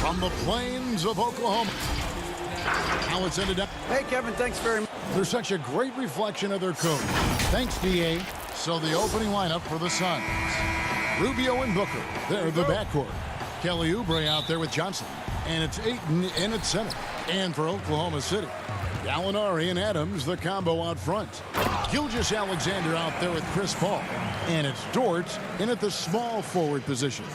from the plains of Oklahoma. Now it's ended up. Hey, Kevin, thanks very much. They're such a great reflection of their coach. Thanks, D.A. So the opening lineup for the Suns. Rubio and Booker, they're the backcourt. Kelly Oubre out there with Johnson. And it's Ayton in at center. And for Oklahoma City, Gallinari and Adams, the combo out front. Gilgeous-Alexander out there with Chris Paul. And it's Dort in at the small forward position.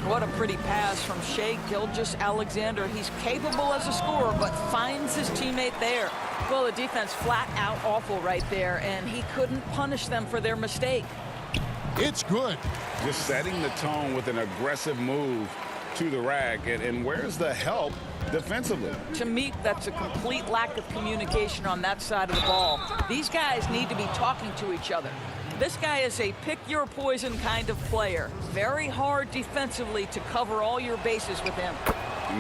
What a pretty pass from Shai Gilgeous-Alexander. He's capable as a scorer, but finds his teammate there. Well, the defense flat out awful right there, and he couldn't punish them for their mistake. It's good. Just setting the tone with an aggressive move to the rack. And where's the help defensively? To me, that's a complete lack of communication on that side of the ball. These guys need to be talking to each other. This guy is a pick-your-poison kind of player. Very hard defensively to cover all your bases with him.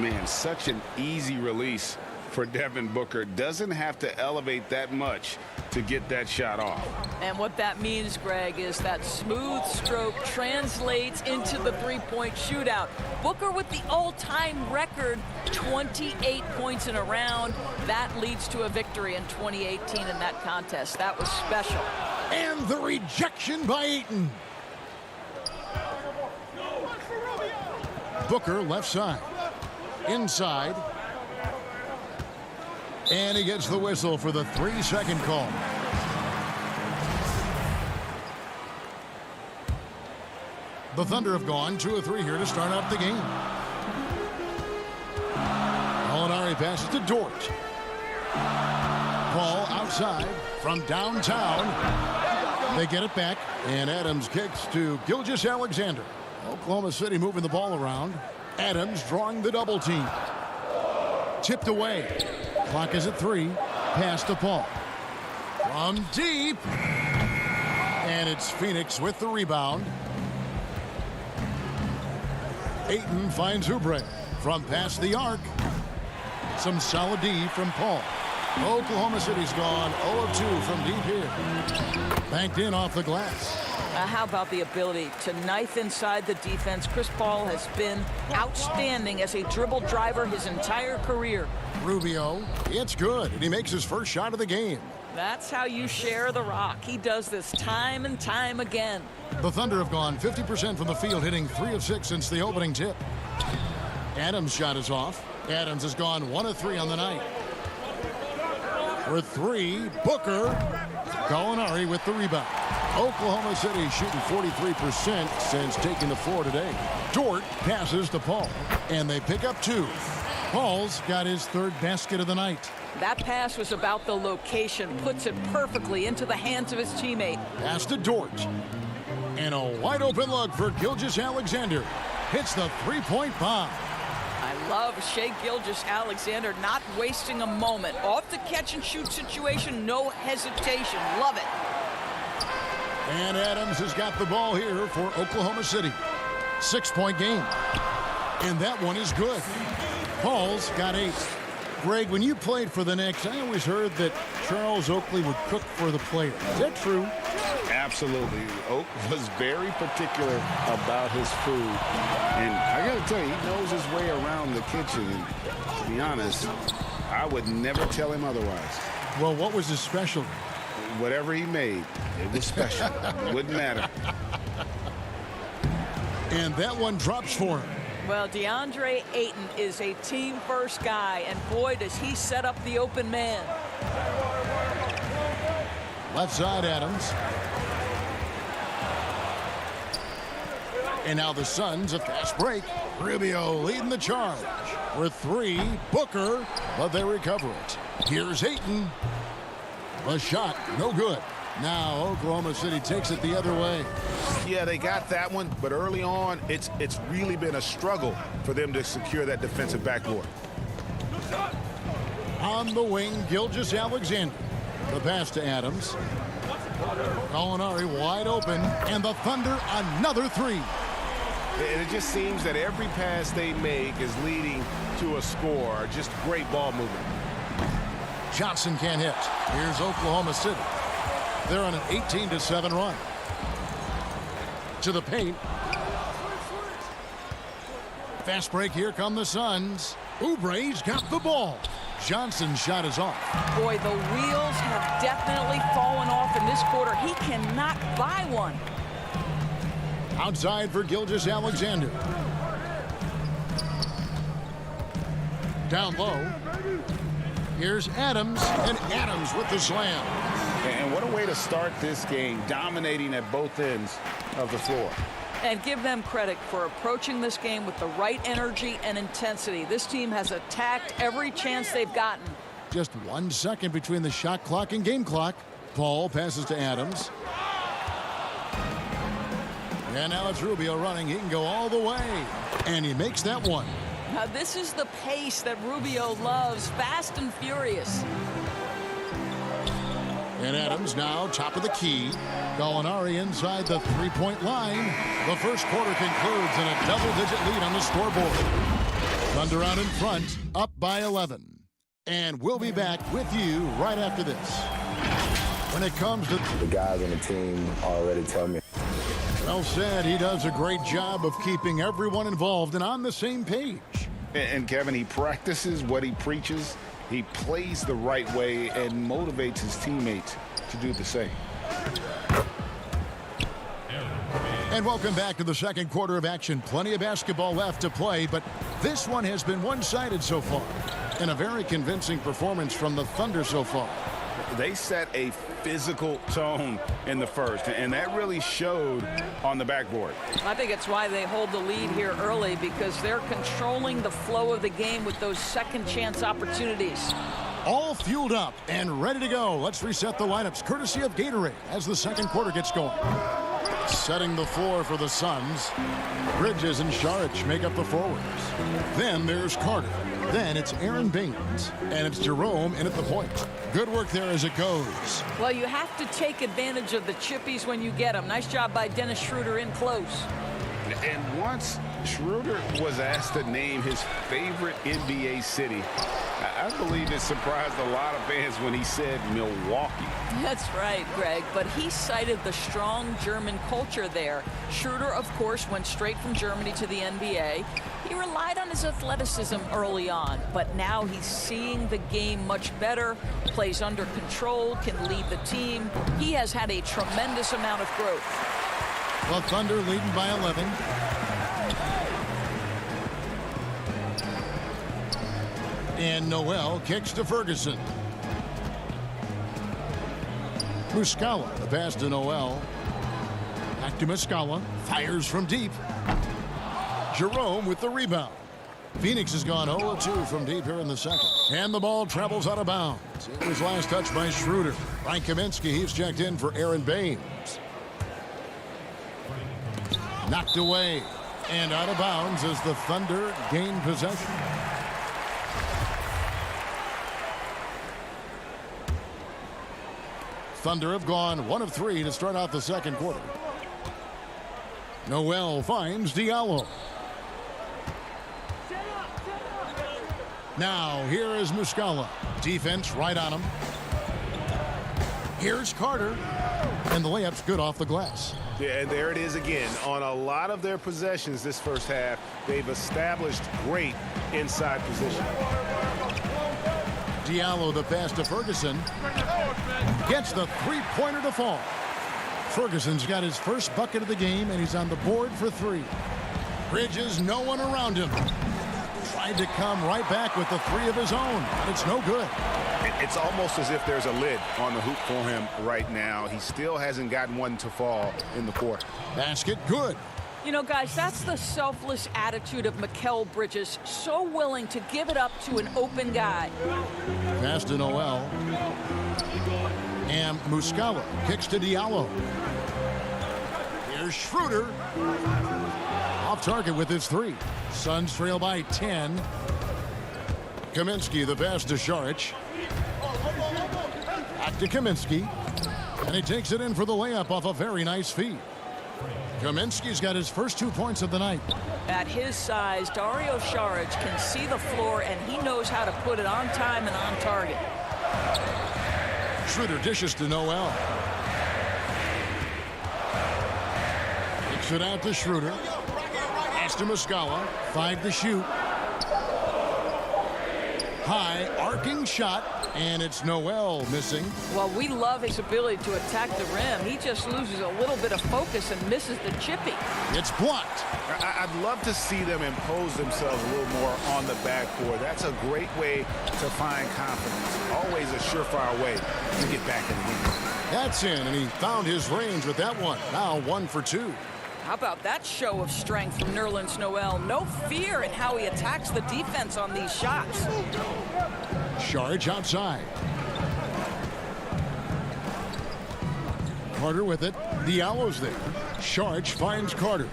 Man, such an easy release for Devin Booker. Doesn't have to elevate that much to get that shot off. And what that means, Greg, is that smooth stroke translates into the three-point shootout. Booker with the all-time record, 28 points in a round. That leads to a victory in 2018 in that contest. That was special. And the rejection by Ayton. Booker left side. Inside. And he gets the whistle for the 3-second call. The Thunder have gone 2 of 3 here to start out the game. Gallinari passes to Dort. Paul outside from downtown. They get it back, and Adams kicks to Gilgeous-Alexander. Oklahoma City moving the ball around. Adams drawing the double team. Tipped away. Clock is at 3. Pass to Paul. From deep. And it's Phoenix with the rebound. Ayton finds Oubre from past the arc. Some solid D from Paul. Oklahoma City's gone 0 of 2 from deep here. Banked in off the glass. How about the ability to knife inside the defense? Chris Paul has been outstanding as a dribble driver his entire career. Rubio, it's good, and he makes his first shot of the game. That's how you share the rock. He does this time and time again. The Thunder have gone 50% from the field, hitting 3 of 6 since the opening tip. Adams' shot is off. Adams has gone 1 of 3 on the night. For 3, Booker. Gallinari with the rebound. Oklahoma City shooting 43% since taking the floor today. Dort passes to Paul, and they pick up 2. Paul's got his 3rd basket of the night. That pass was about the location, puts it perfectly into the hands of his teammate. Pass to Dort. And a wide open look for Gilgeous-Alexander. Hits the 3-point bomb. I love Shai Gilgeous-Alexander not wasting a moment. Off the catch and shoot situation, no hesitation. Love it. And Adams has got the ball here for Oklahoma City. 6-point game. And that one is good. Paul's got 8. Greg, when you played for the Knicks, I always heard that Charles Oakley would cook for the players. Is that true? Absolutely. Oak was very particular about his food. And I got to tell you, he knows his way around the kitchen. And to be honest, I would never tell him otherwise. Well, what was his specialty? Whatever he made, it was special. It wouldn't matter. And that one drops for him. Well, DeAndre Ayton is a team-first guy, and boy, does he set up the open man. Left side, Adams. And now the Suns, a fast break. Rubio leading the charge. For 3, Booker, but they recover it. Here's Ayton. The shot, no good. Now Oklahoma City takes it the other way. Yeah, they got that one, but early on, it's really been a struggle for them to secure that defensive backboard. On the wing, Gilgeous-Alexander. The pass to Adams. Gallinari wide open, and the Thunder another 3. And it just seems that every pass they make is leading to a score. Just great ball movement. Johnson can't hit. Here's Oklahoma City. They're on an 18-7 run. To the paint. Fast break, here come the Suns. Oubre's got the ball. Johnson's shot is off. Boy, the wheels have definitely fallen off in this quarter. He cannot buy one. Outside for Gilgeous-Alexander. Down low. Here's Adams, and Adams with the slam. And what a way to start this game, dominating at both ends of the floor. And give them credit for approaching this game with the right energy and intensity. This team has attacked every chance they've gotten. Just 1 second between the shot clock and game clock. Paul passes to Adams. And now it's Rubio running. He can go all the way. And he makes that one. Now this is the pace that Rubio loves, fast and furious. And Adams now top of the key. Gallinari inside the three-point line. The first quarter concludes in a double-digit lead on the scoreboard. Thunder out in front, up by 11. And we'll be back with you right after this. When it comes to the guys on the team already tell me. Well said. He does a great job of keeping everyone involved and on the same page. And Kevin, he practices what he preaches. He plays the right way and motivates his teammates to do the same. And welcome back to the second quarter of action. Plenty of basketball left to play, but this one has been one-sided so far. And a very convincing performance from the Thunder so far. They set a physical tone in the first, and that really showed on the backboard. I think it's why they hold the lead here early, because they're controlling the flow of the game with those second chance opportunities. All fueled up and ready to go. Let's reset the lineups courtesy of Gatorade as the second quarter gets going. Setting the floor for the Suns. Bridges and Saric make up the forwards. Then there's Carter. Then it's Aaron Baines. And it's Jerome in at the point. Good work there as it goes. Well, you have to take advantage of the chippies when you get them. Nice job by Dennis Schroeder in close. And once Schroeder was asked to name his favorite NBA city, I believe it surprised a lot of fans when he said Milwaukee. That's right, Greg, but he cited the strong German culture there. Schroeder, of course, went straight from Germany to the NBA. He relied on his athleticism early on, but now he's seeing the game much better, plays under control, can lead the team. He has had a tremendous amount of growth. The Thunder leading by 11. And Noel kicks to Ferguson. Muscala, the pass to Noel. Back to Muscala. Fires from deep. Jerome with the rebound. Phoenix has gone 0-2 from deep here in the second. And the ball travels out of bounds. It was last touched by Schroeder. Frank Kaminsky, he's checked in for Aaron Baines. Knocked away and out of bounds as the Thunder gain possession. Thunder have gone 1 of 3 to start out the second quarter. Noel finds Diallo. Now here is Muscala. Defense right on him. Here's Carter. And the layup's good off the glass. Yeah, and there it is again. On a lot of their possessions this first half, they've established great inside position. Diallo the pass to Ferguson. Gets the three-pointer to fall. Ferguson's got his first bucket of the game, and he's on the board for 3. Bridges, no one around him. Tried to come right back with the 3 of his own, but it's no good. It's almost as if there's a lid on the hoop for him right now. He still hasn't gotten one to fall in the quarter. Basket good. You know, guys, that's the selfless attitude of Mikal Bridges. So willing to give it up to an open guy. Pass to Noel. And Muscala kicks to Diallo. Here's Schroeder. Off target with his 3. Suns trail by 10. Kaminsky the pass to Saric. Back to Kaminsky. And he takes it in for the layup off a very nice feed. Kaminsky's got his first 2 points of the night. At his size, Dario Saric can see the floor, and he knows how to put it on time and on target. Schroeder dishes to Noel. Kicks it out to Schroeder. Pass to Muscala. 5 to shoot. High arcing shot, and it's Noel missing. Well, we love his ability to attack the rim. He just loses a little bit of focus and misses the chippy. It's blocked. I'd love to see them impose themselves a little more on the backboard. That's a great way to find confidence. Always a surefire way to get back in the game. That's in, and he found his range with that one. Now 1 for 2. How about that show of strength from Nerlens Noel? No fear in how he attacks the defense on these shots. Charge outside. Carter with it. Diallo's there. Charge finds Carter.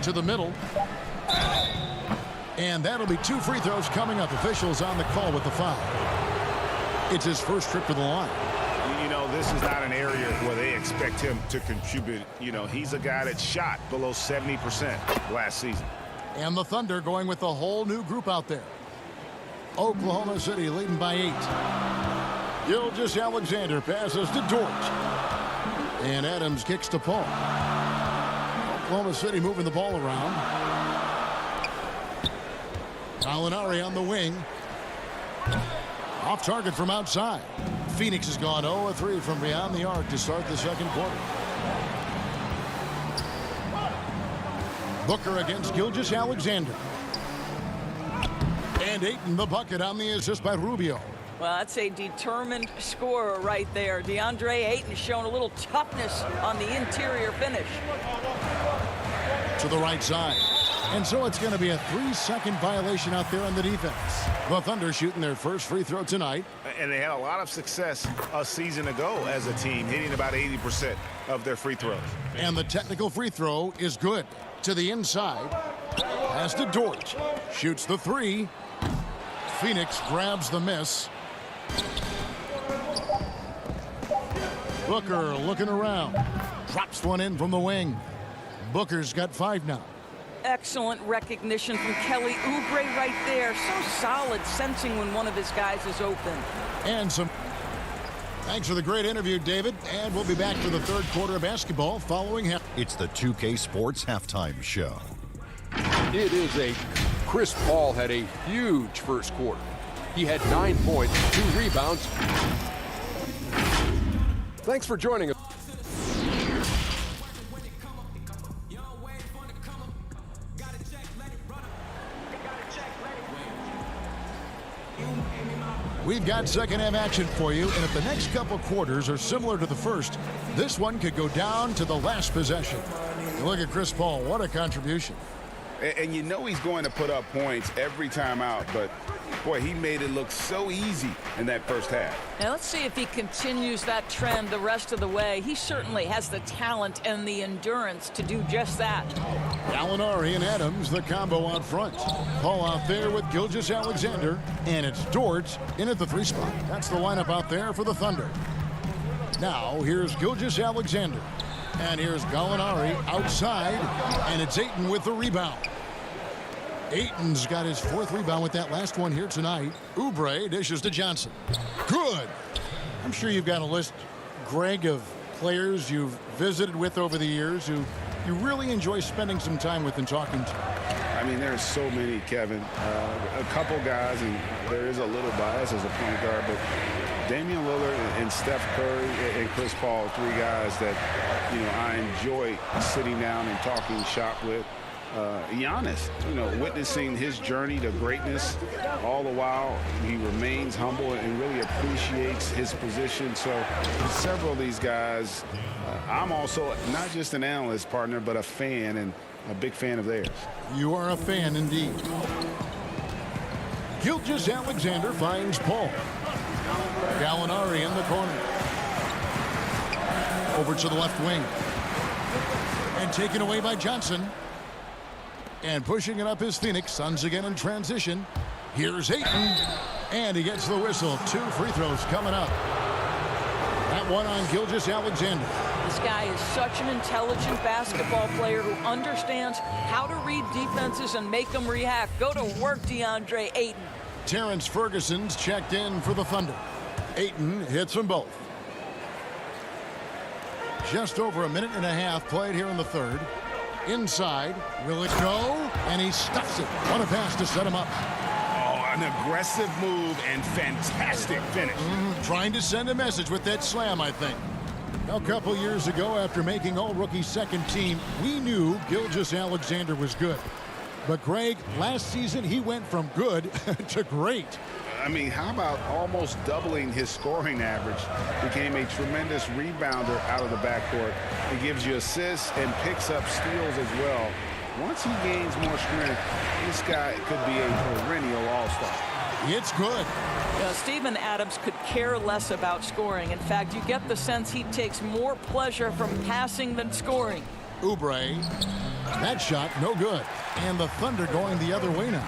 To the middle. And that'll be 2 free throws coming up. Officials on the call with the foul. It's his first trip to the line. You know, this is not an area where they expect him to contribute. You know, he's a guy that shot below 70% last season. And the Thunder going with a whole new group out there. Oklahoma City leading by 8. Gilgeous-Alexander passes to Dort. And Adams kicks to Paul. Oklahoma City moving the ball around. Gallinari on the wing. Off target from outside. Phoenix has gone 0-3 from beyond the arc to start the second quarter. Booker against Gilgeous-Alexander. And Ayton the bucket on the assist by Rubio. Well, that's a determined scorer right there. DeAndre Ayton showing a little toughness on the interior finish. To the right side. And so it's going to be a 3-second violation out there on the defense. The Thunder shooting their first free throw tonight. And they had a lot of success a season ago as a team, hitting about 80% of their free throws. And the technical free throw is good. To the inside. Pass to Dort. Shoots the 3. Phoenix grabs the miss. Booker looking around. Drops one in from the wing. Booker's got 5 now. Excellent recognition from Kelly Oubre right there. So solid, sensing when one of his guys is open. And some. Thanks for the great interview, David. And we'll be back for the third quarter of basketball following him. It's the 2K Sports Halftime Show. It is Chris Paul had a huge first quarter. He had 9 points, 2 rebounds. Thanks for joining us. We've got second half action for you, and if the next couple quarters are similar to the first, this one could go down to the last possession. And look at Chris Paul, what a contribution. And you know he's going to put up points every time out, but boy, he made it look so easy in that first half. Now let's see if he continues that trend the rest of the way. He certainly has the talent and the endurance to do just that. Gallinari and Adams, the combo out front. Paul out there with Gilgeous-Alexander, and it's Dort in at the 3 spot. That's the lineup out there for the Thunder. Now here's Gilgeous-Alexander, and here's Gallinari outside, and it's Ayton with the rebound. Ayton's got his 4th rebound with that last one here tonight. Oubre dishes to Johnson. Good. I'm sure you've got a list, Greg, of players you've visited with over the years who you really enjoy spending some time with and talking to. I mean, there's so many, Kevin. A couple guys, and there is a little bias as a point guard, but Damian Lillard and Steph Curry and Chris Paul, 3 guys that, you know, I enjoy sitting down and talking shop with. Giannis, you know, witnessing his journey to greatness, all the while he remains humble and really appreciates his position. So several of these guys, I'm also not just an analyst, partner, but a fan, and a big fan of theirs. You are a fan indeed. Gilgeous-Alexander finds Paul. Gallinari in the corner. Over to the left wing. And taken away by Johnson. And pushing it up is Phoenix. Suns again in transition. Here's Ayton. And he gets the whistle. 2 free throws coming up. That one on Gilgeous-Alexander. This guy is such an intelligent basketball player who understands how to read defenses and make them react. Go to work, DeAndre Ayton. Terrence Ferguson's checked in for the Thunder. Ayton hits them both. Just over a minute and a half played here in the third. Inside, will it go? And he stuffs it. What a pass to set him up. Oh, an aggressive move and fantastic finish. Trying to send a message with that slam, I think. A couple years ago, after making all-rookie second team, we knew Gilgeous-Alexander was good. But, Greg, last season he went from good to great. I mean, how about almost doubling his scoring average? Became a tremendous rebounder out of the backcourt. He gives you assists and picks up steals as well. Once he gains more strength, this guy could be a perennial all-star. It's good. Steven Adams could care less about scoring. In fact, you get the sense he takes more pleasure from passing than scoring. Oubre. That shot, no good. And the Thunder going the other way now.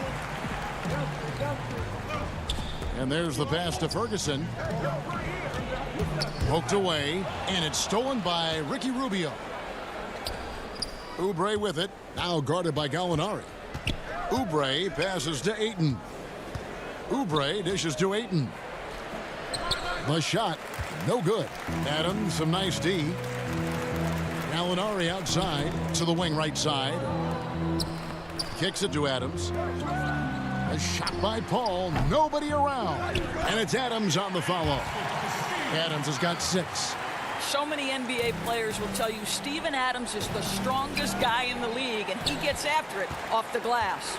And there's the pass to Ferguson. Poked away, and it's stolen by Ricky Rubio. Oubre with it, now guarded by Gallinari. Oubre passes to Ayton. Oubre dishes to Ayton. The shot, no good. Adams, some nice D. Gallinari outside to the wing right side. Kicks it to Adams. A shot by Paul, nobody around. And it's Adams on the follow. Adams has got 6. So many NBA players will tell you Steven Adams is the strongest guy in the league, and he gets after it off the glass.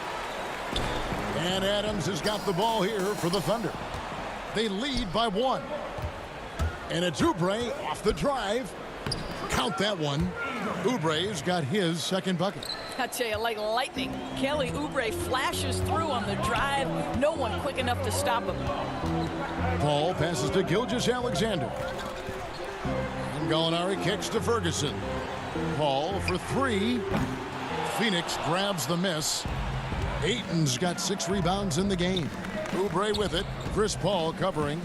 And Adams has got the ball here for the Thunder. They lead by 1. And it's Oubre off the drive. Count that one. Oubre's got his second bucket. I tell you, like lightning, Kelly Oubre flashes through on the drive. No one quick enough to stop him. Paul passes to Gilgeous-Alexander. And Gallinari kicks to Ferguson. Paul for 3. Phoenix grabs the miss. Ayton's got 6 rebounds in the game. Oubre with it. Chris Paul covering.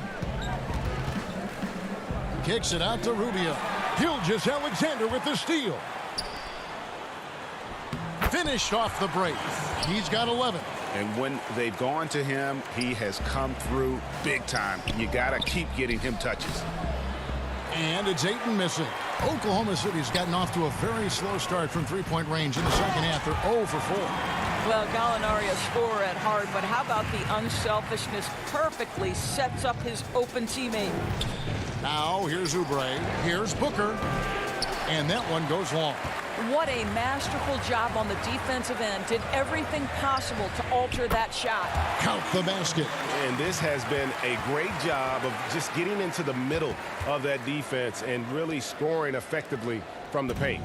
Kicks it out to Rubio. Gilgeous-Alexander with the steal. Finished off the break. He's got 11. And when they've gone to him, he has come through big time. You got to keep getting him touches. And it's Ayton missing. Oklahoma City's gotten off to a very slow start from three-point range in the second half. They're 0 for 4. Well, Gallinari a scorer at heart, but how about the unselfishness? Perfectly sets up his open teammate. Now here's Oubre. Here's Booker. And that one goes long. What a masterful job on the defensive end. Did everything possible to alter that shot. Count the basket. And this has been a great job of just getting into the middle of that defense and really scoring effectively from the paint.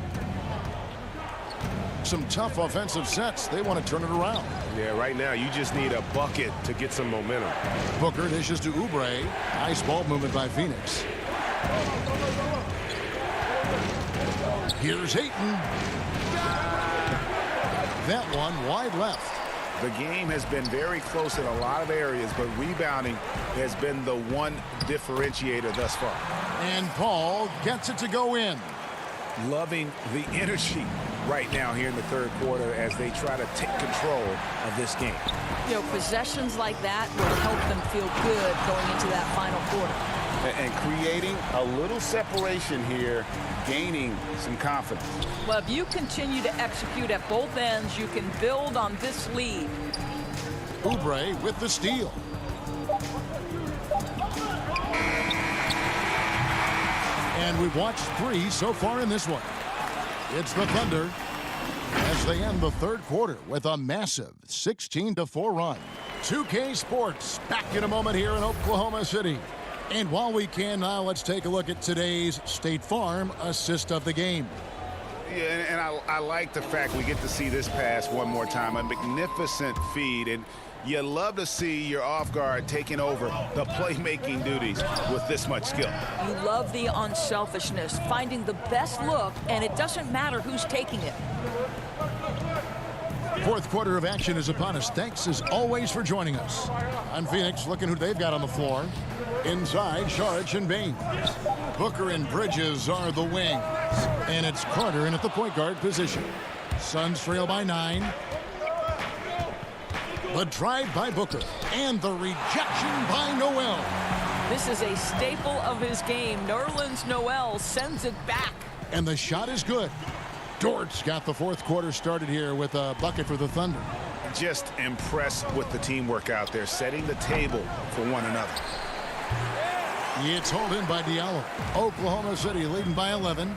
Some tough offensive sets. They want to turn it around. Yeah, right now you just need a bucket to get some momentum. Booker dishes to Oubre. Nice ball movement by Phoenix. Here's Ayton. That one wide left. The game has been very close in a lot of areas, but rebounding has been the one differentiator thus far. And Paul gets it to go in. Loving the energy right now here in the third quarter as they try to take control of this game. You know, possessions like that will help them feel good going into that final quarter. And creating a little separation here, gaining some confidence. Well, if you continue to execute at both ends, you can build on this lead. Oubre with the steal. And we've watched 3 so far in this one. It's the Thunder as they end the third quarter with a massive 16-4 run. 2K Sports back in a moment here in Oklahoma City. And while we can now, let's take a look at today's State Farm assist of the game. Yeah, and I like the fact we get to see this pass one more time. A magnificent feed, and you love to see your off guard taking over the playmaking duties with this much skill. You love the unselfishness, finding the best look, and it doesn't matter who's taking it. Fourth quarter of action is upon us. Thanks as always for joining us. On Phoenix, looking who they've got on the floor. Inside, Saric and Bain. Booker and Bridges are the wings. And it's Carter in at the point guard position. Suns trail by 9. The drive by Booker. And the rejection by Noel. This is a staple of his game. Nerlens Noel sends it back. And the shot is good. Dortch got the fourth quarter started here with a bucket for the Thunder. Just impressed with the teamwork out there, setting the table for one another. It's hauled in by Diallo. Oklahoma City leading by 11.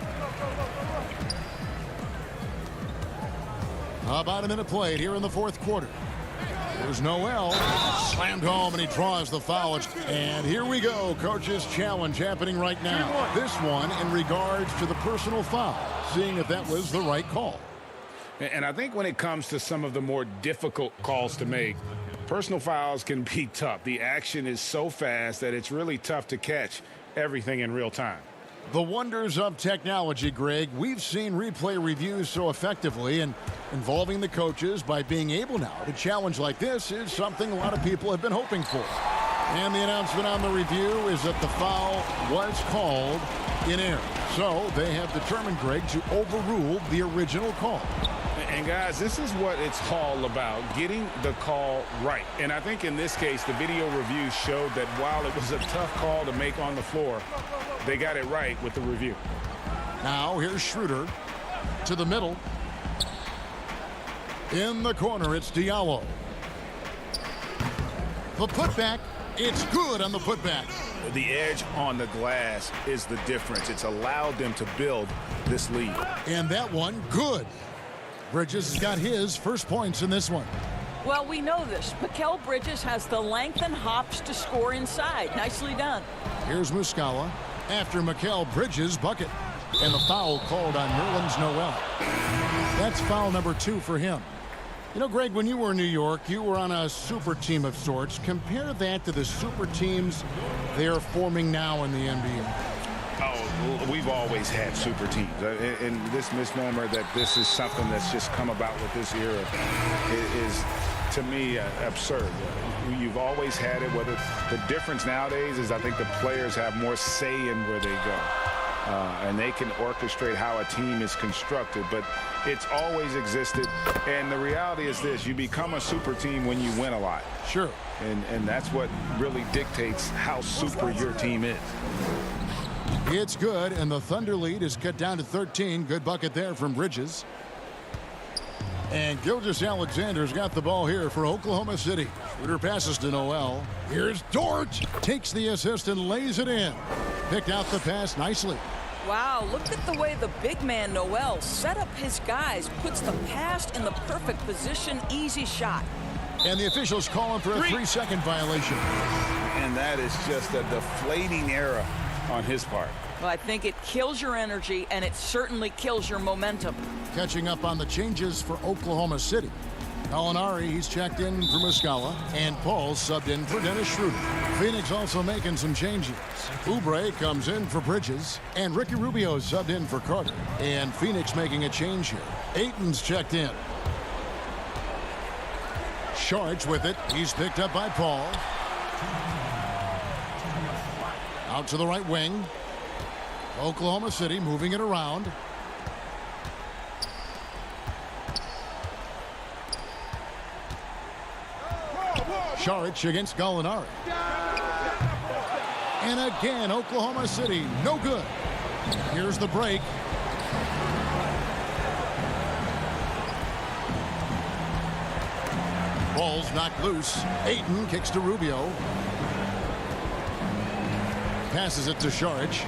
About a minute played here in the fourth quarter. Here's Noel. Slammed home, and he draws the foul. And here we go. Coach's challenge happening right now. This one in regards to the personal foul, seeing if that was the right call. And I think when it comes to some of the more difficult calls to make, personal fouls can be tough. The action is so fast that it's really tough to catch everything in real time. The wonders of technology, Greg. We've seen replay reviews so effectively, and involving the coaches by being able now to challenge like this is something a lot of people have been hoping for. And the announcement on the review is that the foul was called in error. So they have determined, Greg, to overrule the original call. And guys, this is what it's all about, getting the call right. And I think in this case, the video review showed that while it was a tough call to make on the floor, they got it right with the review. Now here's Schroeder to the middle. In the corner, it's Diallo. The putback, it's good on the putback. The edge on the glass is the difference. It's allowed them to build this lead. And that one, good. Bridges has got his first points in this one. Well, we know this. Mikal Bridges has the length and hops to score inside. Nicely done. Here's Muscala after Mikal Bridges' bucket. And the foul called on Nerlens Noel. That's foul number 2 for him. You know, Greg, when you were in New York, you were on a super team of sorts. Compare that to the super teams they're forming now in the NBA. Oh, we've always had super teams. And this misnomer that this is something that's just come about with this era is, to me, absurd. You've always had it. Whether the difference nowadays is I think the players have more say in where they go. And they can orchestrate how a team is constructed. But it's always existed. And the reality is this. You become a super team when you win a lot. Sure. And that's what really dictates how super your team is. It's good, and the Thunder lead is cut down to 13. Good bucket there from Bridges. And Gilgeous-Alexander's got the ball here for Oklahoma City. Schroeder passes to Noel. Here's Dortch. Takes the assist and lays it in. Picked out the pass nicely. Wow, look at the way the big man Noel set up his guys, puts the pass in the perfect position, easy shot. And the officials calling for a 3-second violation. And that is just a deflating error on his part. Well, I think it kills your energy, and it certainly kills your momentum. Catching up on the changes for Oklahoma City. Gallinari, he's checked in for Muscala, and Paul subbed in for Dennis Schroeder. Phoenix also making some changes. Oubre comes in for Bridges, and Ricky Rubio subbed in for Carter. And Phoenix making a change here. Ayton's checked in. Sharge with it. He's picked up by Paul. Out to the right wing. Oklahoma City moving it around. Sharge against Gallinari. And again, Oklahoma City, no good. Here's the break. Ball's knocked loose. Ayton kicks to Rubio. Passes it to Sharge.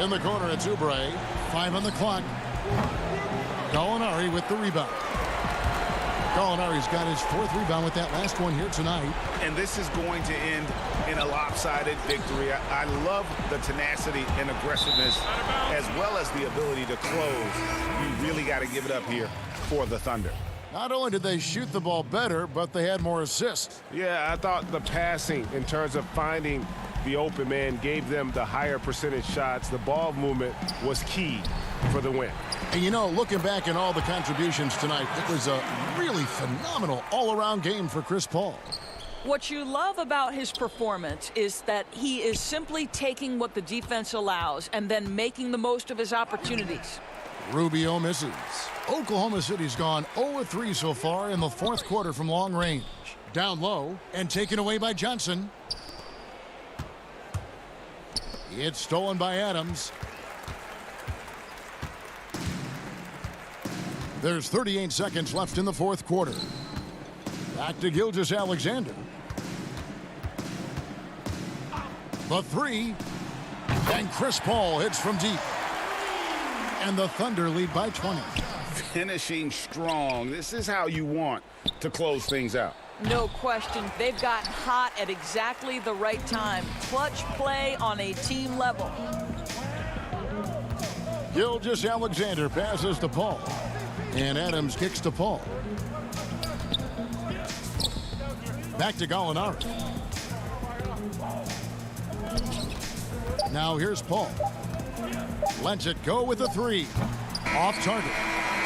In the corner, it's Oubre. 5 on the clock. Gallinari with the rebound. Gallinari's got his 4th rebound with that last one here tonight. And this is going to end in a lopsided victory. I love the tenacity and aggressiveness as well as the ability to close. You really got to give it up here for the Thunder. Not only did they shoot the ball better, but they had more assists. Yeah, I thought the passing in terms of finding the open man gave them the higher percentage shots. The ball movement was key for the win. And you know, looking back at all the contributions tonight, it was a really phenomenal all-around game for Chris Paul. What you love about his performance is that he is simply taking what the defense allows and then making the most of his opportunities. Rubio misses. Oklahoma City's gone 0-3 so far in the 4th quarter from long range. Down low and taken away by Johnson. It's stolen by Adams. There's 38 seconds left in the fourth quarter. Back to Gilgeous-Alexander. The three. And Chris Paul hits from deep. And the Thunder lead by 20. Finishing strong. This is how you want to close things out. No question. They've gotten hot at exactly the right time. Clutch play on a team level. Gilgeous-Alexander passes to Paul. And Adams kicks to Paul. Back to Gallinari. Now here's Paul. Lets it go with the three. Off target.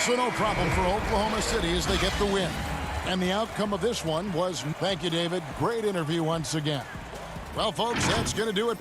So no problem for Oklahoma City as they get the win. And the outcome of this one was, thank you, David. Great interview once again. Well, folks, that's going to do it.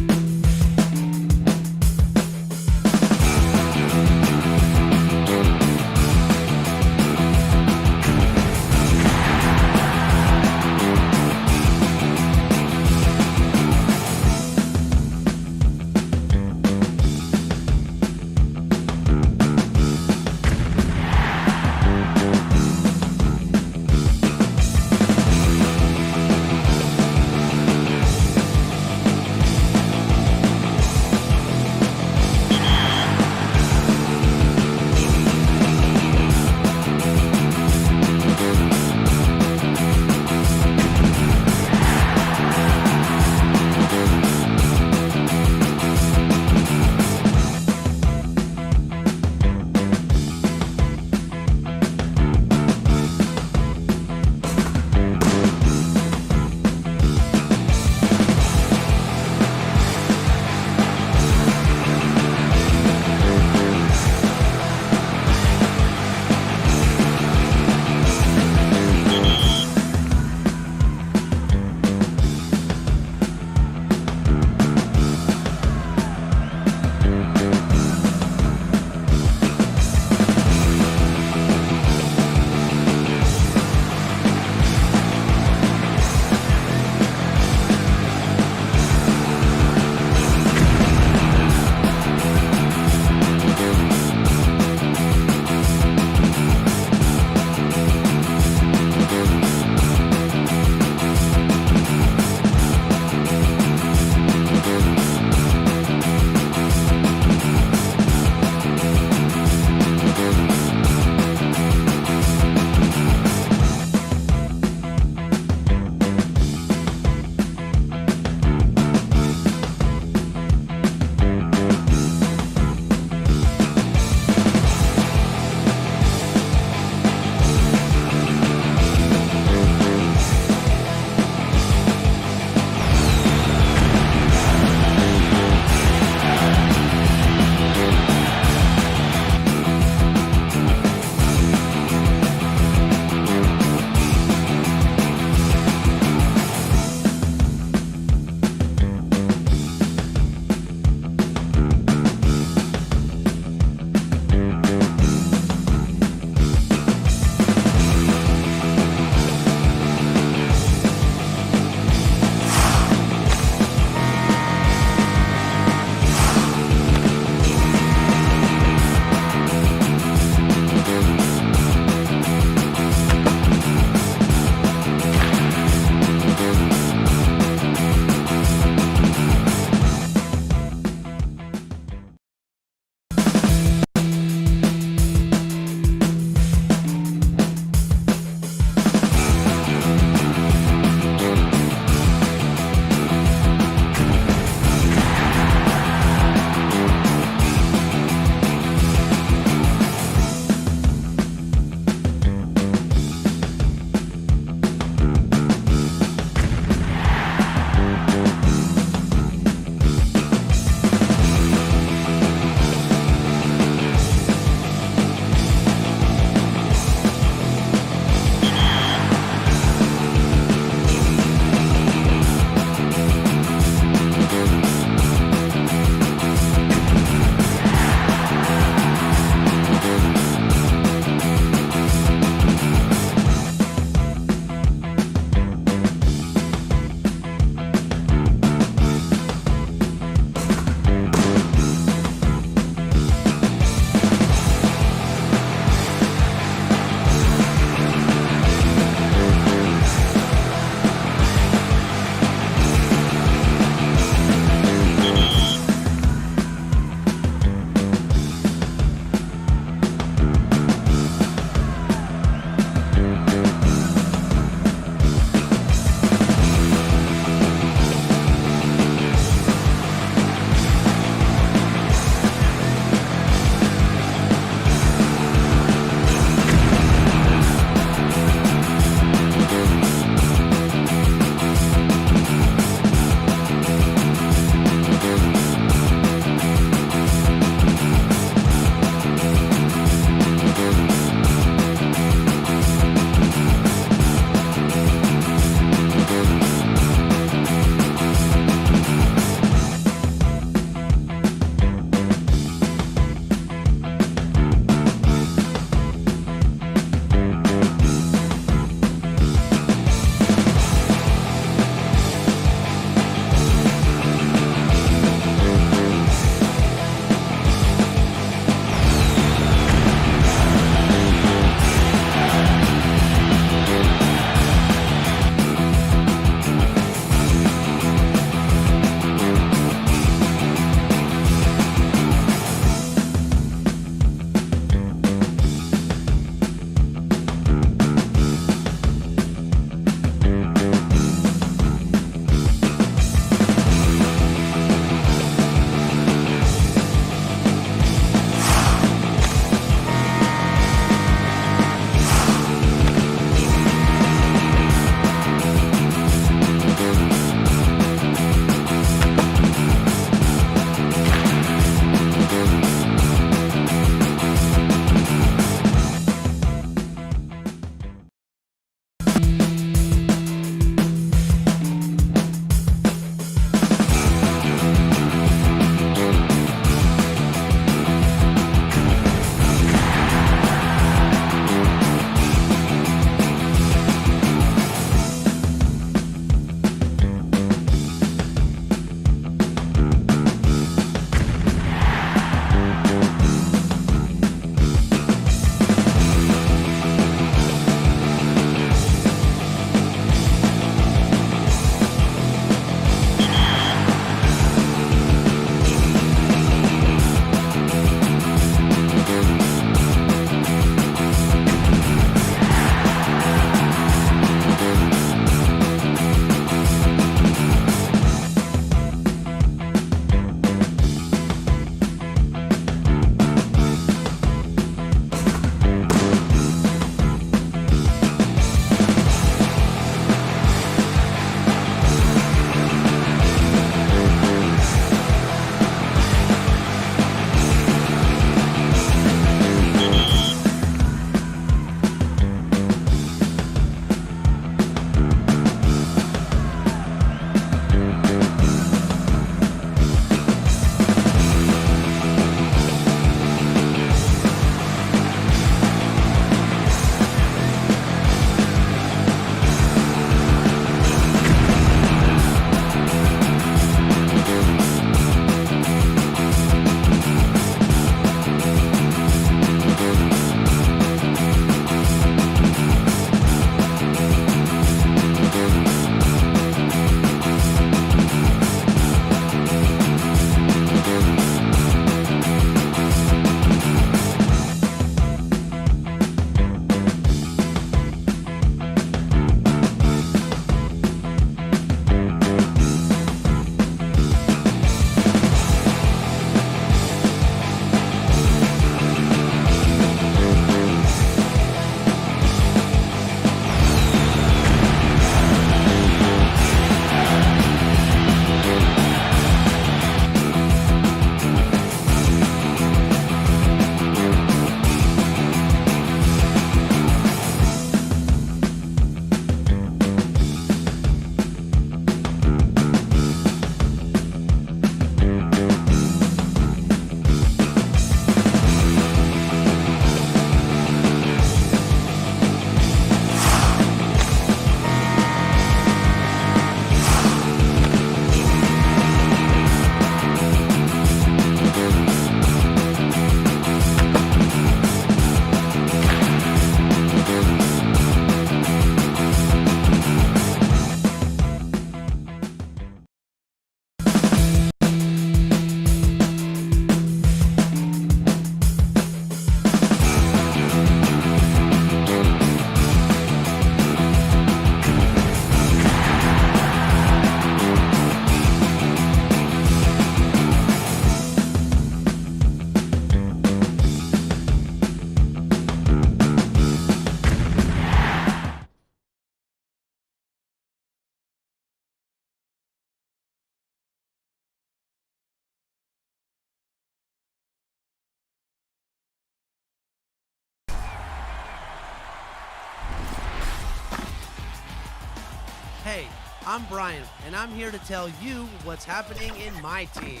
I'm Brian, and I'm here to tell you what's happening in my team.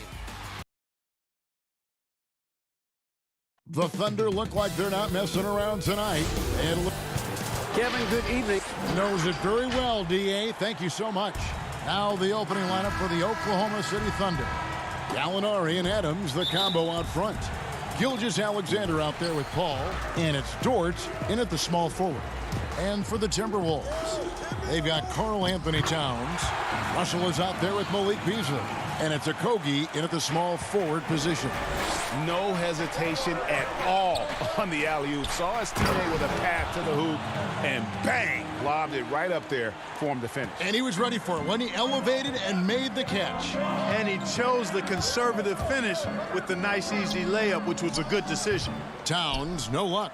The Thunder look like they're not messing around tonight. And Kevin, good evening. Knows it very well, D.A. Thank you so much. Now the opening lineup for the Oklahoma City Thunder. Gallinari and Adams, the combo out front. Gilgeous-Alexander out there with Paul. And it's Dort in at the small forward. And for the Timberwolves, they've got Karl Anthony Towns. Russell is out there with Malik Beasley. And it's Okogie in at the small forward position. No hesitation at all on the alley-oop. Saw his teammate with a path to the hoop, and bang, lobbed it right up there for him to finish. And he was ready for it when he elevated and made the catch. And he chose the conservative finish with the nice, easy layup, which was a good decision. Towns, no luck.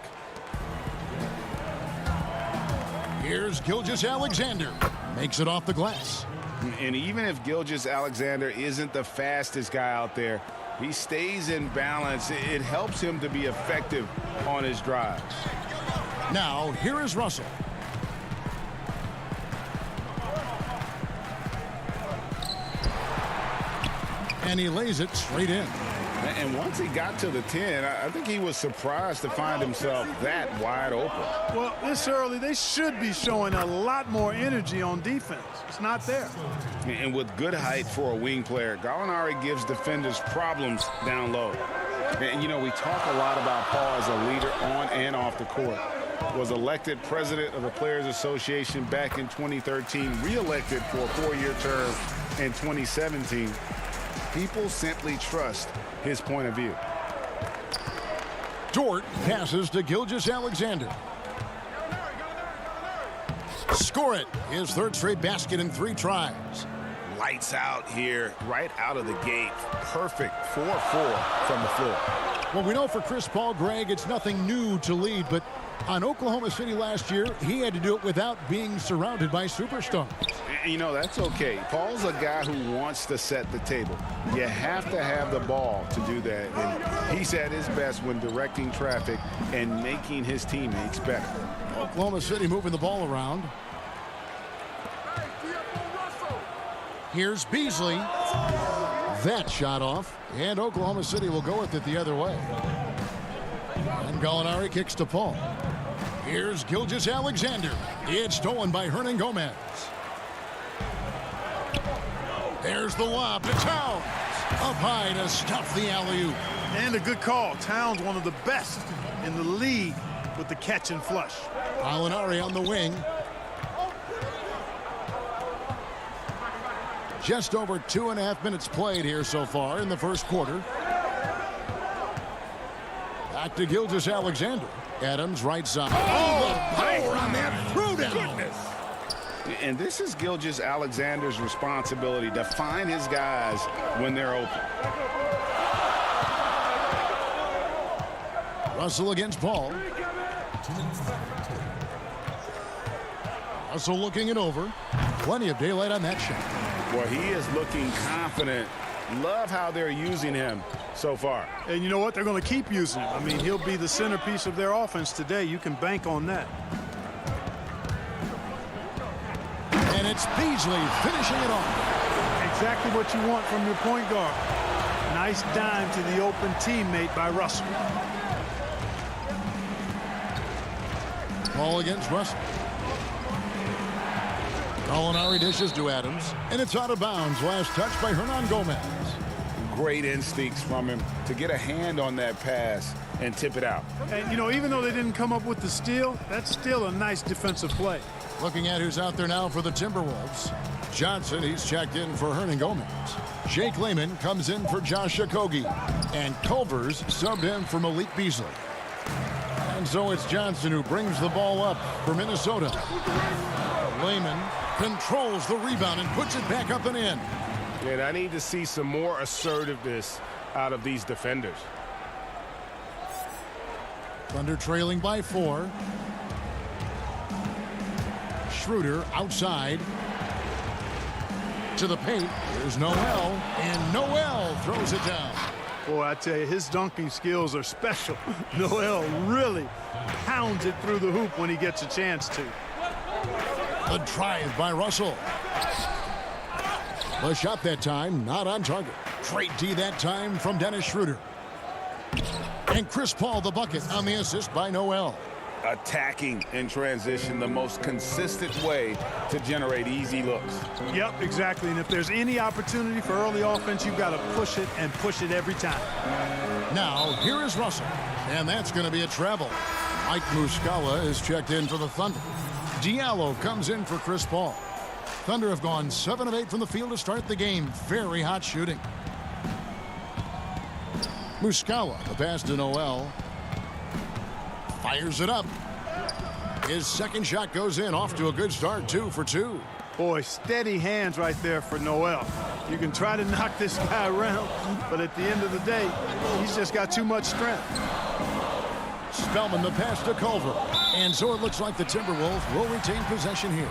Here's Gilgeous-Alexander. Makes it off the glass. And even if Gilgeous-Alexander isn't the fastest guy out there, he stays in balance. It helps him to be effective on his drives. Now, here is Russell. And he lays it straight in. And once he got to the 10, I think he was surprised to find himself that wide open. Well, this early, they should be showing a lot more energy on defense. It's not there. And with good height for a wing player, Gallinari gives defenders problems down low. And, you know, we talk a lot about Paul as a leader on and off the court. Was elected president of the Players Association back in 2013, re-elected for a 4-year term in 2017. People simply trust his point of view. Dort passes to Gilgeous-Alexander. Score it. His third straight basket in 3 tries. Lights out here, right out of the gate. Perfect 4-4 from the floor. Well, we know for Chris Paul, Greg, it's nothing new to lead, but on Oklahoma City last year, he had to do it without being surrounded by superstars. You know, that's okay. Paul's a guy who wants to set the table. You have to have the ball to do that. And he's at his best when directing traffic and making his teammates better. Oklahoma City moving the ball around. Here's Beasley. That shot off. And Oklahoma City will go with it the other way. And Gallinari kicks to Paul. Here's Gilgeous-Alexander. It's stolen by Hernangomez. There's the lob to Towns. Up high to stuff the alley-oop. And a good call. Towns, one of the best in the league with the catch and flush. Gallinari on the wing. Just over 2.5 minutes played here so far in the first quarter. Back to Gilgeous-Alexander. Adams right side. Oh, the power on that throwdown. And this is Gilgeous-Alexander's responsibility to find his guys when they're open. Russell against Paul. Russell looking it over. Plenty of daylight on that shot. Well, he is looking confident. Love how they're using him so far. And you know what? They're going to keep using him. I mean, he'll be the centerpiece of their offense today. You can bank on that. And it's Beasley finishing it off. Exactly what you want from your point guard. Nice dime to the open teammate by Russell. Ball against Russell. Gallinari dishes to Adams, and it's out of bounds. Last touch by Hernangomez. Great instincts from him to get a hand on that pass and tip it out. And, you know, even though they didn't come up with the steal, that's still a nice defensive play. Looking at who's out there now for the Timberwolves. Johnson, he's checked in for Hernangomez. Jake Layman comes in for Josh Okogie. And Culver's subbed in for Malik Beasley. And so it's Johnson who brings the ball up for Minnesota. Layman controls the rebound and puts it back up and in. And I need to see some more assertiveness out of these defenders. Thunder trailing by 4. Schroeder outside to the paint. There's Noel, and Noel throws it down. Boy, I tell you, his dunking skills are special. Noel really pounds it through the hoop when he gets a chance to. A drive by Russell. The shot that time, not on target. Great D that time from Dennis Schroeder. And Chris Paul the bucket on the assist by Noel. Attacking in transition, the most consistent way to generate easy looks. Yep, exactly. And if there's any opportunity for early offense, you've got to push it and push it every time. Now, here is Russell. And that's going to be a travel. Mike Muscala is checked in for the Thunder. Diallo comes in for Chris Paul. Thunder have gone 7 of 8 from the field to start the game. Very hot shooting. Muscala, the pass to Noel. Fires it up. His second shot goes in, off to a good start, 2 for 2. Boy, steady hands right there for Noel. You can try to knock this guy around, but at the end of the day, he's just got too much strength. Spellman the pass to Culver. And so it looks like the Timberwolves will retain possession here.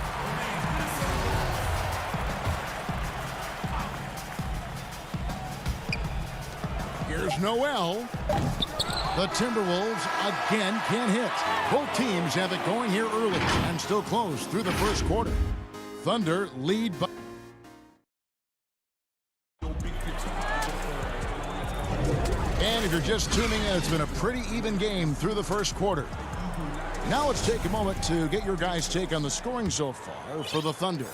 Here's Noel. The Timberwolves again can't hit. Both teams have it going here early and still close through the first quarter. Thunder lead by... And if you're just tuning in, it's been a pretty even game through the first quarter. Now let's take a moment to get your guys' take on the scoring so far for the Thunder.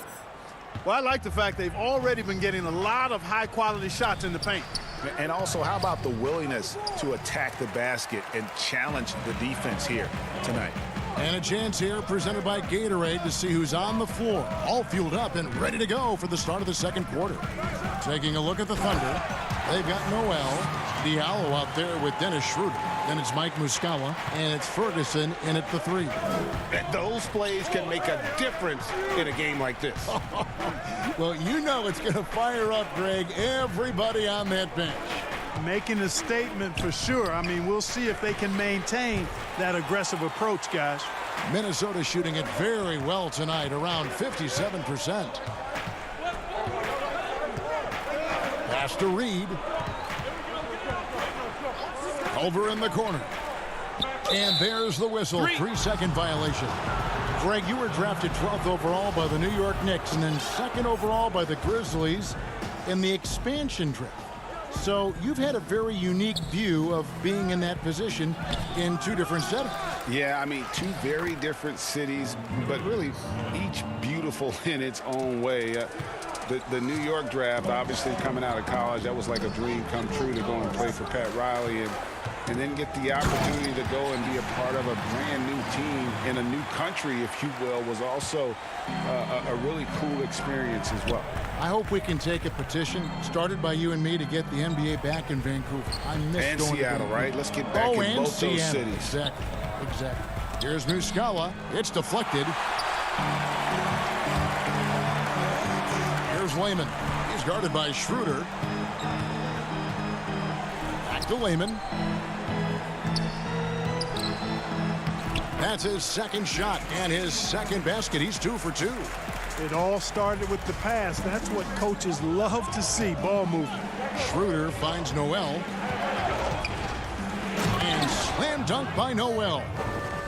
Well, I like the fact they've already been getting a lot of high-quality shots in the paint. And also, how about the willingness to attack the basket and challenge the defense here tonight? And a chance here presented by Gatorade to see who's on the floor, all fueled up and ready to go for the start of the second quarter. Taking a look at the Thunder, they've got Noel, Diallo out there with Dennis Schroeder. Then it's Mike Muscala, and it's Ferguson in at the 3. Those plays can make a difference in a game like this. Well, you know it's going to fire up, Greg, everybody on that bench. Making a statement for sure. I mean, we'll see if they can maintain that aggressive approach, guys. Minnesota shooting it very well tonight, around 57%. Pass to Reed. Over in the corner. And there's the whistle. 3-second violation. Greg, you were drafted 12th overall by the New York Knicks and then 2nd overall by the Grizzlies in the expansion draft. So you've had a very unique view of being in that position in 2 different settings. Yeah, I mean, 2 very different cities, but really each beautiful in its own way. The New York draft, obviously coming out of college, that was like a dream come true to go and play for Pat Riley and then get the opportunity to go and be a part of a brand new team in a new country, if you will, was also a really cool experience as well. I hope we can take a petition started by you and me to get the NBA back in Vancouver. I miss and going Seattle, to right? Let's get back in both Seattle. those cities. Exactly. Here's Muscala. It's deflected. Here's Layman. He's guarded by Schroeder. Back to Layman. That's his second shot and his second basket. He's 2 for 2. It all started with the pass. That's what coaches love to see, ball movement. Schroeder finds Noel. And slam dunk by Noel.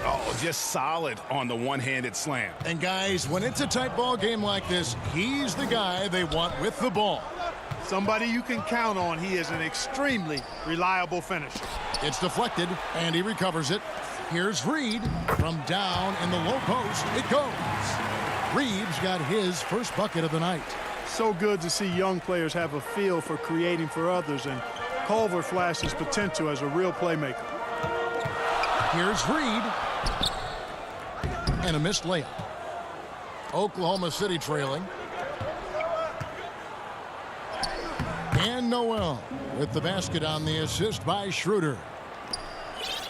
Oh, just solid on the one-handed slam. And guys, when it's a tight ball game like this, he's the guy they want with the ball. Somebody you can count on. He is an extremely reliable finisher. It's deflected, and he recovers it. Here's Reed from down in the low post. It goes. Reeves got his first bucket of the night. So good to see young players have a feel for creating for others, and Culver flashes potential as a real playmaker. Here's Reed. And a missed layup. Oklahoma City trailing. And Noel with the basket on the assist by Schroeder.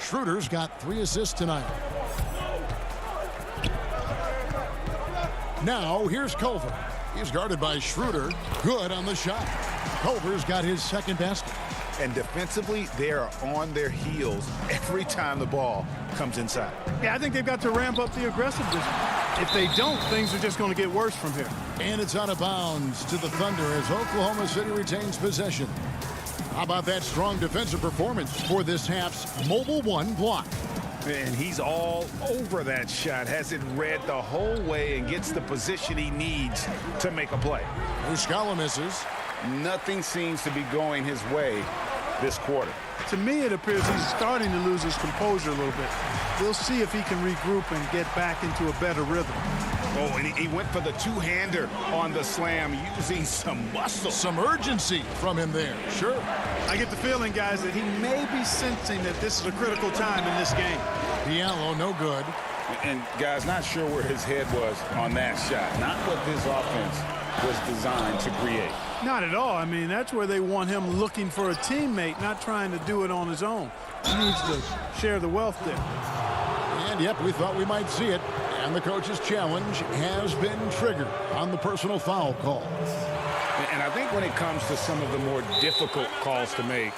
Schroeder's got 3 assists tonight. Now here's Culver. He's guarded by Schroeder. Good on the shot. Culver's got his second basket. And defensively, they are on their heels every time the ball comes inside. Yeah, I think they've got to ramp up the aggressiveness. If they don't, things are just going to get worse from here. And it's out of bounds to the Thunder as Oklahoma City retains possession. How about that strong defensive performance for this half's Mobile One block? And he's all over that shot, has it read the whole way and gets the position he needs to make a play. Muscala misses. Nothing seems to be going his way this quarter. To me, it appears he's starting to lose his composure a little bit. We'll see if he can regroup and get back into a better rhythm. Oh, and he went for the two-hander on the slam, using some muscle. Some urgency from him there, sure. I get the feeling, guys, that he may be sensing that this is a critical time in this game. Diallo, no good. And, guys, not sure where his head was on that shot. Not what this offense was designed to create. Not at all. I mean, that's where they want him looking for a teammate, not trying to do it on his own. He needs to share the wealth there. And, yep, we thought we might see it. And the coach's challenge has been triggered on the personal foul call. And I think when it comes to some of the more difficult calls to make,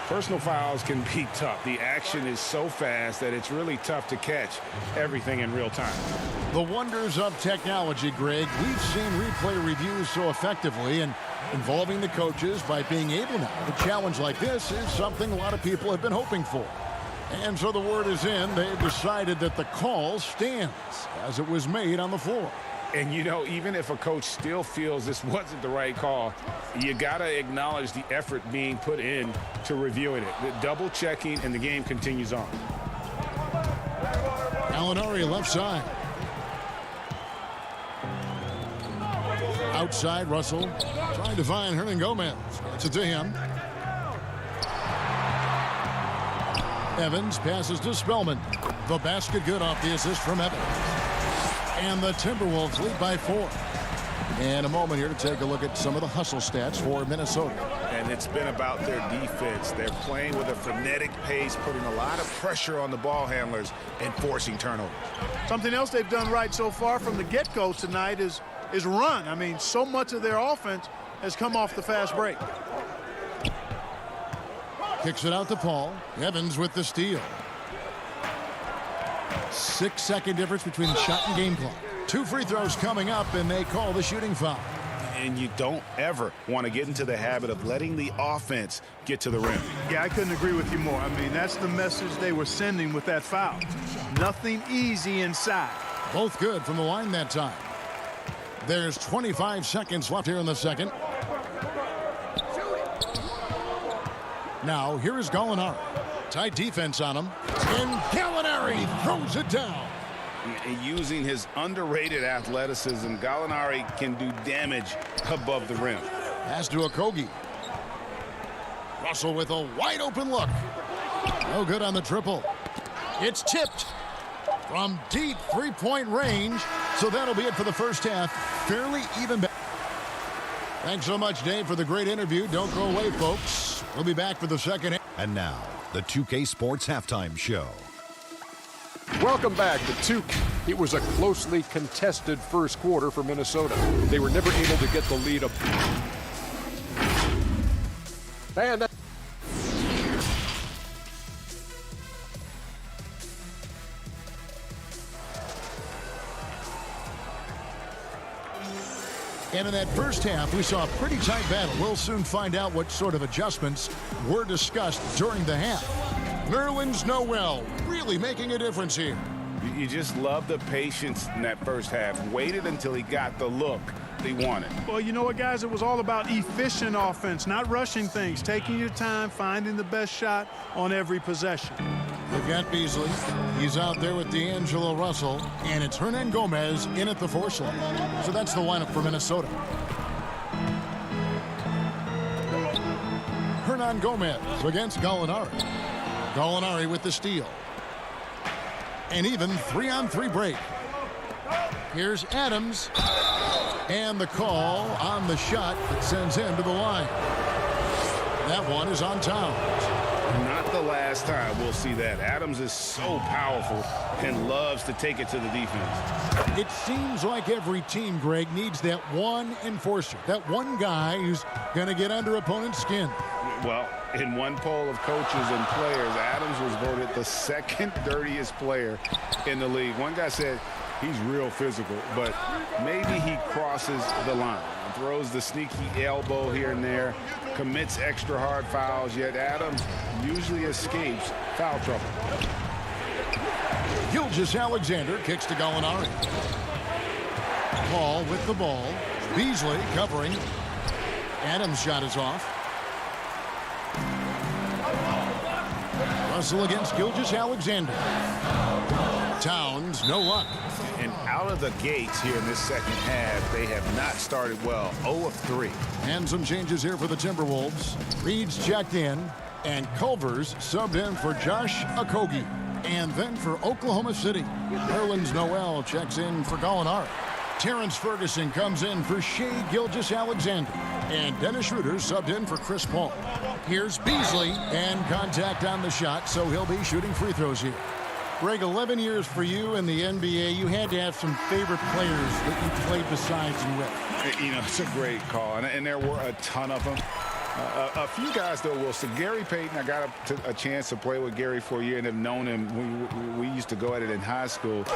personal fouls can be tough. The action is so fast that it's really tough to catch everything in real time. The wonders of technology, Greg. We've seen replay reviews so effectively, and involving the coaches by being able now to challenge like this is something a lot of people have been hoping for. And so the word is in. They've decided that the call stands as it was made on the floor. And, you know, even if a coach still feels this wasn't the right call, you got to acknowledge the effort being put in to reviewing it. The double checking, and the game continues on. Gallinari left side. Outside, Russell trying to find Hernangomez. Gets it to him. Evans passes to Spellman. The basket good off the assist from Evans. And the Timberwolves lead by 4. And a moment here to take a look at some of the hustle stats for Minnesota. And it's been about their defense. They're playing with a frenetic pace, putting a lot of pressure on the ball handlers and forcing turnovers. Something else they've done right so far from the get-go tonight is run. I mean, so much of their offense has come off the fast break. Kicks it out to Paul. Evans with the steal. 6-second difference between the shot and game clock. 2 free throws coming up, and they call the shooting foul. And you don't ever want to get into the habit of letting the offense get to the rim. Yeah, I couldn't agree with you more. I mean, that's the message they were sending with that foul. Nothing easy inside. Both good from the line that time. There's 25 seconds left here in the second. Now, here is Gallinari. Tight defense on him. And Gallinari throws it down. Using his underrated athleticism, Gallinari can do damage above the rim. Pass to Okogie. Russell with a wide open look. No good on the triple. It's tipped from deep three-point range. So that'll be it for the first half. Fairly even. Thanks so much, Dave, for the great interview. Don't go away, folks. We'll be back for the second half. And now, the 2K Sports Halftime Show. Welcome back to 2K. It was a closely contested first quarter for Minnesota. They were never able to get the lead up. And And in that first half, we saw a pretty tight battle. We'll soon find out what sort of adjustments were discussed during the half. Nerlens Noel really making a difference here. You just love the patience in that first half. Waited until he got the look he wanted. Well, you know what, guys? It was all about efficient offense, not rushing things, taking your time, finding the best shot on every possession. They've got Beasley. He's out there with D'Angelo Russell, and it's Hernangomez in at the 4 slot. So that's the lineup for Minnesota. Hernangomez against Gallinari. Gallinari with the steal. And even 3-on-3 break. Here's Adams. And the call on the shot that sends him to the line. That one is on Towns. Not the last time we'll see that. Adams is so powerful and loves to take it to the defense. It seems like every team, Greg, needs that one enforcer, that one guy who's going to get under opponent's skin. Well, in one poll of coaches and players, Adams was voted the second dirtiest player in the league. One guy said he's real physical, but maybe he crosses the line. Throws the sneaky elbow here and there, commits extra hard fouls, yet Adams usually escapes foul trouble. Gilgeous-Alexander kicks to Gallinari. Paul with the ball. Beasley covering. Adams' shot is off. Russell against Gilgeous-Alexander. Towns, no luck. And out of the gates here in this second half, they have not started well. 0 of 3. And some changes here for the Timberwolves. Reed's checked in, and Culver's subbed in for Josh Okogie. And then for Oklahoma City, Nerlens Noel checks in for Gallinari. Terrence Ferguson comes in for Shai Gilgeous-Alexander. And Dennis Schroeder subbed in for Chris Paul. Here's Beasley, and contact on the shot, so he'll be shooting free throws here. Greg, 11 years for you in the NBA. You had to have some favorite players that you played besides and with. You know, it's a great call, and there were a ton of them. A few guys, though, Wilson. Gary Payton, I got a chance to play with Gary for a year and have known him. We used to go at it in high school,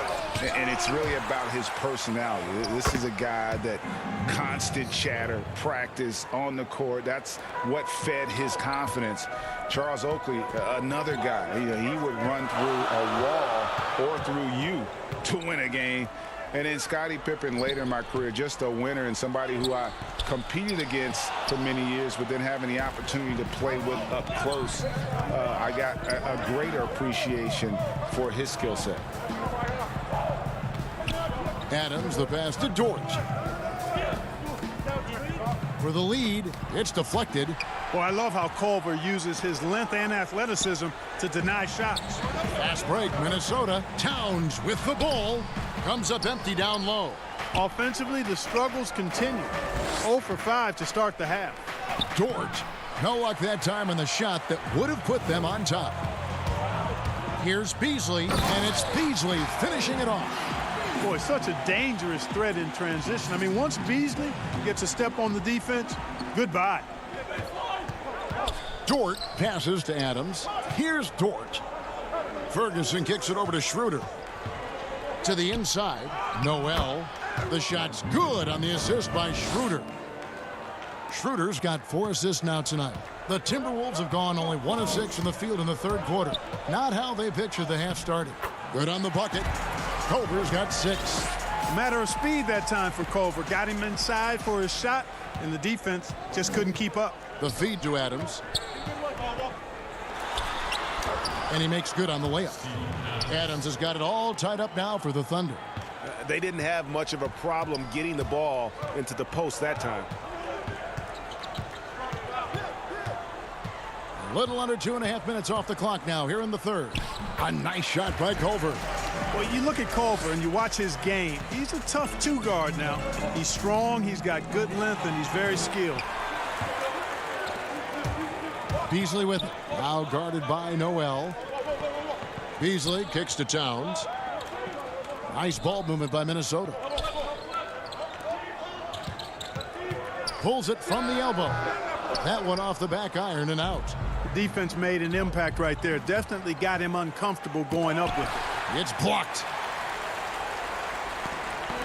and it's really about his personality. This is a guy that constant chatter, practice on the court. That's what fed his confidence. Charles Oakley, another guy. He would run through a wall or through you to win a game. And then Scottie Pippen later in my career, just a winner and somebody who I competed against for many years, but then having the opportunity to play with up close, I got a greater appreciation for his skill set. Adams, the pass to George. For the lead, it's deflected. Well, I love how Culver uses his length and athleticism to deny shots. Fast break, Minnesota. Towns with the ball. Comes up empty down low. Offensively, the struggles continue. 0 for 5 to start the half. George, no luck that time on the shot that would have put them on top. Here's Beasley, and it's Beasley finishing it off. Boy, such a dangerous threat in transition. I mean, once Beasley gets a step on the defense, goodbye. Dort passes to Adams. Here's Dort. Ferguson kicks it over to Schroeder. To the inside, Noel. The shot's good on the assist by Schroeder. Schroeder's got 4 assists now tonight. The Timberwolves have gone only 1 of 6 from the field in the third quarter. Not how they pictured the half started. Good on the bucket. Culver's got 6. A matter of speed that time for Culver. Got him inside for his shot, and the defense just couldn't keep up. The feed to Adams. And he makes good on the layup. Adams has got it all tied up now for the Thunder. They didn't have much of a problem getting the ball into the post that time. A little under 2.5 minutes off the clock now here in the third. A nice shot by Culver. Well, you look at Culver and you watch his game. He's a tough 2-guard now. He's strong, he's got good length, and he's very skilled. Beasley with it. Now guarded by Noel. Beasley kicks to Towns. Nice ball movement by Minnesota. Pulls it from the elbow. That one off the back iron and out. The defense made an impact right there. Definitely got him uncomfortable going up with it. It's blocked.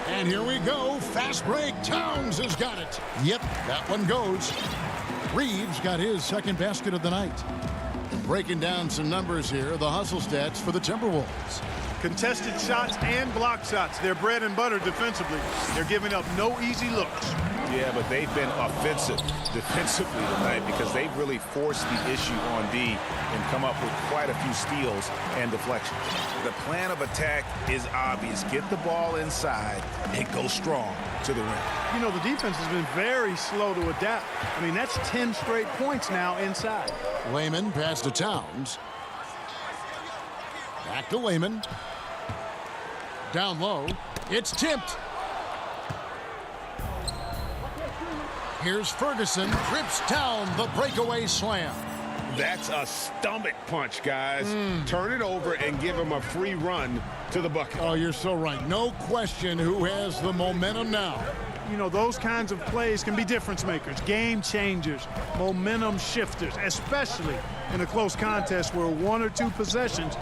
And here we go. Fast break. Towns has got it. Yep, that one goes. Reeves got his second basket of the night. Breaking down some numbers here, the hustle stats for the Timberwolves. Contested shots and block shots. They're bread and butter defensively. They're giving up no easy looks. Yeah, but they've been offensive defensively tonight because they've really forced the issue on D and come up with quite a few steals and deflections. The plan of attack is obvious. Get the ball inside and go strong to the rim. You know, the defense has been very slow to adapt. I mean, that's 10 straight points now inside. Layman pass to Towns. Back to Layman. Down low. It's tipped. Here's Ferguson. Trips down the breakaway slam. That's a stomach punch, guys. Turn it over and give him a free run to the bucket. Oh, you're so right. No question who has the momentum now. You know, those kinds of plays can be difference makers, game changers, momentum shifters, especially in a close contest where 1 or 2 possessions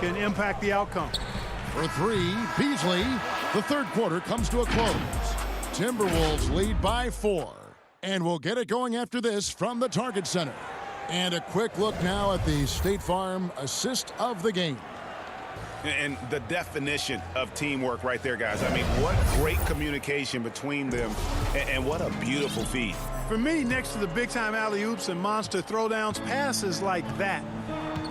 can impact the outcome. For 3, Beasley. The third quarter comes to a close. Timberwolves lead by 4. And we'll get it going after this from the Target Center. And a quick look now at the State Farm assist of the game. And the definition of teamwork right there, guys. I mean, what great communication between them, and what a beautiful feed. For me, next to the big-time alley-oops and monster throwdowns, passes like that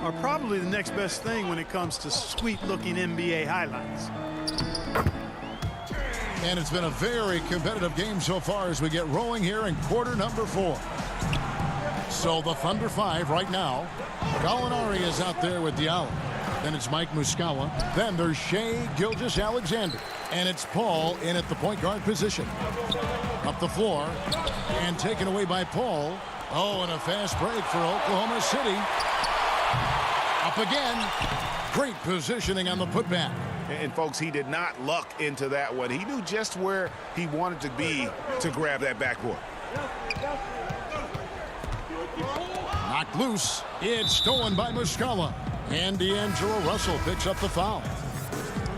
are probably the next best thing when it comes to sweet-looking NBA highlights. And it's been a very competitive game so far as we get rolling here in quarter number 4. So the Thunder 5 right now. Gallinari is out there with Diallo. Then it's Mike Muscala. Then there's Shai Gilgeous-Alexander. And it's Paul in at the point guard position. Up the floor. And taken away by Paul. Oh, and a fast break for Oklahoma City. Up again. Great positioning on the putback. And folks, he did not luck into that one. He knew just where he wanted to be to grab that backboard. Knocked loose. It's stolen by Muscala. And D'Angelo Russell picks up the foul.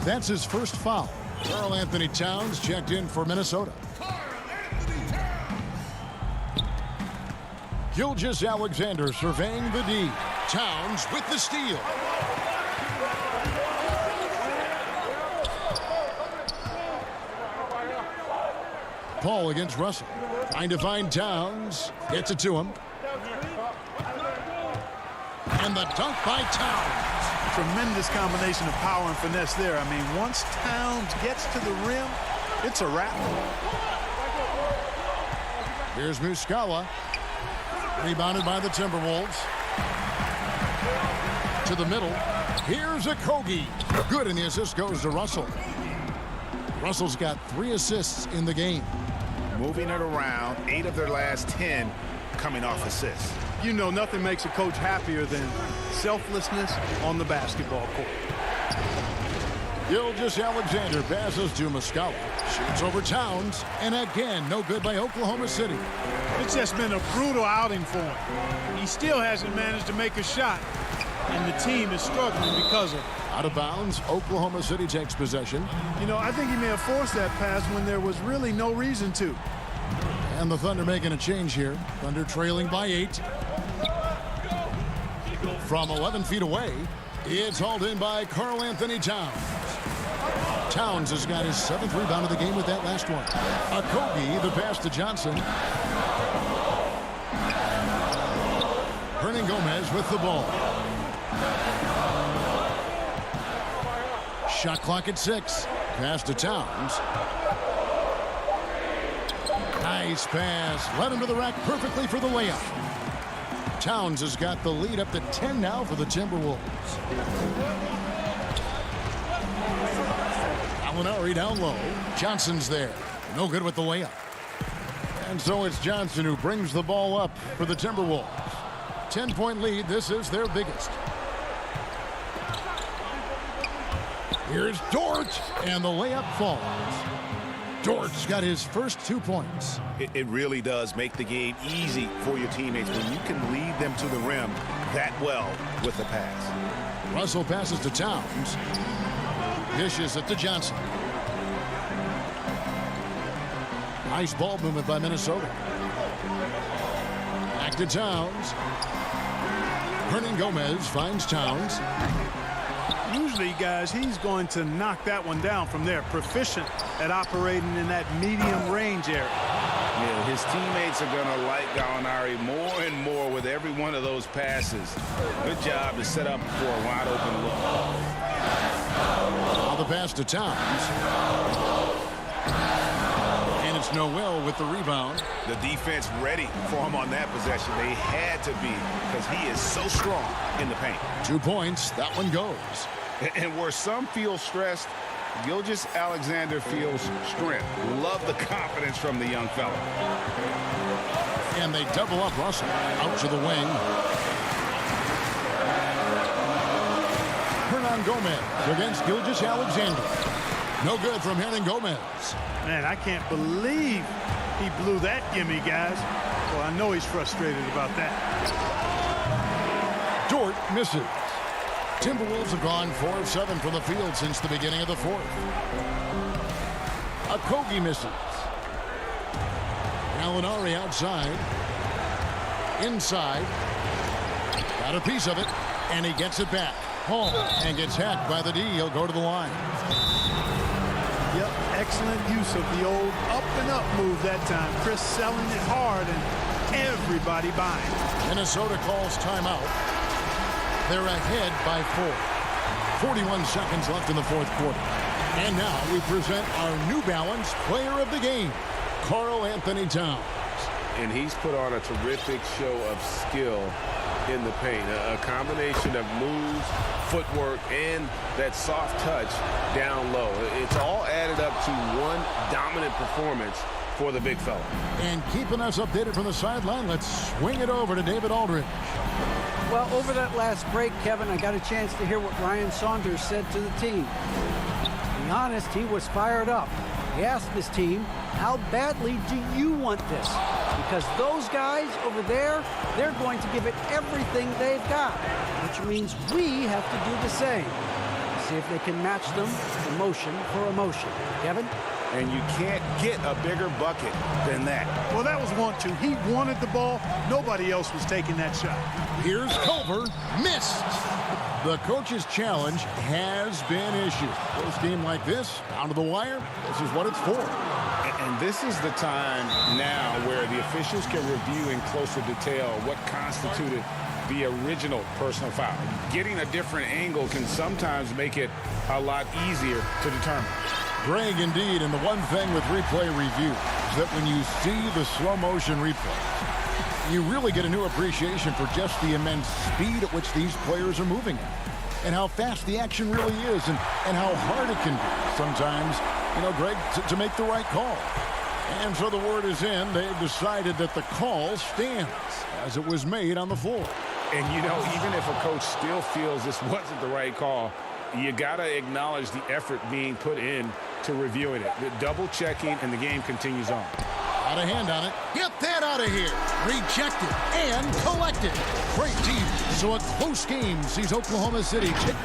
That's his first foul. Karl Anthony Towns checked in for Minnesota. Gilgeous-Alexander surveying the D. Towns with the steal. Paul against Russell. Trying to find Towns. Gets it to him. And the dunk by Towns. Tremendous combination of power and finesse there. I mean, once Towns gets to the rim, it's a wrap. Here's Muscala. Rebounded by the Timberwolves. To the middle. Here's Okogie. Good, and the assist goes to Russell. Russell's got 3 assists in the game. Moving it around, 8 of their last 10 coming off assists. You know, nothing makes a coach happier than selflessness on the basketball court. Gilgeous-Alexander passes to Muscala. Shoots over Towns. And again, no good by Oklahoma City. It's just been a brutal outing for him. He still hasn't managed to make a shot. And the team is struggling because of it. Out of bounds, Oklahoma City takes possession. You know, I think he may have forced that pass when there was really no reason to. And the Thunder making a change here. Thunder trailing by 8. From 11 feet away, it's hauled in by Karl Anthony Towns. Towns has got his 7th rebound of the game with that last one. Okogie, the pass to Johnson. Hernangomez with the ball. Shot clock at 6. Pass to Towns. Nice pass. Led him to the rack perfectly for the layup. Towns has got the lead up to 10 now for the Timberwolves. Gallinari down low. Johnson's there. No good with the layup. And so it's Johnson who brings the ball up for the Timberwolves. 10-point lead. This is their biggest. Here's Dort, and the layup falls. Dort's got his first 2 points. It really does make the game easy for your teammates when you can lead them to the rim that well with the pass. Russell passes to Towns. Dishes it to Johnson. Nice ball movement by Minnesota. Back to Towns. Hernangomez finds Towns. Usually, guys, he's going to knock that one down from there. Proficient at operating in that medium range area. Yeah, his teammates are going to like Gallinari more and more with every one of those passes. Good job to set up for a wide open look. Now the pass to Towns. And it's Noel with the rebound. The defense ready for him on that possession. They had to be because he is so strong in the paint. 2 points. That one goes. And where some feel stressed, Gilgeous-Alexander feels strength. Love the confidence from the young fella. And they double up Russell. Out to the wing. Hernangomez against Gilgeous-Alexander. No good from Hernangomez. Man, I can't believe he blew that gimme, guys. Well, I know he's frustrated about that. Dort misses. Timberwolves have gone 4 of 7 from the field since the beginning of the 4th. Okogie misses. Gallinari outside. Inside. Got a piece of it, and he gets it back. Hall and gets hacked by the D. He'll go to the line. Yep, excellent use of the old up and up move that time. Chris selling it hard and everybody buying. Minnesota calls timeout. They're ahead by 4. 41 seconds left in the fourth quarter. And now we present our New Balance player of the game, Karl Anthony Towns. And he's put on a terrific show of skill in the paint. A combination of moves, footwork, and that soft touch down low. It's all added up to one dominant performance for the big fella. And keeping us updated from the sideline, let's swing it over to David Aldridge. Well, over that last break, Kevin, I got a chance to hear what Ryan Saunders said to the team. To be honest, he was fired up. He asked his team, how badly do you want this? Because those guys over there, they're going to give it everything they've got, which means we have to do the same. See if they can match them emotion for emotion. Kevin? And you can't get a bigger bucket than that. Well, that was 1-2. He wanted the ball. Nobody else was taking that shot. Here's Culver. Missed. The coach's challenge has been issued. Close game like this, down to the wire, this is what it's for. And this is the time now where the officials can review in closer detail what constituted the original personal foul. Getting a different angle can sometimes make it a lot easier to determine. Greg, indeed, and the one thing with replay review is that when you see the slow motion replay, you really get a new appreciation for just the immense speed at which these players are moving at, and how fast the action really is, and how hard it can be sometimes, you know, Greg, to make the right call. And so the word is in. They've decided that the call stands as it was made on the floor. And, you know, even if a coach still feels this wasn't the right call, you got to acknowledge the effort being put in to reviewing it. The double checking, and the game continues on. Out of hand on it. Get that out of here. Rejected and collected. Great team. So a close game sees Oklahoma City take